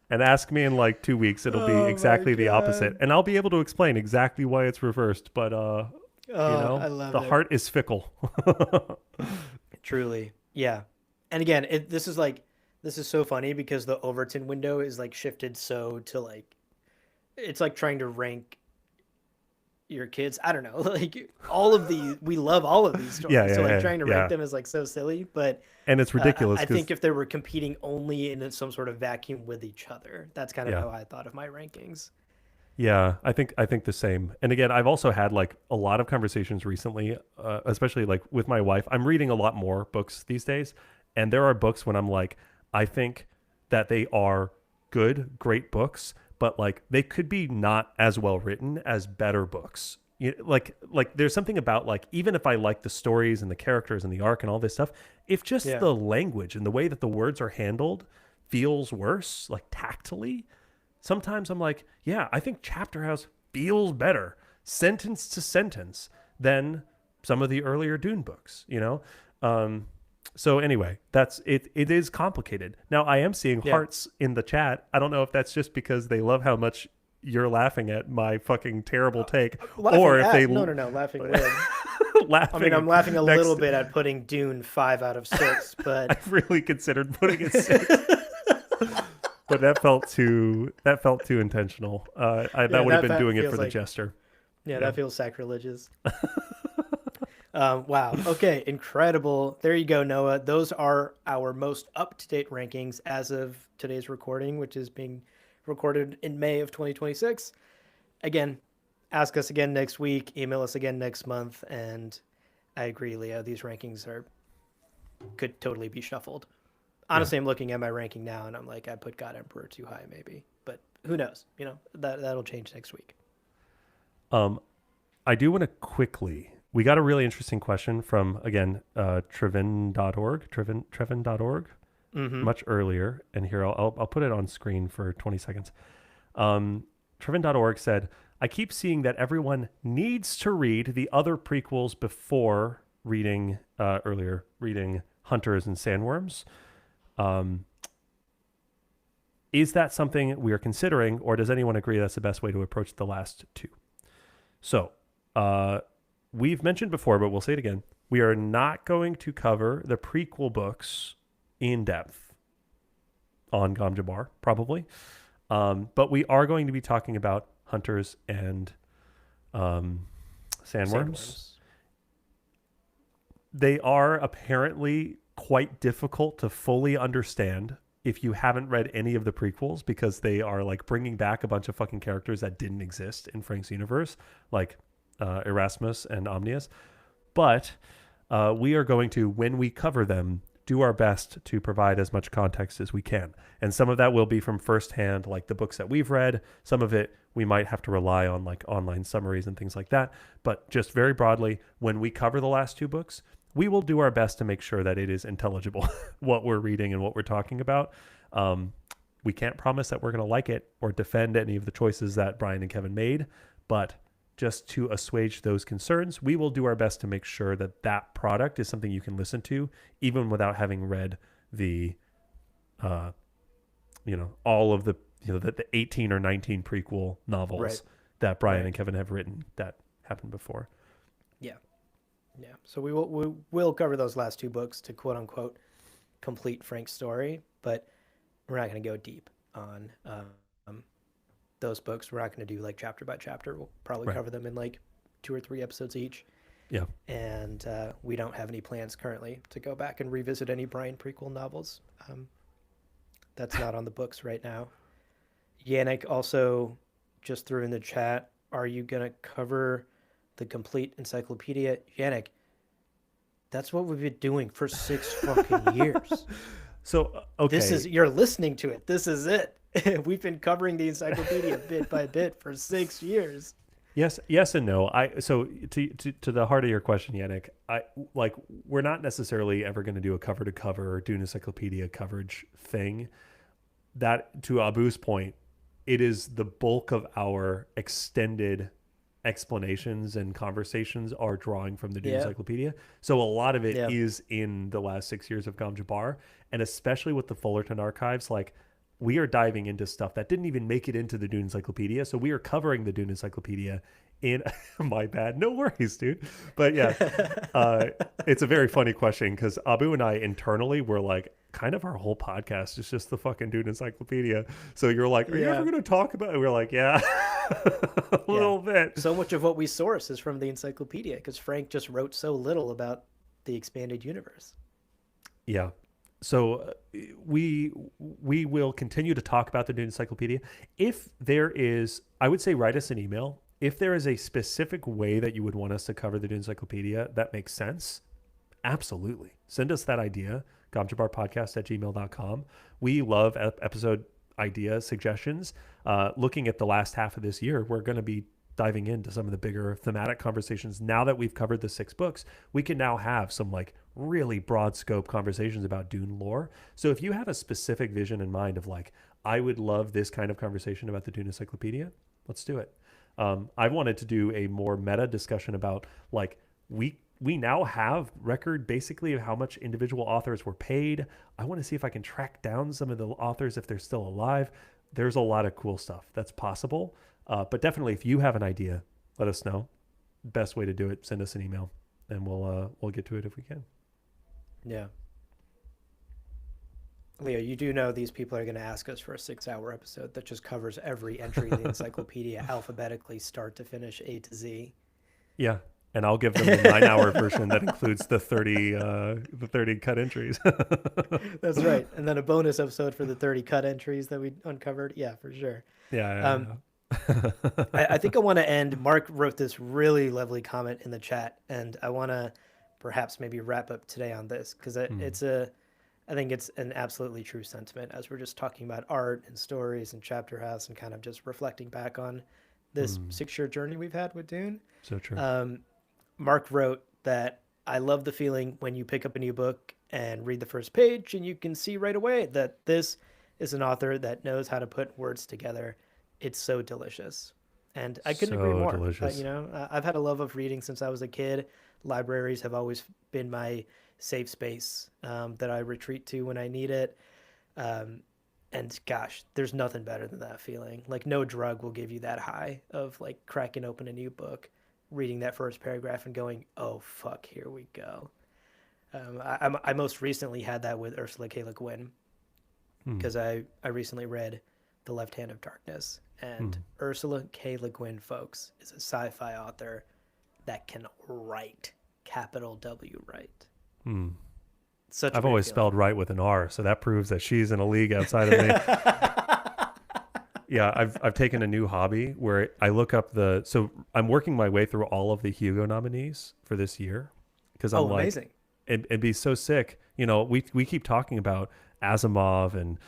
And ask me in like 2 weeks, it'll be Oh my exactly the opposite. God. And I'll be able to explain exactly why it's reversed. But, Oh, I love the it. heart is fickle. Truly. Yeah. And again, this is so funny because the Overton window is like shifted so to like it's like trying to rank your kids. I don't know. Like all of these we love all of these Yeah, stories. So yeah, like yeah, trying to rank yeah. them is like so silly, but And it's ridiculous I because, think if they were competing only in some sort of vacuum with each other, that's kind of yeah. how I thought of my rankings. Yeah, I think the same. And again, I've also had like a lot of conversations recently, especially like with my wife. I'm reading a lot more books these days, and there are books when I'm like, I think that they are good, great books, but like they could be not as well written as better books. Like there's something about like even if I like the stories and the characters and the arc and all this stuff, if just Yeah. the language and the way that the words are handled feels worse, like tactily, sometimes I'm like, yeah, I think Chapterhouse feels better, sentence to sentence, than some of the earlier Dune books, you know? So anyway, that's it. It is complicated. Now I am seeing Yeah. hearts in the chat. I don't know if that's just because they love how much you're laughing at my fucking terrible take, Laughing or if at they no, laughing with. I laughing. mean, I'm laughing a next, little bit at putting Dune 5 out of 6, but I've really considered putting it 6. But that felt too intentional. That yeah, would have been that doing it feels for the like jester. yeah, Yeah. that feels sacrilegious. Wow. Okay, incredible. There you go, Noah. Those are our most up-to-date rankings as of today's recording, which is being recorded in May of 2026. Again, ask us again next week, email us again next month, and I agree, Leo. These rankings could totally be shuffled. Yeah. Honestly, I'm looking at my ranking now, and I'm like, I put God Emperor too high, maybe, but who knows? You know, that'll change next week. I do want to quickly. We got a really interesting question from again Trevin.org, Trevin.org, Mm-hmm. much earlier, and here I'll put it on screen for 20 seconds. Trevin.org said, "I keep seeing that everyone needs to read the other prequels before reading reading Hunters and Sandworms. Is that something we are considering, or does anyone agree that's the best way to approach the last two?" So, we've mentioned before, but we'll say it again. We are not going to cover the prequel books in depth on Gom Jabbar, probably. But we are going to be talking about Hunters and Sandworms. Sandworms. They are apparently quite difficult to fully understand if you haven't read any of the prequels, because they are like bringing back a bunch of fucking characters that didn't exist in Frank's universe, like Erasmus and Omnius. But we are going to, when we cover them, do our best to provide as much context as we can. And some of that will be from firsthand, like the books that we've read. Some of it we might have to rely on like online summaries and things like that. But just very broadly, when we cover the last two books, we will do our best to make sure that it is intelligible what we're reading and what we're talking about. We can't promise that we're going to like it or defend any of the choices that Brian and Kevin made, but just to assuage those concerns, we will do our best to make sure that that product is something you can listen to, even without having read the, all of the, the 18 or 19 prequel novels Right. that Brian Right. and Kevin have written that happened before. Yeah. Yeah. So we will cover those last two books to quote unquote complete Frank's story, but we're not going to go deep on those books. We're not going to do like chapter by chapter. We'll probably Right. cover them in like 2 or 3 episodes each. Yeah. And we don't have any plans currently to go back and revisit any Brian prequel novels. That's not on the books right now. Yannick also just threw in the chat, are you going to cover the complete encyclopedia? Yannick, that's what we've been doing for 6 fucking years. So, okay. You're listening to it. This is it. We've been covering the encyclopedia bit by bit for 6 years. Yes and no. So to the heart of your question, Yannick, we're not necessarily ever going to do a cover to cover Dune Encyclopedia coverage thing. that, to Abu's point, it is the bulk of our extended explanations and conversations are drawing from the Dune Yeah. Encyclopedia. So a lot of it Yeah. is in the last 6 years of Gom Jabbar, and especially with the Fullerton archives, like we are diving into stuff that didn't even make it into the Dune Encyclopedia. So we are covering the Dune Encyclopedia in my bad. No worries, dude. But yeah, uh, it's a very funny question because Abu and I internally were like, kind of our whole podcast is just the fucking Dune Encyclopedia. So you're like, are you ever Yeah. going to talk about it? We're like, yeah, a Yeah. little bit. So much of what we source is from the encyclopedia because Frank just wrote so little about the expanded universe. Yeah. So we will continue to talk about the Dune Encyclopedia. If there is, I would say write us an email. If there is a specific way that you would want us to cover the Dune Encyclopedia that makes sense, absolutely. Send us that idea, gomjabarpodcast@gmail.com. We love episode ideas, suggestions. Looking at the last half of this year, we're going to be diving into some of the bigger thematic conversations. Now that we've covered the 6 books, we can now have some like really broad scope conversations about Dune lore. So if you have a specific vision in mind of like, I would love this kind of conversation about the Dune Encyclopedia, let's do it. I wanted to do a more meta discussion about like we now have record basically of how much individual authors were paid. I want to see if I can track down some of the authors if they're still alive. There's a lot of cool stuff that's possible. But definitely, if you have an idea, let us know. Best way to do it, send us an email, and we'll get to it if we can. Yeah. Leo, you do know these people are going to ask us for a 6-hour episode that just covers every entry in the encyclopedia alphabetically, start to finish, A to Z. Yeah, and I'll give them the 9-hour version that includes the 30 cut entries. That's right. And then a bonus episode for the 30 cut entries that we uncovered. Yeah, for sure. Um, Yeah. I think I want to end. Mark wrote this really lovely comment in the chat, and I want to perhaps maybe wrap up today on this because I think it's an absolutely true sentiment as we're just talking about art and stories and Chapterhouse and kind of just reflecting back on this 6-year journey we've had with Dune. So true. Mark wrote that I love the feeling when you pick up a new book and read the first page and you can see right away that this is an author that knows how to put words together. It's so delicious. And I couldn't agree So more. delicious. I've had a love of reading since I was a kid. Libraries have always been my safe space that I retreat to when I need it. And gosh, there's nothing better than that feeling. Like no drug will give you that high of like cracking open a new book, reading that first paragraph and going, oh, fuck, here we go. I most recently had that with Ursula K. Le Guin because I recently read The Left Hand of Darkness. And Ursula K. Le Guin, folks, is a sci-fi author that can write, capital W write. Such a I've great always feeling. spelled right with an R, so that proves that she's in a league outside of me. Yeah, I've taken a new hobby where I look up so I'm working my way through all of the Hugo nominees for this year because I'm like, amazing. it'd be so sick. We keep talking about Asimov and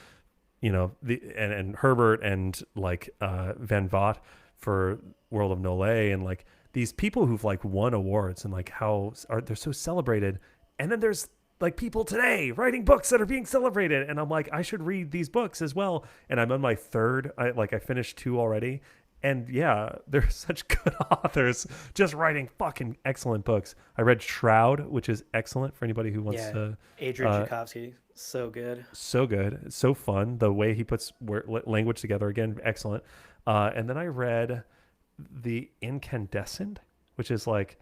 and Herbert and like Van Vogt for World of Nole and like these people who've like won awards and like they're so celebrated, and then there's like people today writing books that are being celebrated, and I'm like, I should read these books as well. And I'm on my third. I finished 2 already, and yeah, they're such good authors just writing fucking excellent books. I read Shroud, which is excellent for anybody who wants to. Adrian Tchaikovsky, so good. So good, so fun. The way he puts language together, again, excellent. And then I read The Incandescent, which is like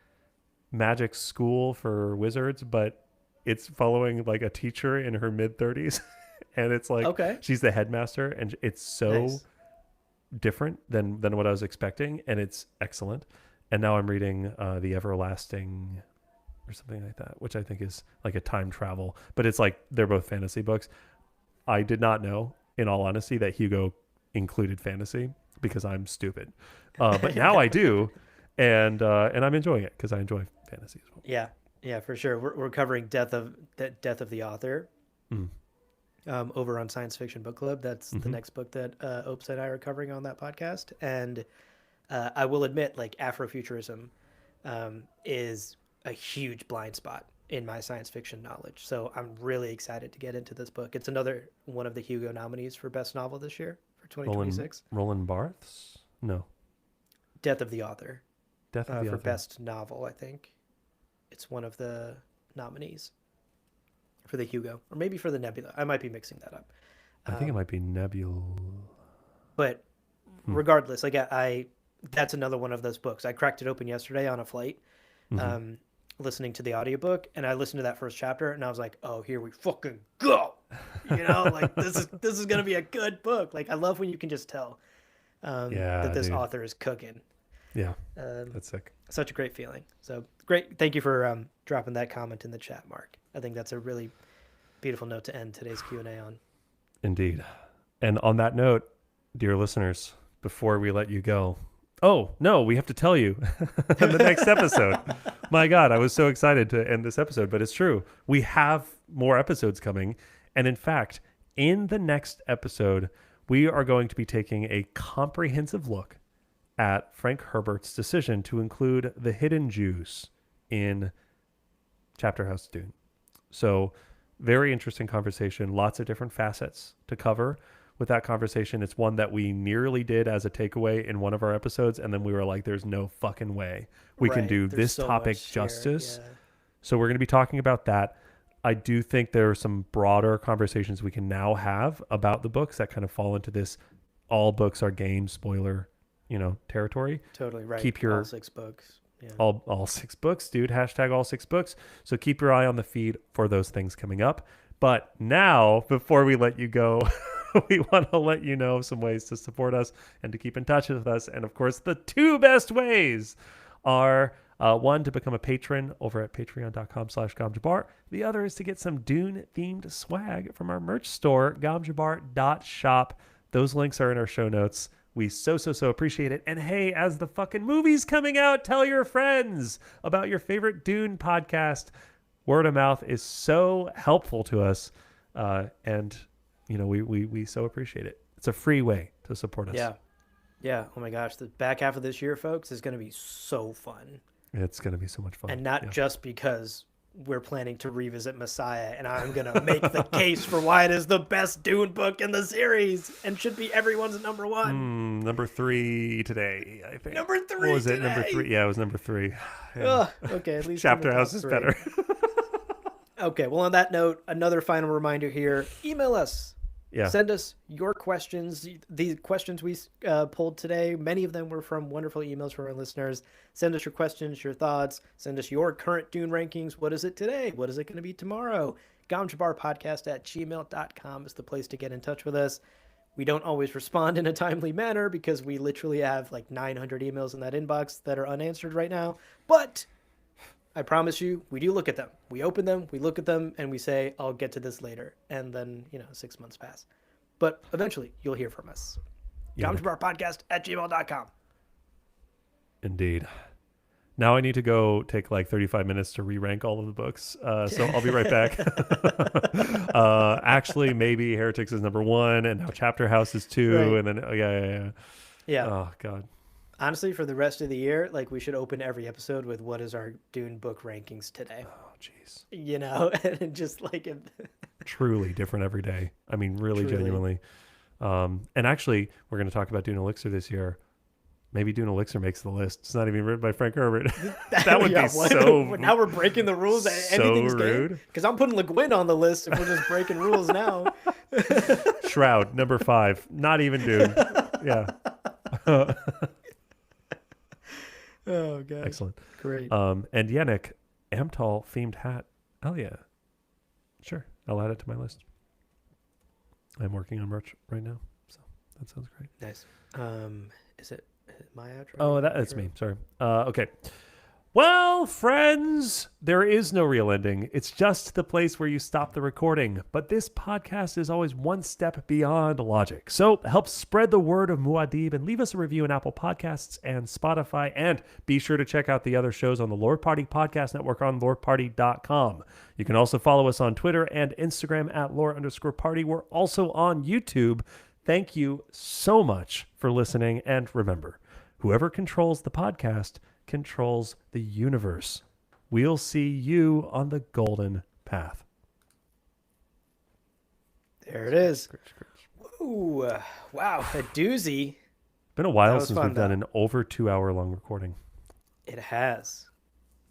magic school for wizards, but it's following like a teacher in her mid-30s, and it's like she's the headmaster, and it's so different than what I was expecting, and it's excellent. And now I'm reading The Everlasting or something like that, which I think is like a time travel, but it's like they're both fantasy books. I did not know, in all honesty, that Hugo included fantasy because I'm stupid, but now I do, and I'm enjoying it because I enjoy fantasy as well. Yeah, for sure. We're covering Death of the Author over on Science Fiction Book Club. That's the next book that Opes and I are covering on that podcast. And I will admit, like Afrofuturism is a huge blind spot in my science fiction knowledge. So I'm really excited to get into this book. It's another one of the Hugo nominees for best novel this year for 2026. Roland Barthes? No. Death of the Author. Death of the For Author. best novel, I think. It's one of the nominees for the Hugo, or maybe for the Nebula. I might be mixing that up. I think it might be Nebula. But regardless, like I that's another one of those books. I cracked it open yesterday on a flight, listening to the audiobook, and I listened to that first chapter, and I was like, "Oh, here we fucking go!" Like this is gonna be a good book. Like I love when you can just tell that this dude. author is cooking. Yeah, that's sick. Such a great feeling. So great. Thank you for dropping that comment in the chat, Mark. I think that's a really beautiful note to end today's Q&A on. Indeed. And on that note, dear listeners, before we let you go, oh, no, we have to tell you in the next episode. My God, I was so excited to end this episode, but it's true. We have more episodes coming. And in fact, in the next episode, we are going to be taking a comprehensive look at Frank Herbert's decision to include the hidden Jews in Chapterhouse Dune. So very interesting conversation, lots of different facets to cover with that conversation. It's one that we nearly did as a takeaway in one of our episodes, and then we were like, there's no fucking way we can do There's this so topic much justice. here. Yeah. So we're going to be talking about that. I do think there are some broader conversations we can now have about the books that kind of fall into this all books are game spoiler, territory. Totally right. Keep your all 6 books. Yeah. all 6 books, dude. Hashtag all 6 books. So keep your eye on the feed for those things coming up. But now, before we let you go, we want to let you know some ways to support us and to keep in touch with us. And of course, the 2 best ways are one, to become a patron over at patreon.com/gamjabar. The other is to get some Dune themed swag from our merch store, gamjabar.shop. Those links are in our show notes. We so appreciate it. And hey, as the fucking movie's coming out, tell your friends about your favorite Dune podcast. Word of mouth is so helpful to us. And, we so appreciate it. It's a free way to support us. Yeah. Yeah. Oh my gosh. The back half of this year, folks, is going to be so fun. It's going to be so much fun. And not just because we're planning to revisit Messiah, and I'm going to make the case for why it is the best Dune book in the series and should be everyone's number 1. Number 3 today, I think. Number 3 What was it? today? Number 3? Yeah, it was number 3. Yeah. Okay, at least Chapterhouse is 3. better. Okay, well, on that note, another final reminder here. Email us. Yeah. Send us your questions. The questions we pulled today, many of them were from wonderful emails from our listeners. Send us your questions, your thoughts. Send us your current Dune rankings. What is it today? What is it going to be tomorrow? gamjabarpodcast@gmail.com is the place to get in touch with us. We don't always respond in a timely manner because we literally have like 900 emails in that inbox that are unanswered right now. But I promise you, we do look at them. We open them, we look at them, and we say, I'll get to this later. And then, 6 months pass. But eventually, you'll hear from us. gamjabarpodcast@gmail.com. Indeed. Now I need to go take like 35 minutes to re-rank all of the books. So I'll be right back. Actually, maybe Heretics is number 1, and now Chapterhouse is 2, Right. and then, Yeah. Oh, God. Honestly, for the rest of the year, like we should open every episode with what is our Dune book rankings today. Oh, jeez. And just like Truly different every day. I mean, really Truly. genuinely. And actually, we're going to talk about Dune Elixir this year. Maybe Dune Elixir makes the list. It's not even written by Frank Herbert. That would be so. Now we're breaking the rules. So Anything's rude. Because I'm putting Le Guin on the list if we're just breaking rules now. Shroud, number 5. Not even Dune. Yeah. Oh, God. Excellent. Great. And Yannick, Amtal themed hat. Oh, yeah. Sure. I'll add it to my list. I'm working on merch right now. So that sounds great. Nice. Is it my outro? Oh, that's me. Sorry. Okay. Well, friends, there is no real ending. It's just the place where you stop the recording. But this podcast is always one step beyond logic. So help spread the word of Muad'Dib and leave us a review on Apple Podcasts and Spotify. And be sure to check out the other shows on the Lord Party Podcast Network on lordparty.com. You can also follow us on Twitter and Instagram at lore_party. We're also on YouTube. Thank you so much for listening. And remember, whoever controls the podcast controls the universe. we'll see you on the golden path. There it is. Scratch, scratch. Ooh, wow, a doozy. Been a That while was since fun, we've done though. an over 2 hour long recording. It has.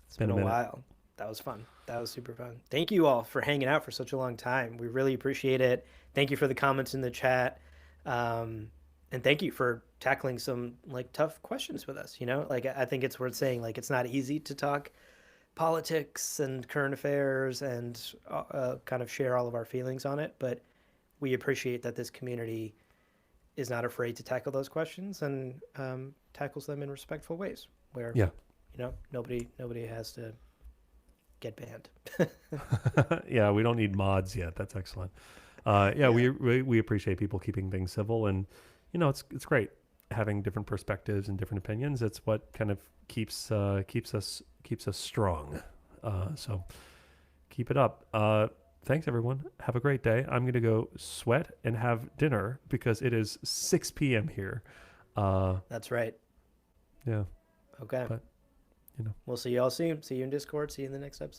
It's Been been a a minute. while. That was fun. That was super fun. Thank you all for hanging out for such a long time. We really appreciate it. Thank you for the comments in the chat. Um, and thank you for tackling some like tough questions with us. Like I think it's worth saying like it's not easy to talk politics and current affairs and kind of share all of our feelings on it, but we appreciate that this community is not afraid to tackle those questions and tackles them in respectful ways where Yeah. nobody has to get banned. Yeah, we don't need mods yet. That's excellent. Yeah, Yeah. we appreciate people keeping things civil, and it's great having different perspectives and different opinions. It's what kind of keeps us strong. So keep it up. Thanks everyone. Have a great day. I'm gonna go sweat and have dinner because it is 6 p.m. here. That's right. Yeah, Okay. but We'll see you all soon. See you in Discord. See you in the next episode.